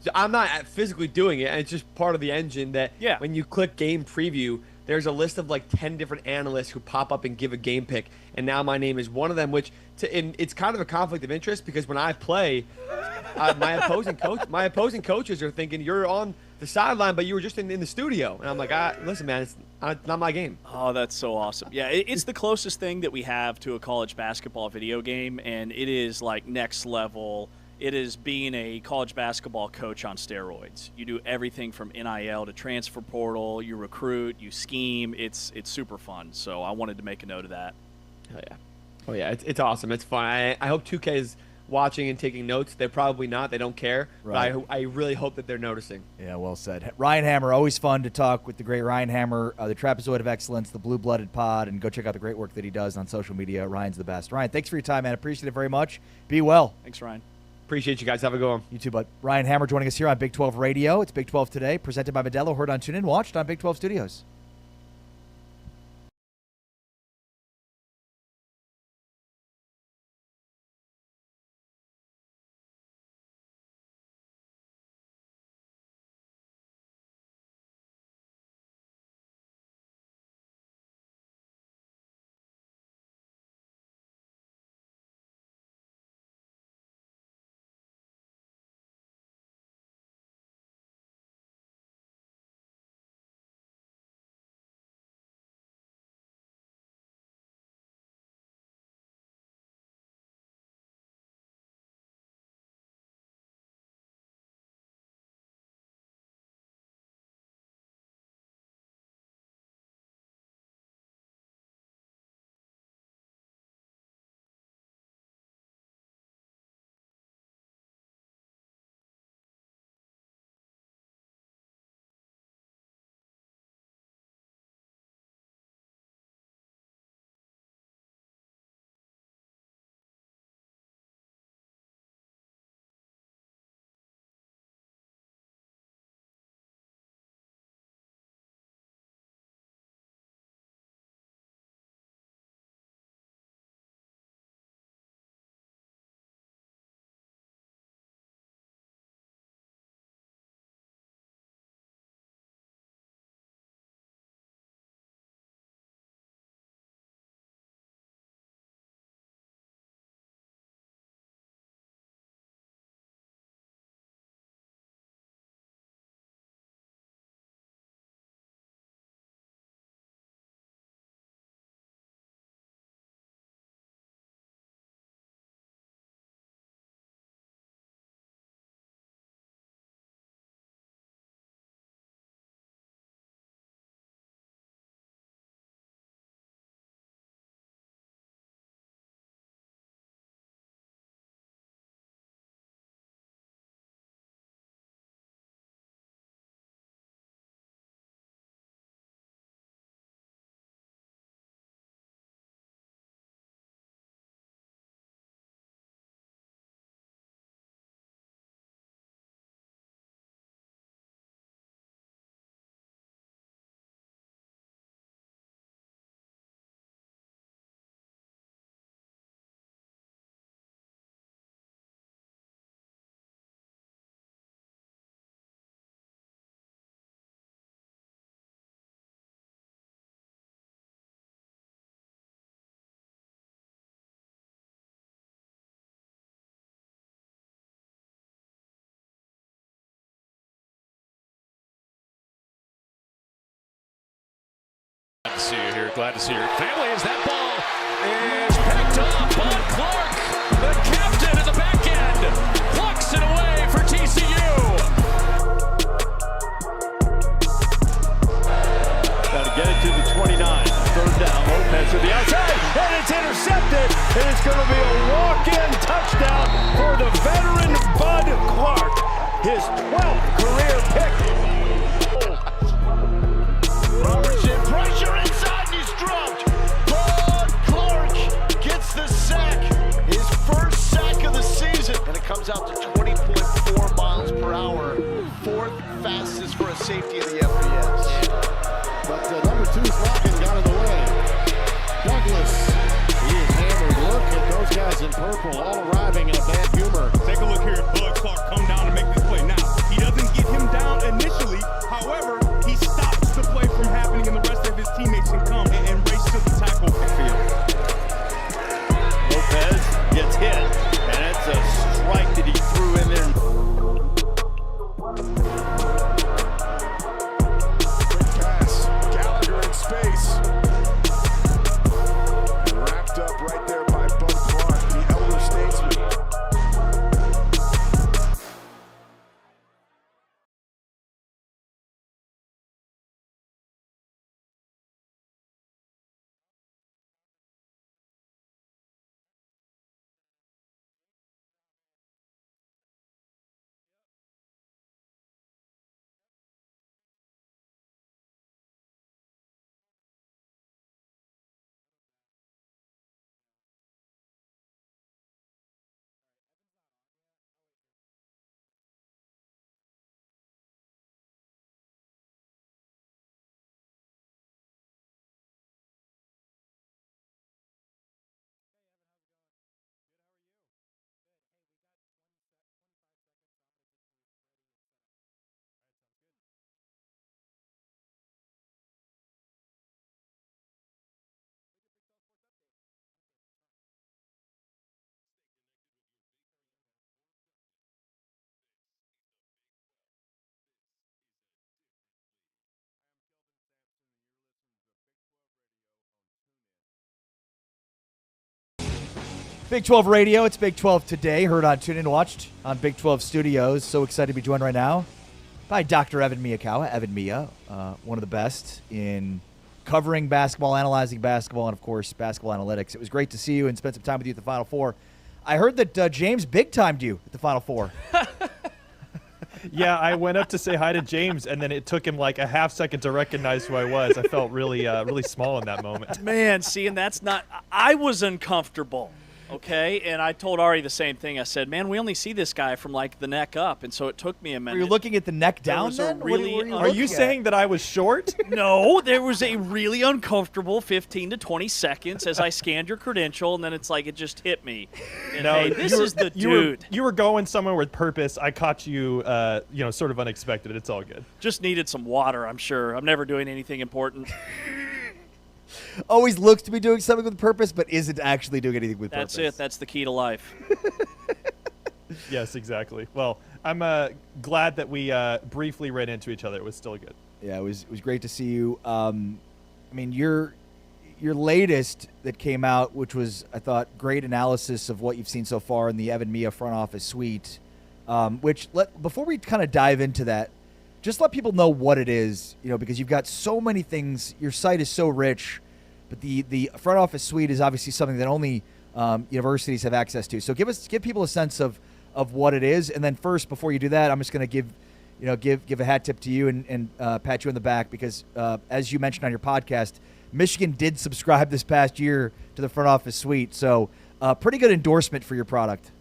So I'm not physically doing it, and it's just part of the engine that when you click game preview, there's a list of like 10 different analysts who pop up and give a game pick, and now my name is one of them, and it's kind of a conflict of interest, because when I play, my opposing coaches are thinking you're on the sideline, but you were just in the studio, and I'm like, listen, man, it's not my game.
Oh, that's so awesome. Yeah, it's the closest thing that we have to a college basketball video game, and it is like next level. It is being a college basketball coach on steroids. You do everything from NIL to transfer portal. You recruit, you scheme. It's super fun. So I wanted to make a note of that.
Oh yeah, it's awesome. It's fun. I hope 2K is watching and taking notes. They're probably not. They don't care.
Right.
But I really hope that they're noticing.
Yeah, well said. Ryan Hammer, always fun to talk with the great Ryan Hammer, the Trapezoid of Excellence, the Blue Blooded Pod, and go check out the great work that he does on social media. Ryan's the best. Ryan, thanks for your time, man. Appreciate it very much. Be well.
Thanks, Ryan.
Appreciate you guys. Have a good one.
You too, bud. Ryan Hammer joining us here on Big 12 Radio. It's Big 12 Today, presented by Modelo. Heard on TuneIn, watched on Big 12 Studios.
to see you here. Glad to see your family as that ball is picked up. Bud Clark, the captain at the back end, plucks it away for TCU.
Got to get it to the 29. Third down. Lopez to the outside, and it's intercepted. And it's going to be a walk-in touchdown for the veteran Bud Clark. His 12th career pick.
Robertson, pressure inside, and he's dropped. Bud Clark gets the sack. His first sack of the season. And it comes out to 20.4 miles per hour. Fourth fastest for a safety in the FBS.
But number 2's Logan got in the way. Douglas, he is hammered. Look at those guys in purple, all arriving in a bad humor.
Take a look here at Bud Clark come down and make this play. Now, he doesn't get him down initially. However, he stops the play from happening, and the rest of his teammates can come and race to the tackle field.
Lopez gets hit, and it's a strike that he threw in there. Quick pass, Gallagher in space. And wrapped up right there by Bud Clark, the elder statesman.
Big 12 Radio, it's Big 12 Today, heard on TuneIn, watched on Big 12 Studios. So excited to be joined right now by Dr. Evan Miyakawa. Evan Miya, one of the best in covering basketball, analyzing basketball, and, of course, basketball analytics. It was great to see you and spend some time with you at the Final Four. I heard that James big-timed you at the Final Four.
Yeah, I went up to say hi to James, and then it took him like a half second to recognize who I was. I felt really, really small in that moment.
Man, see, and that's not – I was uncomfortable. Okay, and I told Ari the same thing. I said, man, we only see this guy from, like, the neck up, and so it took me a minute.
Were you looking at the neck down then?
Are you saying that I was short?
No, there was a really uncomfortable 15 to 20 seconds as I scanned your credential, and then it's like it just hit me. And,
no,
hey, this is the dude.
You were going somewhere with purpose. I caught you, sort of unexpected. It's all good.
Just needed some water, I'm sure. I'm never doing anything important.
Always looks to be doing something with purpose, but isn't actually doing anything with purpose.
That's it. That's the key to life.
Yes, exactly. Well, I'm glad that we briefly ran into each other. It was still good.
Yeah, it was great to see you. I mean, your latest that came out, which was, I thought, great analysis of what you've seen so far in the Evan Miya front office suite, before we kind of dive into that, just let people know what it is, because you've got so many things. Your site is so rich, but the front office suite is obviously something that only universities have access to. So give people a sense of what it is. And then first, before you do that, I'm just going to give a hat tip to you and pat you on the back because, as you mentioned on your podcast, Michigan did subscribe this past year to the front office suite. So pretty good endorsement for your product.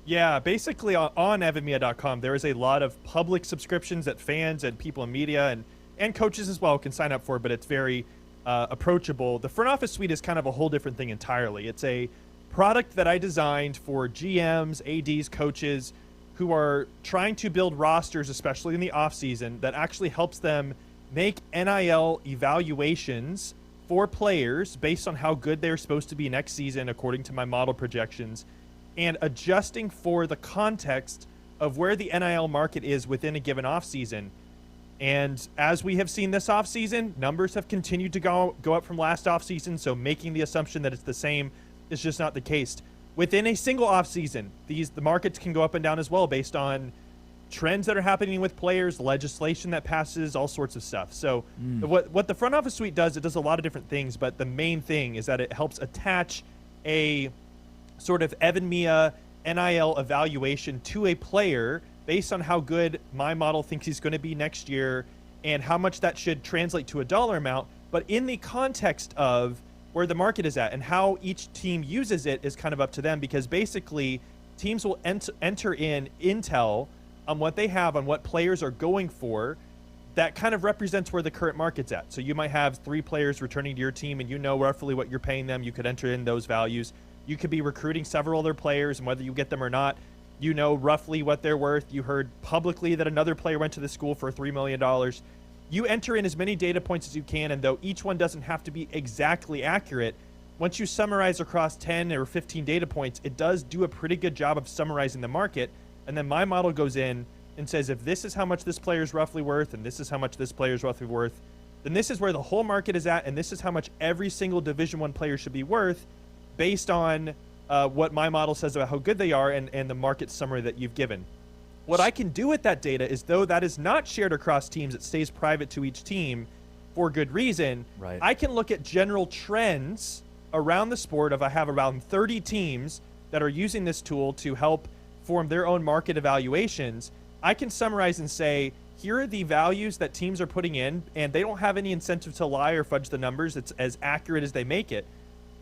Yeah, basically on evanmiya.com, there is a lot of public subscriptions that fans and people in media and coaches as well can sign up for, but it's very approachable. The front office suite is kind of a whole different thing entirely. It's a product that I designed for GMs, ADs, coaches who are trying to build rosters, especially in the offseason, that actually helps them make NIL evaluations for players based on how good they're supposed to be next season according to my model projections, and adjusting for the context of where the NIL market is within a given offseason. And as we have seen this offseason, numbers have continued to go up from last offseason, so making the assumption that it's the same is just not the case. Within a single offseason, the markets can go up and down as well based on trends that are happening with players, legislation that passes, all sorts of stuff. So what the front office suite does, it does a lot of different things, but the main thing is that it helps attach a sort of Evan Mia NIL evaluation to a player based on how good my model thinks he's going to be next year and how much that should translate to a dollar amount, but in the context of where the market is at and how each team uses it is kind of up to them, because basically teams will enter in intel on what they have, on what players are going for, that kind of represents where the current market's at. So you might have 3 players returning to your team and you know roughly what you're paying them. You could enter in those values. You could be recruiting several other players, and whether you get them or not, you know roughly what they're worth. You heard publicly that another player went to the school for $3 million. You enter in as many data points as you can, and though each one doesn't have to be exactly accurate, once you summarize across 10 or 15 data points, it does do a pretty good job of summarizing the market. And then my model goes in and says, if this is how much this player is roughly worth, and this is how much this player is roughly worth, then this is where the whole market is at, and this is how much every single Division I player should be worth based on what my model says about how good they are and the market summary that you've given. What I can do with that data is, though that is not shared across teams, it stays private to each team for good reason.
Right.
I can look at general trends around the sport of I have around 30 teams that are using this tool to help form their own market evaluations. I can summarize and say, here are the values that teams are putting in, and they don't have any incentive to lie or fudge the numbers. It's as accurate as they make it.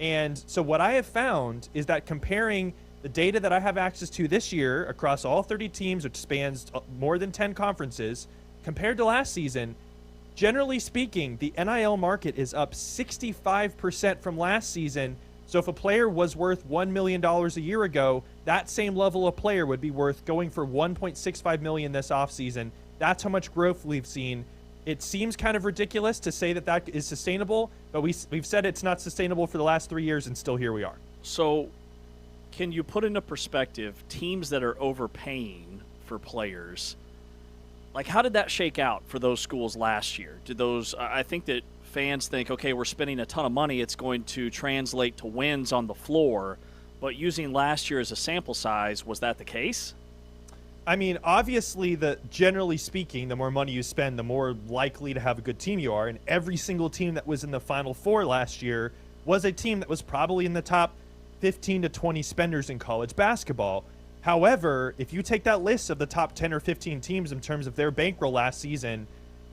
And so what I have found is that comparing the data that I have access to this year across all 30 teams, which spans more than 10 conferences, compared to last season, generally speaking, the NIL market is up 65% from last season. So if a player was worth $1 million a year ago, that same level of player would be worth going for $1.65 million this offseason. That's how much growth we've seen. It seems kind of ridiculous to say that that is sustainable, but we've said it's not sustainable for the last 3 years, and still here we are.
So can you put into perspective teams that are overpaying for players? Like, how did that shake out for those schools last year? Did those – I think that fans think, okay, we're spending a ton of money. It's going to translate to wins on the floor. But using last year as a sample size, was that the case?
I mean, obviously, generally speaking, the more money you spend, the more likely to have a good team you are. And every single team that was in the Final Four last year was a team that was probably in the top 15 to 20 spenders in college basketball. However, if you take that list of the top 10 or 15 teams in terms of their bankroll last season,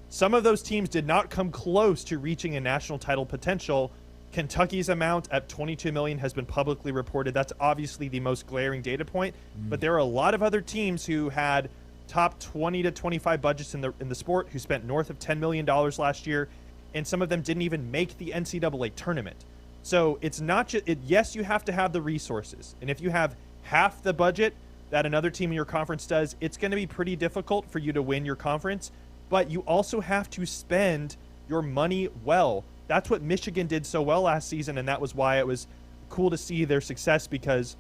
some of those teams did not come close to reaching a national title potential. Kentucky's amount at $22 million has been publicly reported. That's obviously the most glaring data point. But there are a lot of other teams who had top 20 to 25 budgets in the sport who spent north of $10 million last year, and some of them didn't even make the NCAA tournament. So it's not just yes, you have to have the resources, and if you have half the budget that another team in your conference does, it's going to be pretty difficult for you to win your conference. But you also have to spend your money well. That's what Michigan did so well last season, and that was why it was cool to see their success, because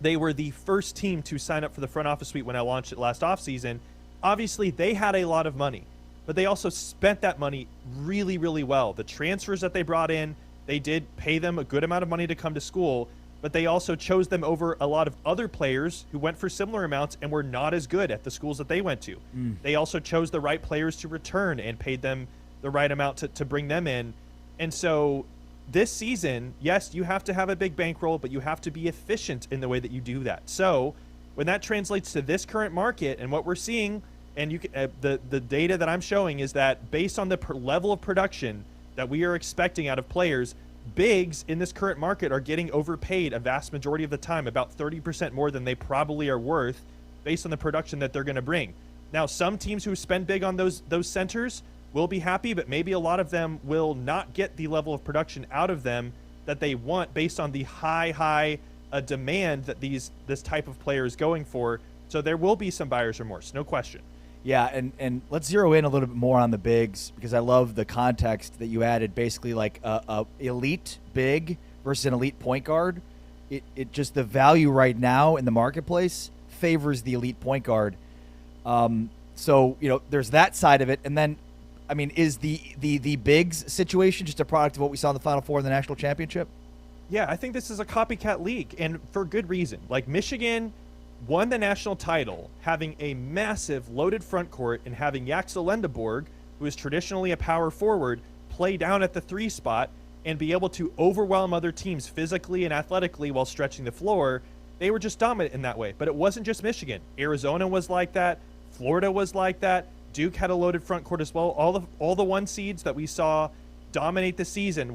they were the first team to sign up for the front office suite when I launched it last offseason. Obviously, they had a lot of money, but they also spent that money really, really well. The transfers that they brought in, they did pay them a good amount of money to come to school, but they also chose them over a lot of other players who went for similar amounts and were not as good at the schools that they went to. They also chose the right players to return and paid them the right amount to bring them in. And so this season, yes, you have to have a big bankroll, but you have to be efficient in the way that you do that. So when that translates to this current market and what we're seeing, and you can, the data that I'm showing is that based on the level of production that we are expecting out of players, bigs in this current market are getting overpaid a vast majority of the time, about 30% more than they probably are worth based on the production that they're going to bring. Now, some teams who spend big on those centers will be happy, but maybe a lot of them will not get the level of production out of them that they want based on the high demand that this type of player is going for. So there will be some buyer's remorse, no question.
Yeah, and let's zero in a little bit more on the bigs, because I love the context that you added, basically like a elite big versus an elite point guard. It just, the value right now in the marketplace favors the elite point guard. So, there's that side of it. And then, I mean, is the bigs situation just a product of what we saw in the Final Four in the national championship?
Yeah, I think this is a copycat league, and for good reason. Like, Michigan won the national title having a massive loaded front court and having Yaxel Lendeborg, who is traditionally a power forward, play down at the 3 spot and be able to overwhelm other teams physically and athletically while stretching the floor. They were just dominant in that way. But it wasn't just Michigan. Arizona was like that. Florida was like that. Duke had a loaded front court as well. All the 1 seeds that we saw dominate the season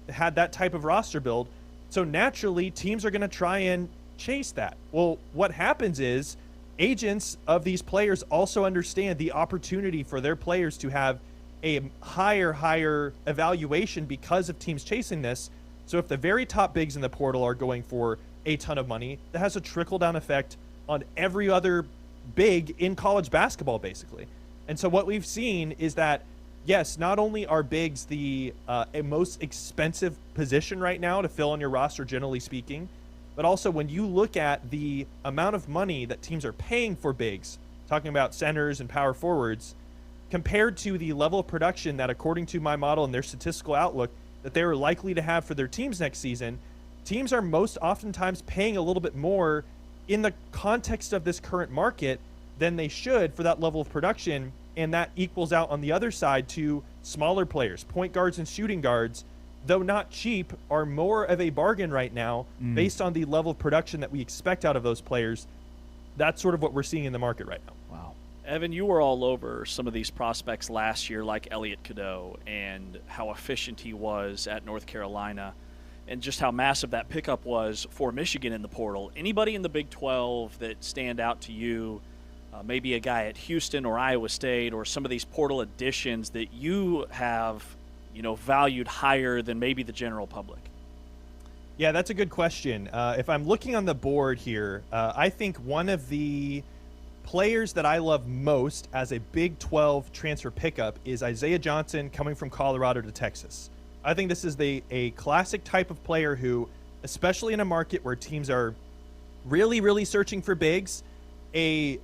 had that type of roster build. So naturally, teams are going to try and chase that. Well, what happens is agents of these players also understand the opportunity for their players to have a higher evaluation because of teams chasing this. So if the very top bigs in the portal are going for a ton of money, that has a trickle-down effect on every other big in college basketball, basically. And so what we've seen is that, yes, not only are bigs the most expensive position right now to fill on your roster, generally speaking, but also when you look at the amount of money that teams are paying for bigs, talking about centers and power forwards, compared to the level of production that, according to my model and their statistical outlook, that they are likely to have for their teams next season, teams are most oftentimes paying a little bit more in the context of this current market than they should for that level of production, and that equals out on the other side to smaller players. Point guards and shooting guards, though not cheap, are more of a bargain right now based on the level of production that we expect out of those players. That's sort of what we're seeing in the market right now.
Wow.
Evan, you were all over some of these prospects last year, like Elliot Cadeau, and how efficient he was at North Carolina, and just how massive that pickup was for Michigan in the portal. Anybody in the Big 12 that stand out to you, maybe a guy at Houston or Iowa State, or some of these portal additions that you have, valued higher than maybe the general public?
Yeah, that's a good question. If I'm looking on the board here, I think one of the players that I love most as a Big 12 transfer pickup is Isaiah Johnson coming from Colorado to Texas. I think this is a classic type of player who, especially in a market where teams are really, really searching for bigs, a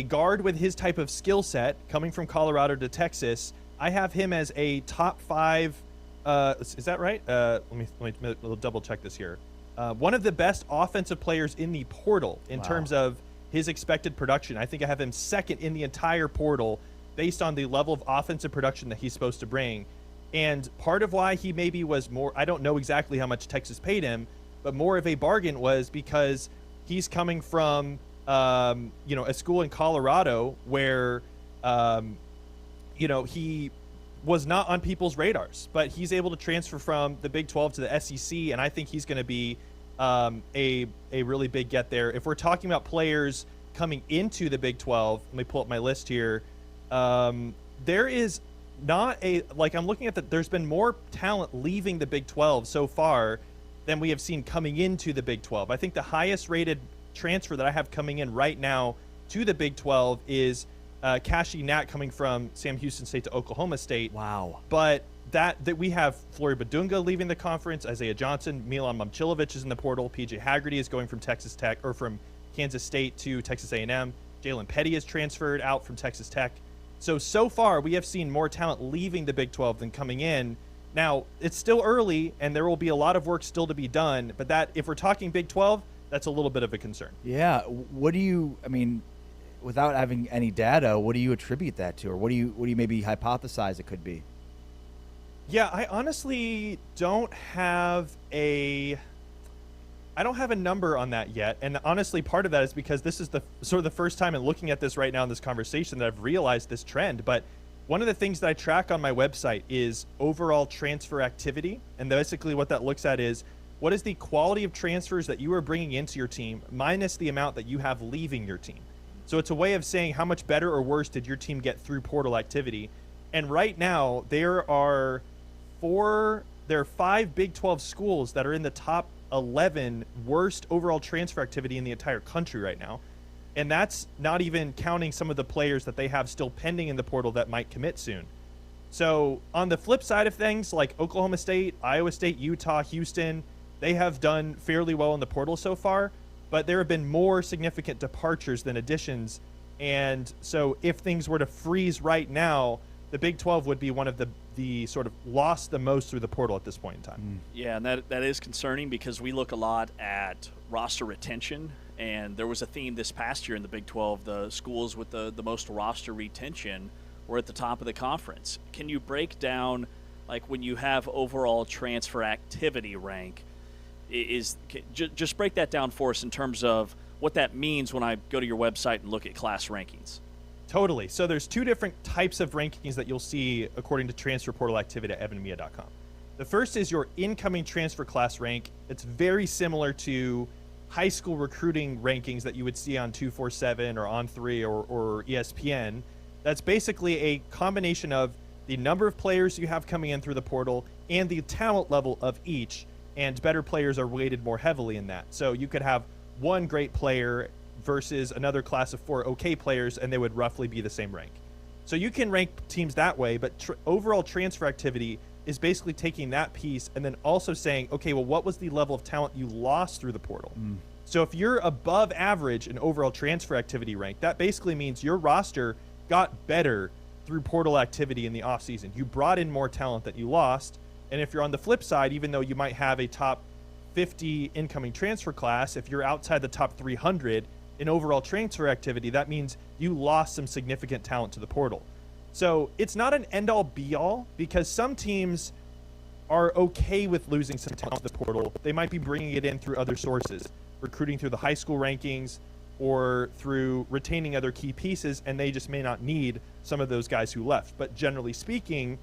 guard with his type of skill set coming from Colorado to Texas, I have him as a top 5. Is that right? Let me double check this here. One of the best offensive players in the portal in terms of his expected production. I think I have him second in the entire portal based on the level of offensive production that he's supposed to bring. And part of why he maybe was more, I don't know exactly how much Texas paid him, but more of a bargain was because he's coming from, a school in Colorado where, he was not on people's radars, but he's able to transfer from the Big 12 to the SEC, and I think he's going to be a really big get there. If we're talking about players coming into the Big 12, let me pull up my list here. There is not I'm looking at there's been more talent leaving the Big 12 so far than we have seen coming into the Big 12. I think the highest rated transfer that I have coming in right now to the Big 12 is Kashi Nat coming from Sam Houston State to Oklahoma State.
Wow.
But that we have Flory Badunga leaving the conference, Isaiah Johnson, Milan Momcilovic is in the portal, PJ Haggerty is going from Texas Tech or from Kansas State to Texas A&M, Jalen Petty is transferred out from Texas Tech. So far we have seen more talent leaving the Big 12 than coming in. Now, it's still early and there will be a lot of work still to be done, but that, if we're talking Big 12, that's a little bit of a concern.
Yeah. Without having any data, what do you attribute that to, or what do you maybe hypothesize it could be?
Yeah, I honestly don't have a number on that yet, and honestly, part of that is because this is the first time in looking at this right now in this conversation that I've realized this trend. But one of the things that I track on my website is overall transfer activity, and basically what that looks at is what is the quality of transfers that you are bringing into your team minus the amount that you have leaving your team. So it's a way of saying how much better or worse did your team get through portal activity. And right now, there are 5 Big 12 schools that are in the top 11 worst overall transfer activity in the entire country right now. And that's not even counting some of the players that they have still pending in the portal that might commit soon. So on the flip side of things, like Oklahoma State, Iowa State, Utah, Houston, they have done fairly well in the portal so far. But there have been more significant departures than additions And so if things were to freeze right now, the Big 12 would be one of the sort of lost the most through the portal at this point in time.
Yeah, and that is concerning because we look a lot at roster retention, and there was a theme this past year in the Big 12. The schools with the most roster retention were at the top of the conference. Can you break down, like when you have overall transfer activity rank, just break that down for us in terms of what that means when I go to your website and look at class rankings?
Totally. So there's two different types of rankings that you'll see according to transfer portal activity at evanmedia.com. The first is your incoming transfer class rank. It's very similar to high school recruiting rankings that you would see on 247 or On3 or ESPN. That's basically a combination of the number of players you have coming in through the portal and the talent level of each, and better players are weighted more heavily in that. So you could have one great player versus another class of 4 okay players, and they would roughly be the same rank. So you can rank teams that way, but overall transfer activity is basically taking that piece and then also saying, okay, well, what was the level of talent you lost through the portal? So if you're above average in overall transfer activity rank, that basically means your roster got better through portal activity in the offseason. You brought in more talent that you lost. And if you're on the flip side, even though you might have a top 50 incoming transfer class, if you're outside the top 300 in overall transfer activity, that means you lost some significant talent to the portal. So it's not an end-all be-all, because some teams are okay with losing some talent to the portal. They might be bringing it in through other sources, recruiting through the high school rankings or through retaining other key pieces, and they just may not need some of those guys who left. But generally speaking,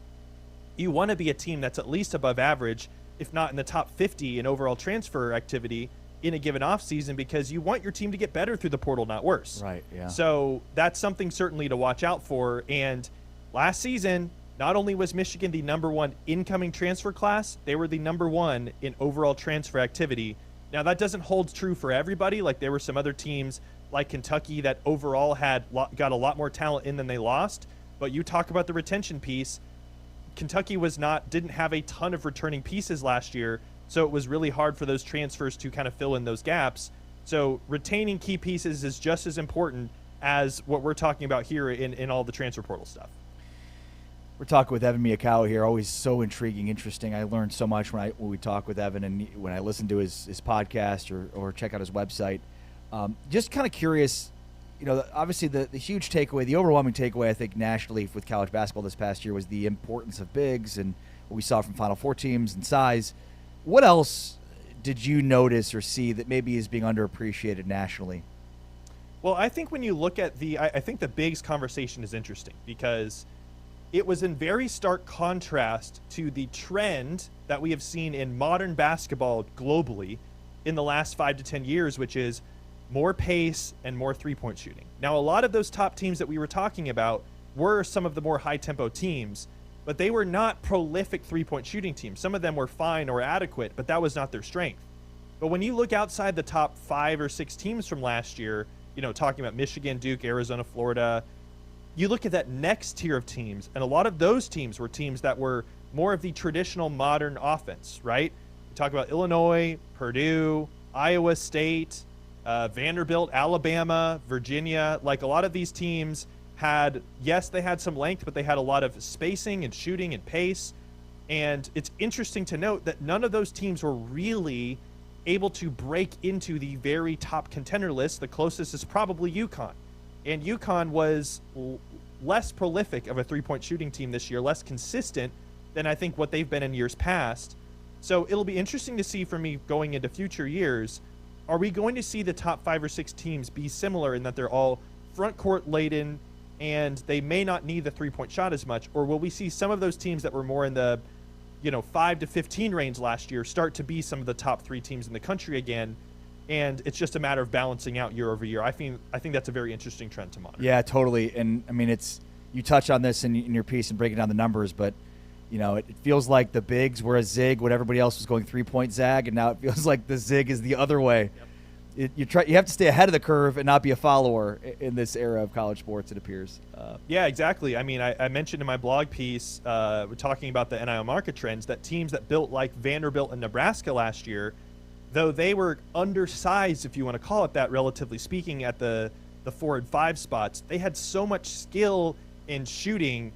you want to be a team that's at least above average, if not in the top 50 in overall transfer activity in a given offseason, because you want your team to get better through the portal, not worse.
Right, yeah.
So that's something certainly to watch out for. And last season, not only was Michigan the #1 incoming transfer class, they were the #1 in overall transfer activity. Now, that doesn't hold true for everybody. Like, there were some other teams like Kentucky that overall got a lot more talent in than they lost. But you talk about the retention piece. Kentucky didn't have a ton of returning pieces last year, so it was really hard for those transfers to kind of fill in those gaps. So retaining key pieces is just as important as what we're talking about here in all the transfer portal stuff.
We're talking with Evan Miyakawa here. Always so intriguing, interesting. I learned so much when we talk with Evan and when I listen to his podcast or check out his website. Just kind of curious, obviously the huge takeaway, the overwhelming takeaway, I think, nationally with college basketball this past year was the importance of bigs and what we saw from Final Four teams and size. What else did you notice or see that maybe is being underappreciated nationally?
Well, I think when you look at I think the bigs conversation is interesting because it was in very stark contrast to the trend that we have seen in modern basketball globally in the last 5 to 10 years, which is more pace and more three-point shooting. Now, a lot of those top teams that we were talking about were some of the more high-tempo teams, but they were not prolific three-point shooting teams. Some of them were fine or adequate, but that was not their strength. But when you look outside the top 5 or 6 teams from last year, talking about Michigan, Duke, Arizona, Florida, you look at that next tier of teams, and a lot of those teams were teams that were more of the traditional modern offense, right? We talk about Illinois, Purdue, Iowa State, Vanderbilt, Alabama, Virginia. Like, a lot of these teams they had some length, but they had a lot of spacing and shooting and pace. And it's interesting to note that none of those teams were really able to break into the very top contender list. The closest is probably UConn. And UConn was less prolific of a three-point shooting team this year, less consistent than I think what they've been in years past. So it'll be interesting to see for me going into future years, are we going to see the top 5 or 6 teams be similar in that they're all front court laden and they may not need the three-point shot as much? Or will we see some of those teams that were more in the 5 to 15 range last year start to be some of the top 3 teams in the country again? And it's just a matter of balancing out year over year. I think that's a very interesting trend to monitor.
Yeah, totally. And I mean, you touch on this in your piece and breaking down the numbers, but it feels like the bigs were a zig when everybody else was going 3-point zag, and now it feels like the zig is the other way. Yep. You have to stay ahead of the curve and not be a follower in this era of college sports, it appears.
Yeah, exactly. I mean, I mentioned in my blog piece, we're talking about the NIL market trends, that teams that built like Vanderbilt and Nebraska last year, though they were undersized, if you want to call it that, relatively speaking, at the the 4 and 5 spots. They had so much skill in shooting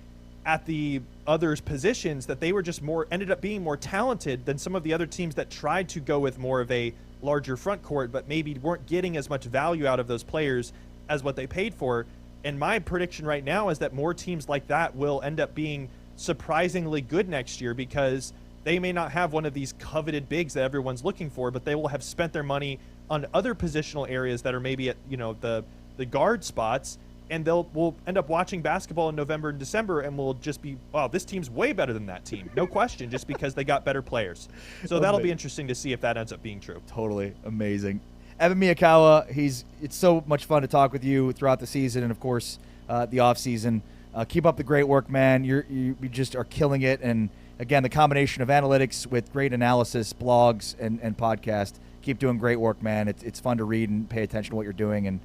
at the others' positions that they were just ended up being more talented than some of the other teams that tried to go with more of a larger front court, but maybe weren't getting as much value out of those players as what they paid for. And my prediction right now is that more teams like that will end up being surprisingly good next year, because they may not have one of these coveted bigs that everyone's looking for, but they will have spent their money on other positional areas that are maybe at, the guard spots, and we'll end up watching basketball in November and December, and we'll just be, wow, this team's way better than that team. No question, just because they got better players. So that'll be interesting to see if that ends up being true.
Totally amazing. Evan Miyakawa, it's so much fun to talk with you throughout the season and, of course, the off season. Keep up the great work, man. You just are killing it. And, again, the combination of analytics with great analysis, blogs, and podcast. Keep doing great work, man. It's fun to read and pay attention to what you're doing, and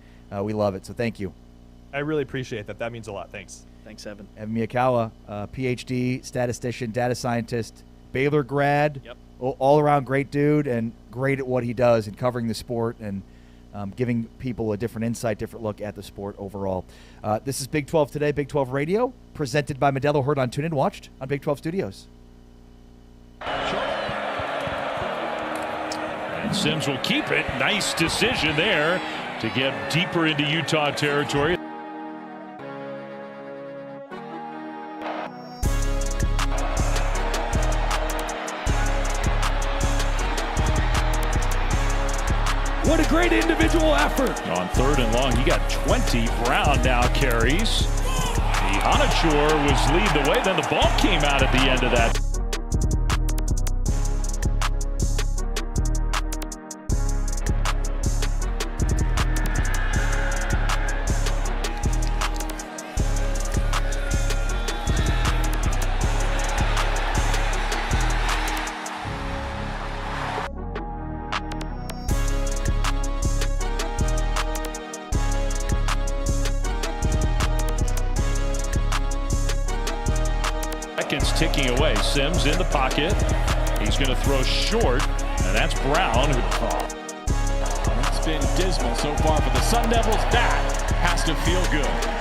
we love it. So thank you.
I really appreciate that. That means a lot. Thanks.
Thanks, Evan.
Evan Miyakawa, PhD, statistician, data scientist, Baylor grad.
Yep.
All around great dude and great at what he does and covering the sport and giving people a different insight, different look at the sport overall. This is Big 12 Today, Big 12 Radio, presented by Modelo, heard on TuneIn, watched on Big 12 Studios.
And Sims will keep it. Nice decision there to get deeper into Utah territory.
What a great individual effort.
On 3rd and long, he got 20. Brown now carries. Hanachur was leading the way. Then the ball came out at the end of that. Seconds ticking away. Sims in the pocket. He's going to throw short, and that's Brown.
It's been dismal so far for the Sun Devils. That has to feel good.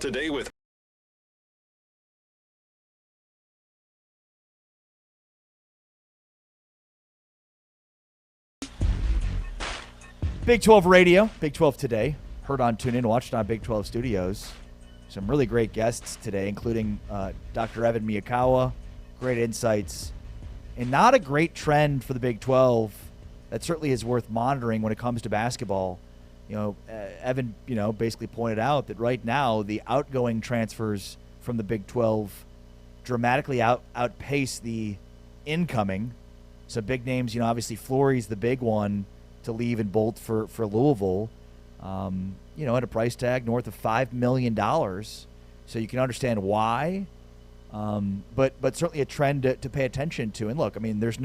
Today with
Big 12 Radio, Big 12 Today. Heard on TuneIn, watched on Big 12 Studios. Some really great guests today, including Dr. Evan Miyakawa. Great insights. And not a great trend for the Big 12 that certainly is worth monitoring when it comes to basketball. Evan, basically pointed out that right now the outgoing transfers from the Big 12 dramatically outpace the incoming. So big names, obviously Flory's the big one to leave and bolt for Louisville, at a price tag north of $5 million. So you can understand why, but certainly a trend to pay attention to. And look, there's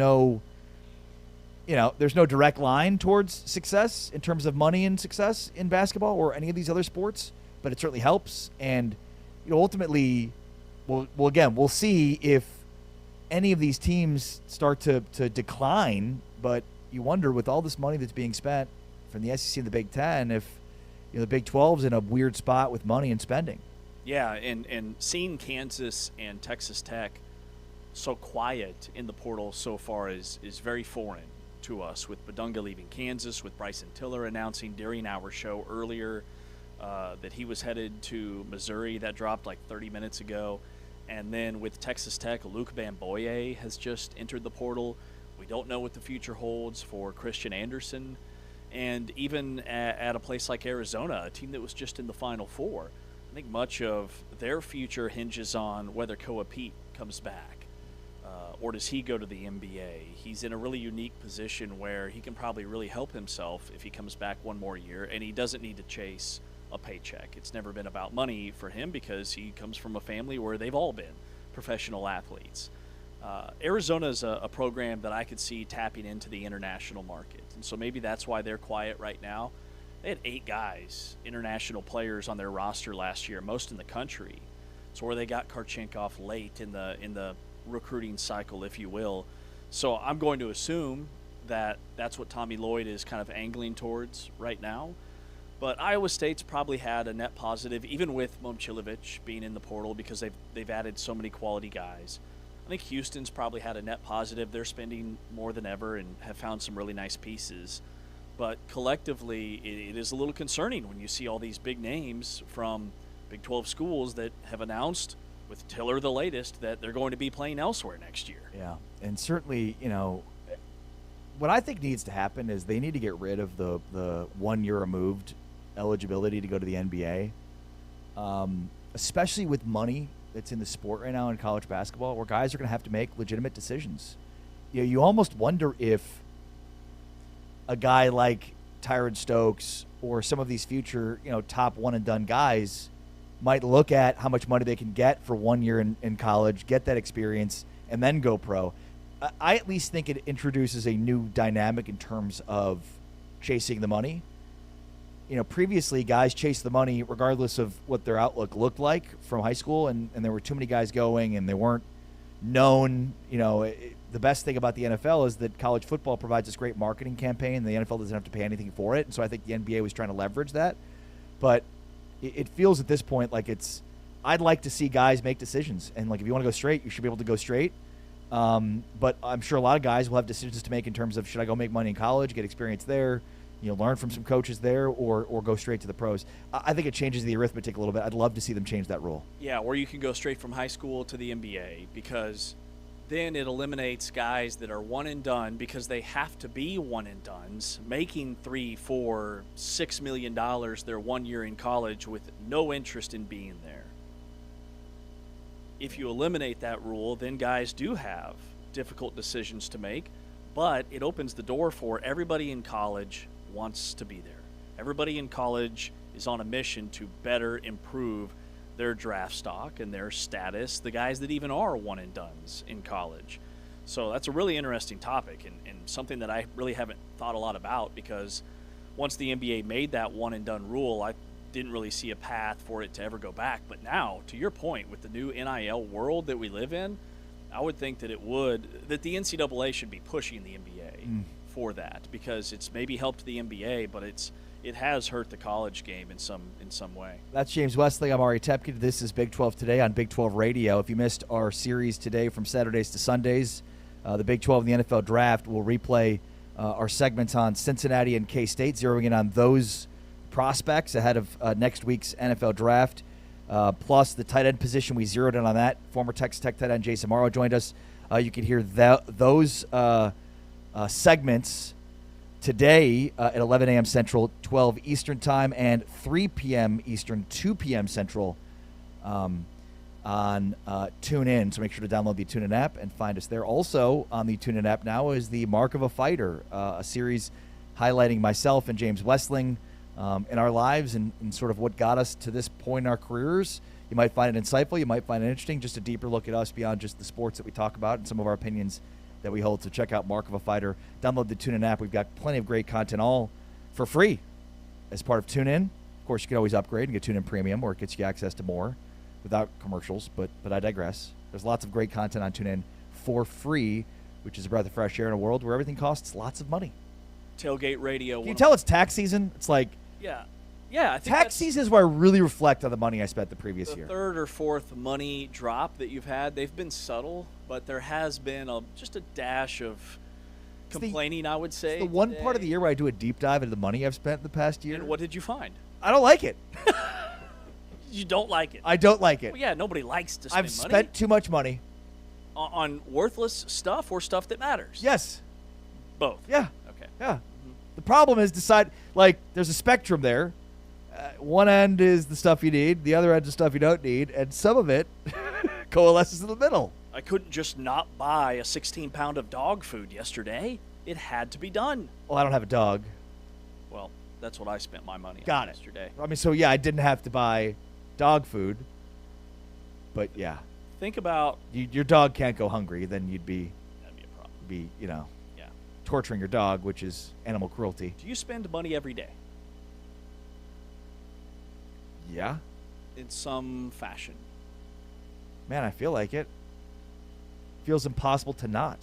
no direct line towards success in terms of money and success in basketball or any of these other sports, but it certainly helps. And ultimately, we'll see if any of these teams start to decline, but you wonder, with all this money that's being spent from the SEC and the Big Ten, if the Big 12's in a weird spot with money and spending.
Yeah, and seeing Kansas and Texas Tech so quiet in the portal so far is very foreign to us, with Badunga leaving Kansas, with Bryson Tiller announcing during our show earlier that he was headed to Missouri. That dropped like 30 minutes ago. And then with Texas Tech, Luke Bamboye has just entered the portal. We don't know what the future holds for Christian Anderson. And even at a place like Arizona, a team that was just in the Final Four, I think much of their future hinges on whether Koa Pete comes back. Or does he go to the NBA? He's in a really unique position where he can probably really help himself if he comes back one more year, and he doesn't need to chase a paycheck. It's never been about money for him because he comes from a family where they've all been professional athletes. Arizona is a program that I could see tapping into the international market, and so maybe that's why they're quiet right now. They had 8 guys, international players, on their roster last year, most in the country. So where they got Karchenkov late in the recruiting cycle, if you will. So I'm going to assume that that's what Tommy Lloyd is kind of angling towards right now. But Iowa State's probably had a net positive, even with Momcilovic being in the portal, because they've added so many quality guys. I think Houston's probably had a net positive. They're spending more than ever and have found some really nice pieces. But collectively, it is a little concerning when you see all these big names from Big 12 schools that have announced, with Tiller the latest, that they're going to be playing elsewhere next year.
Yeah, and certainly, what I think needs to happen is they need to get rid of the 1 year removed eligibility to go to the NBA, especially with money that's in the sport right now in college basketball, where guys are going to have to make legitimate decisions. You almost wonder if a guy like Tyron Stokes or some of these future, top one-and-done guys might look at how much money they can get for 1 year in college, get that experience, and then go pro. I at least think it introduces a new dynamic in terms of chasing the money. Previously, guys chased the money regardless of what their outlook looked like from high school, and there were too many guys going, and they weren't known. The best thing about the NFL is that college football provides this great marketing campaign. The NFL doesn't have to pay anything for it, and so I think the NBA was trying to leverage that. But it feels at this point like I'd like to see guys make decisions, and if you want to go straight, you should be able to go straight. But I'm sure a lot of guys will have decisions to make in terms of, should I go make money in college, get experience there, learn from some coaches there, or go straight to the pros. I think it changes the arithmetic a little bit. I'd love to see them change that rule.
Yeah, or you can go straight from high school to the NBA, because then it eliminates guys that are one and done because they have to be one and dones, making $3, $4, $6 million their 1 year in college with no interest in being there. If you eliminate that rule, then guys do have difficult decisions to make, but it opens the door for everybody in college wants to be there. Everybody in college is on a mission to better improve their draft stock and their status, the guys that even are one and dones in college. So that's a really interesting topic and something that I really haven't thought a lot about, because once the NBA made that one and done rule, I didn't really see a path for it to ever go back. But now, to your point, with the new NIL world that we live in, I would think that that the NCAA should be pushing the NBA for that, because it's maybe helped the NBA, but it's it has hurt the college game in some way.
That's James Wesley. I'm Ari Tepke. This is Big 12 Today on Big 12 Radio. If you missed our series today from Saturdays to Sundays, the Big 12 and the NFL Draft, will replay our segments on Cincinnati and K-State, zeroing in on those prospects ahead of next week's NFL Draft. Plus the tight end position, we zeroed in on that. Former Texas Tech tight end Jason Morrow joined us. You can hear those segments today at 11 a.m. Central, 12 Eastern Time, and 3 p.m. Eastern, 2 p.m. Central on TuneIn. So make sure to download the TuneIn app and find us there. Also on the TuneIn app now is the Mark of a Fighter, a series highlighting myself and James Westling in our lives and sort of what got us to this point in our careers. You might find it insightful. You might find it interesting. Just a deeper look at us beyond just the sports that we talk about and some of our opinions that we hold. So check out Mark of a Fighter. Download the TuneIn app. We've got plenty of great content, all for free as part of TuneIn. Of course, you can always upgrade and get TuneIn Premium, where it gets you access to more without commercials. But I digress. There's lots of great content on TuneIn for free, which is a breath of fresh air in a world where everything costs lots of money.
Tailgate Radio.
Can you tell it's tax season? It's like
yeah. I think
tax season is where I really reflect on the money I spent the previous year.
Third or fourth money drop that you've had, they've been subtle, but there has been just a dash of complaining, I would say.
It's the one part of the year where I do a deep dive into the money I've spent in the past year.
And what did you find?
I don't like it.
You don't like it?
I don't like it.
Well, yeah, nobody likes to spend money.
I've spent too much money.
On worthless stuff or stuff that matters?
Yes.
Both?
Yeah.
Okay.
Yeah. Mm-hmm. The problem is there's a spectrum there. One end is the stuff you need. The other end is stuff you don't need. And some of it coalesces in the middle.
I couldn't just not buy a 16-pound of dog food yesterday. It had to be done.
Well, I don't have a dog.
Well, that's what I spent my money
on
yesterday.
I mean, so yeah, I didn't have to buy dog food. But yeah.
Think about...
Your dog can't go hungry. Then
That'd be a problem.
Torturing your dog, which is animal cruelty.
Do you spend money every day?
Yeah.
In some fashion.
Man, I feel like it. Feels impossible to not.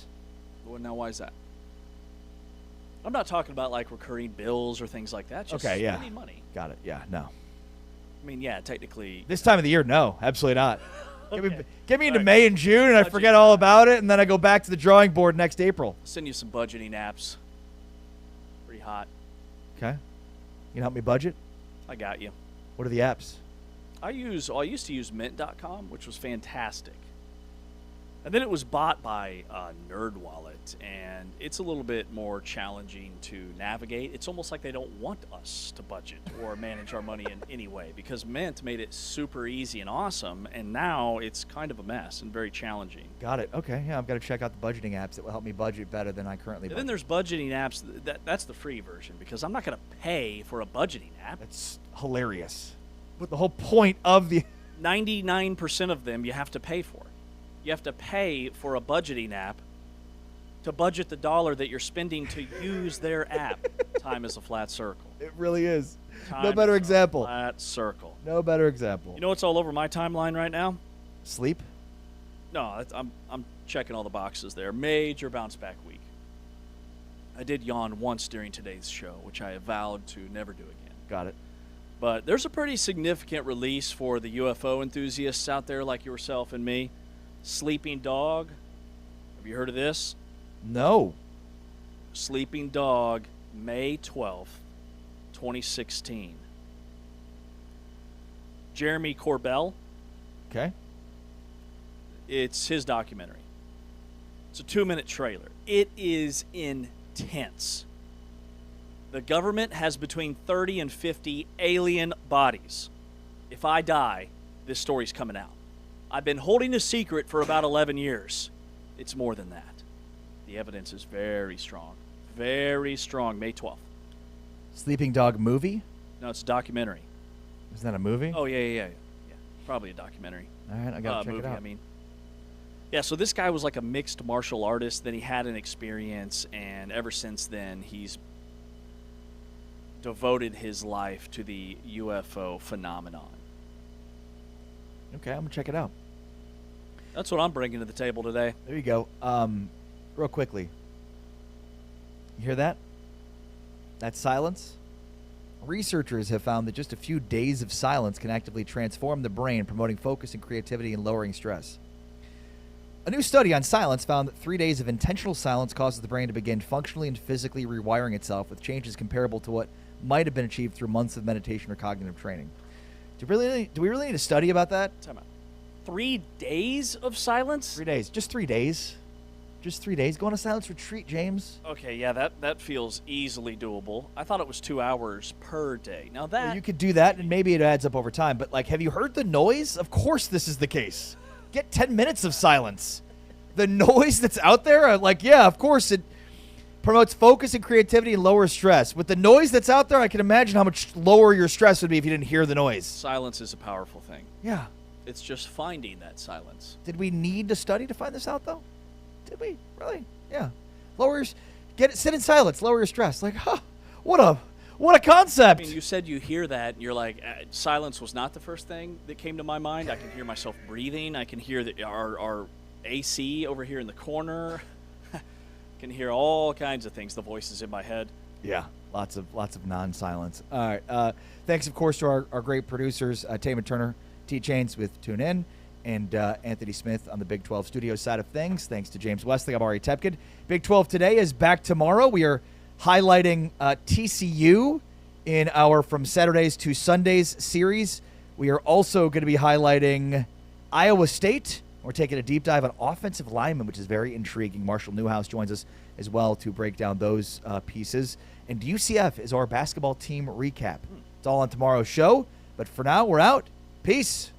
Well, now why is that? I'm not talking about like recurring bills or things like that. Just spending money.
Got it. Yeah, no.
I mean, yeah, technically.
This time of the year, no, absolutely not. Get me into May and June, and I forget all about it, and then I go back to the drawing board next April.
I'll send you some budgeting apps. Pretty hot.
Okay. You can help me budget?
I got you.
What are the apps?
I used to use Mint.com, which was fantastic. And then it was bought by NerdWallet, and it's a little bit more challenging to navigate. It's almost like they don't want us to budget or manage our money in any way, because Mint made it super easy and awesome, and now it's kind of a mess and very challenging.
Got it. Okay. Yeah, I've got to check out the budgeting apps that will help me budget better than I currently budget.
And then there's budgeting apps. That's the free version, because I'm not going to pay for a budgeting app.
That's hilarious. But the whole point of the
99% of them you have to pay for. You have to pay for a budgeting app to budget the dollar that you're spending to use their app. Time is a flat circle.
It really is.
Time
no better
is
example.
A flat circle.
No better example.
You know what's all over my timeline right now?
Sleep?
No, I'm checking all the boxes there. Major bounce back week. I did yawn once during today's show, which I have vowed to never do again.
Got it.
But there's a pretty significant release for the UFO enthusiasts out there like yourself and me. Sleeping Dog. Have you heard of this?
No.
Sleeping Dog, May 12th, 2016. Jeremy Corbell.
Okay.
It's his documentary. It's a 2-minute trailer. It is intense. The government has between 30 and 50 alien bodies. If I die, this story's coming out. I've been holding a secret for about 11 years. It's more than that. The evidence is very strong. Very strong. May 12th.
Sleeping Dog movie?
No, it's a documentary.
Isn't that a movie?
Oh, yeah. Probably a documentary.
All right, I got to check
movie,
it out.
I mean. Yeah, so this guy was like a mixed martial artist. Then he had an experience, and ever since then, he's devoted his life to the UFO phenomenon.
Okay, I'm going to check it out.
That's what I'm bringing to the table today.
There you go. Real quickly. You hear that? That silence? researchers have found that just a few days of silence can actively transform the brain, promoting focus and creativity and lowering stress. A new study on silence found that 3 days of intentional silence causes the brain to begin functionally and physically rewiring itself, with changes comparable to what might have been achieved through months of meditation or cognitive training. Do we really need a study about that?
Time out. 3 days of silence?
3 days. Just 3 days. Just 3 days. Go on a silence retreat, James.
Okay, yeah, that feels easily doable. I thought it was 2 hours per day. Now that...
Well, you could do that, and maybe it adds up over time. But, like, have you heard the noise? Of course this is the case. Get 10 minutes of silence. The noise that's out there, like, yeah, of course it promotes focus and creativity and lowers stress. With the noise that's out there, I can imagine how much lower your stress would be if you didn't hear the noise.
Silence is a powerful thing.
Yeah.
It's just finding that silence.
Did we need to study to find this out, though? Did we? Really? Yeah. Sit in silence, lower your stress. Like, huh, what a concept.
I mean, you said you hear that, and you're like, silence was not the first thing that came to my mind. I can hear myself breathing. I can hear that our AC over here in the corner. Can hear all kinds of things. The voices in my head.
Yeah, lots of non-silence. All right. Thanks, of course, to our great producers, Taman Turner, T. Chains with Tune In, and Anthony Smith on the Big 12 studio side of things. Thanks to James Westlake. I'm Ari Tepkin. Big 12 today is back tomorrow. We are highlighting TCU in our From Saturdays to Sundays series. We are also going to be highlighting Iowa State. We're taking a deep dive on offensive linemen, which is very intriguing. Marshall Newhouse joins us as well to break down those pieces. And UCF is our basketball team recap. It's all on tomorrow's show. But for now, we're out. Peace.